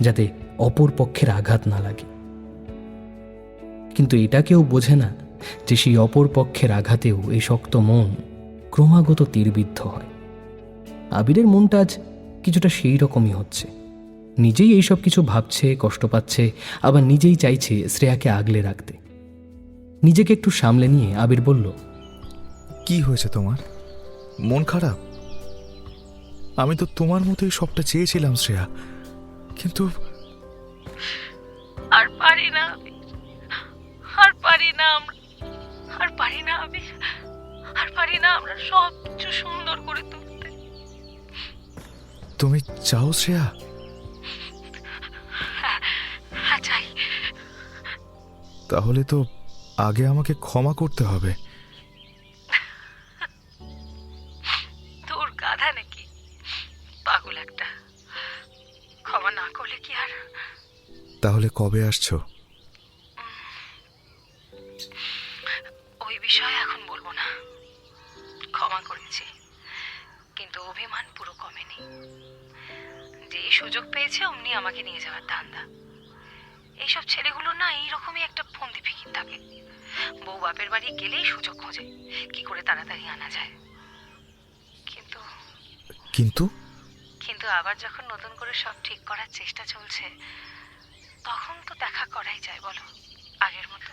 যাতে অপর পক্ষের আঘাত না লাগে। কিন্তু এটা কেউ বোঝে না যে সেই অপর পক্ষের আঘাতেও এই শক্ত মন ক্রমাগত তীরবিদ্ধ হয়। আবিরের মনটা আজ কিছুটা সেই রকমই হচ্ছে। নিজেই এইসব কিছু ভাবছে, কষ্ট পাচ্ছে, আবার নিজেই চাইছে শ্রেয়াকে আগলে রাখতে। নিজেকে একটু সামলে নিয়ে আবির বলল, কি হয়েছে তোমার? মন খারাপ? আমি তো তোমার মতোই সবটা চেয়েছিলাম শ্রেয়া, কিন্তু আর পারি না আবির, আর পারি না আমরা, আর পারি না আবির, আর পারি না আমরা সব কিছু সুন্দর করে তুলতে। তুমি চাও শ্রেয়া? হ্যাঁ চাই। তাহলে তো আগে আমাকে ক্ষমা করতে হবে। তোর গাধা নাকি, পাগল একটা। ক্ষমা না করলে কি আর? তাহলে কবে আসছো? ওই বিষয়ে এখন বলবো না। ক্ষমা করেছি, কিন্তু অভিমান পুরো কমেনি। যে সুযোগ পেয়েছে অমনি আমাকে নিয়ে যাওয়ার ধান্দা। এইসব ছেলেগুলো না এইরকমই একটা ফন্দি ফিকির থাকে। বউ বাপের বাড়ি গেলেই সুযোগ খোঁজে কি করে তাড়াতাড়ি আনা যায়। কিন্তু কিন্তু কিন্তু আবার যখন নতুন করে সব ঠিক করার চেষ্টা চলছে, তখন তো দেখা করাই যায়, বলো, আগের মতো।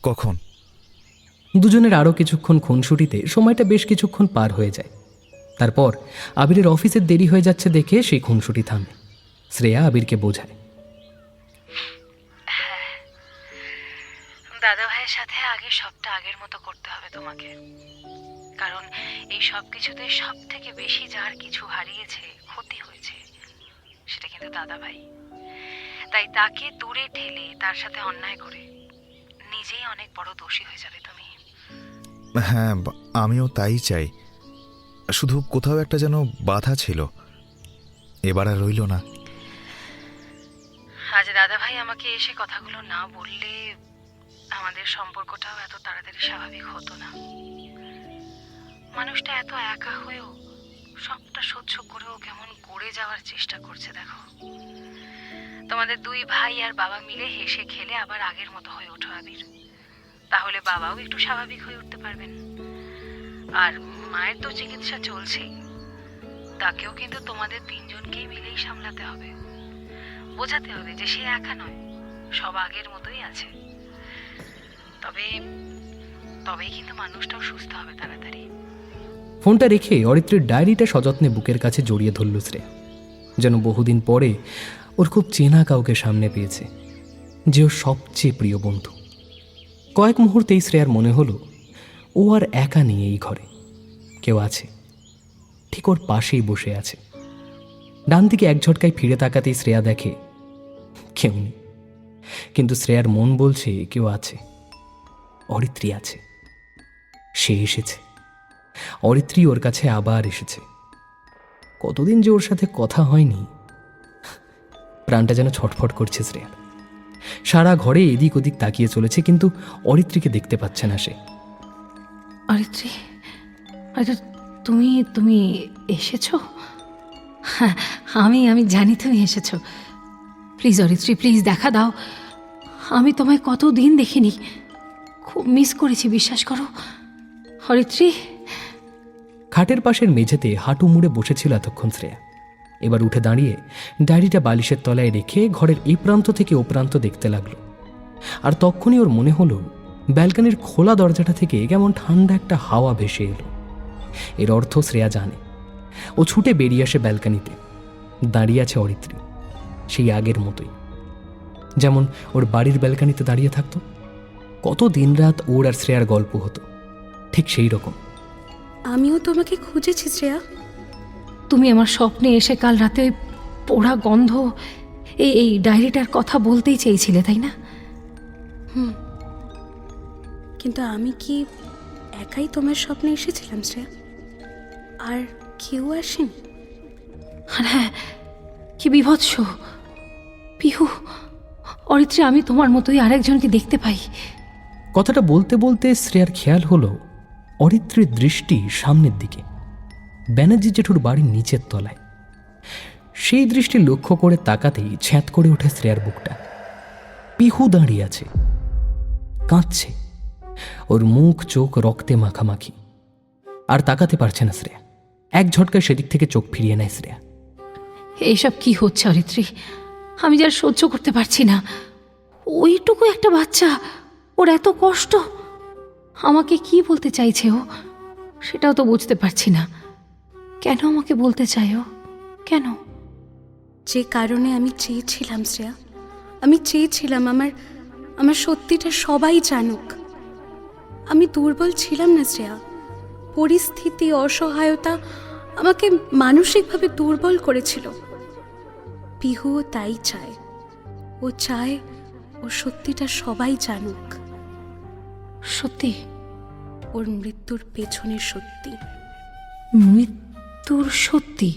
কখন? দুজনের আরও কিছুক্ষণ খুনসুটিতে সময়টা বেশ কিছুক্ষণ পার হয়ে যায়। তারপর আবিরের অফিসের দেরি হয়ে যাচ্ছে দেখে সেই খুনসুটি থামে। শ্রেয়া আবিরকে বোঝায়, দাদা ভাইয়ের সাথে আগে সবটা আগের মতো করতে হবে তোমাকে। কারণ এই সব কিছুতে সব থেকে বেশি যার কিছু হারিয়েছে, ক্ষতি হয়েছে, সেটা কিন্তু দাদা ভাই। তাই তাকে দূরে ঠেলে তার সাথে অন্যায় করে নিজেই অনেক বড় দোষী হয়ে যাবে তুমি। হ্যাঁ, আমিও তাই চাই। শুধু কোথাও একটা যেন বাধা ছিল, এবার আর রইল না। আজ দাদাভাই আমাকে এসে কথাগুলো না বললে আমাদের সম্পর্কটাও এত তাড়াতাড়ি স্বাভাবিক হতো না। মানুষটা এত একা হয়েও সবটা সহ্য করেও কেমন গড়ে যাওয়ার চেষ্টা করছে দেখো। তোমাদের দুই ভাই আর বাবা মিলে হেসে খেলে আবার আগের মতো হয়ে ওঠো আবির, তাহলে বাবাও একটু স্বাভাবিক হয়ে উঠতে পারবেন। আর মায়ের তো চিকিৎসা চলছেই, তাকেও কিন্তু তোমাদের তিনজনকেই মিলেই সামলাতে হবে। বোঝাতে হবে যে সে একা নয়, সব আগের মতোই আছে। তবেই কিন্তু মানুষটাও সুস্থ হবে তাড়াতাড়ি। ফোনটা রেখে অরিত্রীর ডায়েরিটা সযত্নে বুকের কাছে জড়িয়ে ধরল শ্রেয়া, যেন বহুদিন পরে ওর খুব চেনা কাউকে সামনে পেয়েছে, যে ওর সবচেয়ে প্রিয় বন্ধু। কয়েক মুহূর্তেই শ্রেয়ার মনে হলো ও আর একা নেই এই ঘরে, কেউ আছে, ঠিক ওর পাশেই বসে আছে। ডান দিকে এক ঝটকায় ফিরে তাকাতেই শ্রেয়া দেখে কেউ নেই, কিন্তু শ্রেয়ার মন বলছে কেউ আছে, অরিত্রী আছে। সে এসেছে, অরিত্রী ওর কাছে আবার এসেছে। কতদিন যে ওর সাথে কথা হয়নি, প্রাণটা যেন ছটফট করছে শ্রেয়ার। সারা ঘরে এদিক ওদিক তাকিয়ে চলেছে, কিন্তু অরিত্রীকে দেখতে পাচ্ছে না সে। অরিত্রী, আচ্ছা তুমি তুমি এসেছো? হ্যাঁ, আমি জানি তুমি এসেছো। প্লিজ অরিত্রী, প্লিজ দেখা দাও। আমি তোমায় কতদিন দেখিনি, খুব মিস করেছি, বিশ্বাস করো অরিত্রী। খাটের পাশের মেঝেতে হাঁটু মুড়ে বসেছিল এতক্ষণ শ্রেয়া। এবার উঠে দাঁড়িয়ে ডায়েরিটা বালিশের তলায় রেখে ঘরের এই প্রান্ত থেকে ও প্রান্ত দেখতে লাগলো। আর তখনই ওর মনে হলো ব্যালকনির খোলা দরজাটা থেকে কেমন ঠান্ডা একটা হাওয়া ভেসে এলো। এর অর্থ শ্রেয়া জানে। ও ছুটে বেরিয়ে আসে ব্যালকনিতে। দাঁড়িয়ে আছে অরিত্রী, সেই আগের মতোই, যেমন ওর বাড়ির ব্যালকনিতে দাঁড়িয়ে থাকতো। কত দিনরাত ওর আর শ্রেয়ার গল্প হতো, ঠিক সেই রকম। আমিও তোমাকে খুঁজেছি শ্রেয়া। তুমি আমার স্বপ্নে এসে কাল রাতে ওই পোড়া গন্ধ এই ডায়েরিটার কথা বলতেই চেয়েছিলে, তাই না? কিন্তু আমি কি একাই তোমার স্বপ্নে এসেছিলাম শ্রেয়া? আর কেউ আসেনি? আর হ্যাঁ, কি বিভৎস পিহু, অরিত্রী, আমি তোমার মতোই আরেকজনকে দেখতে পাই। কথাটা বলতে বলতে শ্রেয়ার খেয়াল হলো অরিত্রীর দৃষ্টি সামনের দিকে, ব্যানার্জি জেঠুর বাড়ির নিচের তলায়। সেই দৃষ্টি লক্ষ্য করে তাকাতেই ছ্যাঁত করে ওঠে শ্রেয়ার বুকটা। পিহু দাঁড়িয়ে আছে, কাঁদছে, ওর মুখ চোখ রক্তে মাখামাখি। আর তাকাতে পারছে না শ্রেয়া। এক ঝটকায় সেদিক থেকে চোখ ফিরিয়ে নেয় শ্রেয়া। এইসব কি হচ্ছে অরিত্রী? আমি যার সহ্য করতে পারছি না। ওইটুকু একটা বাচ্চা, ওর এত কষ্ট। আমাকে কি বলতে চাইছে ও, সেটাও তো বুঝতে পারছি না। কেন আমাকে বলতে চাই ও, কেন? যে কারণে আমি চেয়েছিলাম শ্রেয়া, আমি চেয়েছিলাম আমার সত্যিটা সবাই জানুক। আমি দুর্বল ছিলাম না শ্রেয়া, পরিস্থিতি, অসহায়তা আমাকে মানসিকভাবে দুর্বল করেছিল। পিহুও তাই চায়, ও চায় ওর সত্যিটা সবাই জানুক। সত্যি? ওর মৃত্যুর পেছনের সত্যি। মৃত্যুর সত্যি?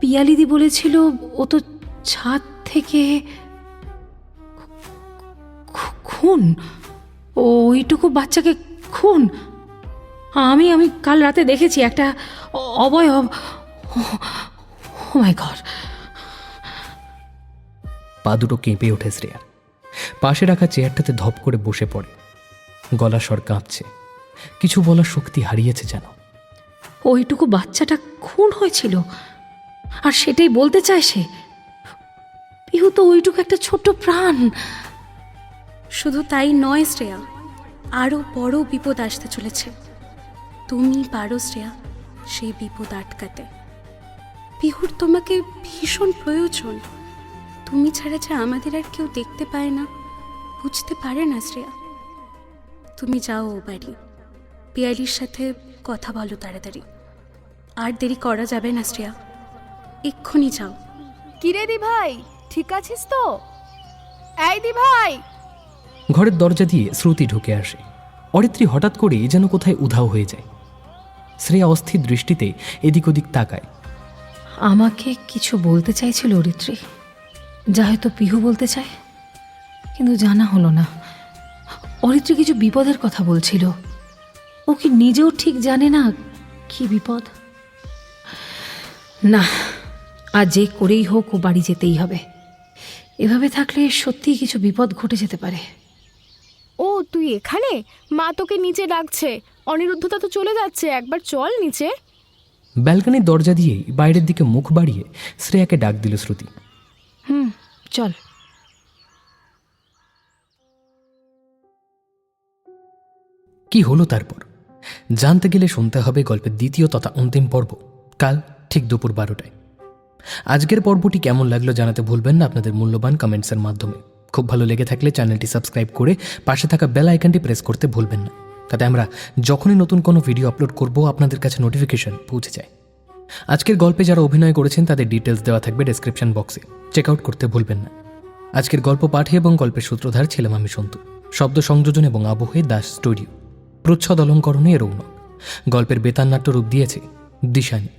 পিয়ালিদি বলেছিল ও তো ছাদ থেকে খুন, ওইটুকু বাচ্চাকে খুন। আমি কাল রাতে দেখেছি একটা অবয়ব। ও মাই গড! পা দুটো কেঁপে ওঠে শ্রেয়ার। পাশে রাখা চেয়ারটাতে ধপ করে বসে পড়ে। গলা স্বর কাঁপছে, কিছু বলার শক্তি হারিয়েছে যেন। ওইটুকু বাচ্চাটা খুন হয়েছিল, আর সেটাই বলতে চায় সে। পিহু তো ওইটুকু একটা ছোট্ট প্রাণ। শুধু তাই নয় শ্রেয়া, আরও বড় বিপদ আসতে চলেছে। তুমি পারো শ্রেয়া সেই বিপদ আটকাতে। পিহুর তোমাকে ভীষণ প্রয়োজন। তুমি ছাড়া যে আমাদের আর কেউ দেখতে পায় না, বুঝতে পারে না শ্রেয়া। তুমি যাও ও বাড়ি, পিয়ালির সাথে কথা বলো তাড়াতাড়ি। আর দেরি করা যাবে না শ্রেয়া, এক্ষুনি যাও। কিরে দি ভাই, ঠিক আছিস তো? এই দি ভাই। ঘরের দরজা দিয়ে শ্রুতি ঢুকে আসে। অরিত্রী হঠাৎ করে যেন কোথায় উধাও হয়ে যায়। শ্রেয়া অস্থির দৃষ্টিতে এদিক ওদিক তাকায়। আমাকে কিছু বলতে চাইছিল অরিত্রী, যা হয়তো পিহু বলতে চায়, কিন্তু জানা হলো না। অরিত্রী কিছু বিপদের কথা বলছিল। ও কি নিজেও ঠিক জানে না কি বিপদ? না, আজ যে করেই হোক ও বাড়ি যেতেই হবে। এভাবে থাকলে সত্যিই কিছু বিপদ ঘটে যেতে পারে। ও তুই এখানে? মা তোকে নিচে ডাকছে। অনিরুদ্ধতা তো চলে যাচ্ছে, একবার চল নিচে। ব্যালকনির দরজা দিয়েই বাইরের দিকে মুখ বাড়িয়ে শ্রেয়াকে ডাক দিল শ্রুতি। চল। কি হলো তারপর জানতে গেলে শুনতে হবে গল্পের দ্বিতীয় তথা অন্তিম পর্ব, কাল ঠিক দুপুর 12টায়। আজকের পর্বটি কেমন লাগলো জানাতে ভুলবেন না আপনাদের মূল্যবান কমেন্টসের মাধ্যমে। খুব ভালো লেগে থাকলে চ্যানেলটি সাবস্ক্রাইব করে পাশে থাকা বেল আইকনটি প্রেস করতে ভুলবেন না, তাতে আমরা যখনই নতুন কোনো ভিডিও আপলোড করব আপনাদের কাছে নোটিফিকেশন পৌঁছে যায়। আজকের গল্পে যারা অভিনয় করেছেন তাদের ডিটেলস দেওয়া থাকবে ডেসক্রিপশন বক্সে, চেক আউট করতে ভুলবেন না। আজকের গল্প পাঠে এবং গল্পের সূত্রধার ছিলাম আমি সন্তু। শব্দ সংযোজন এবং আবহে দাস স্টুডিও, প্রচ্ছদ অলঙ্করণে রৌনক। গল্পের বেতার নাট্য রূপ দিয়েছে দিশানি।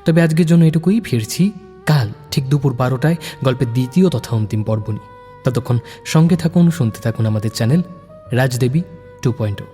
তবে আজকের জন্য এটুকুই, ফিরছি কাল ঠিক দুপুর 12টায় গল্পের দ্বিতীয় তথা অন্তিম পর্ব নিয়ে। ততক্ষণ সঙ্গে থাকুন, শুনতে থাকুন আমাদের চ্যানেল রাজদেবী 2.0।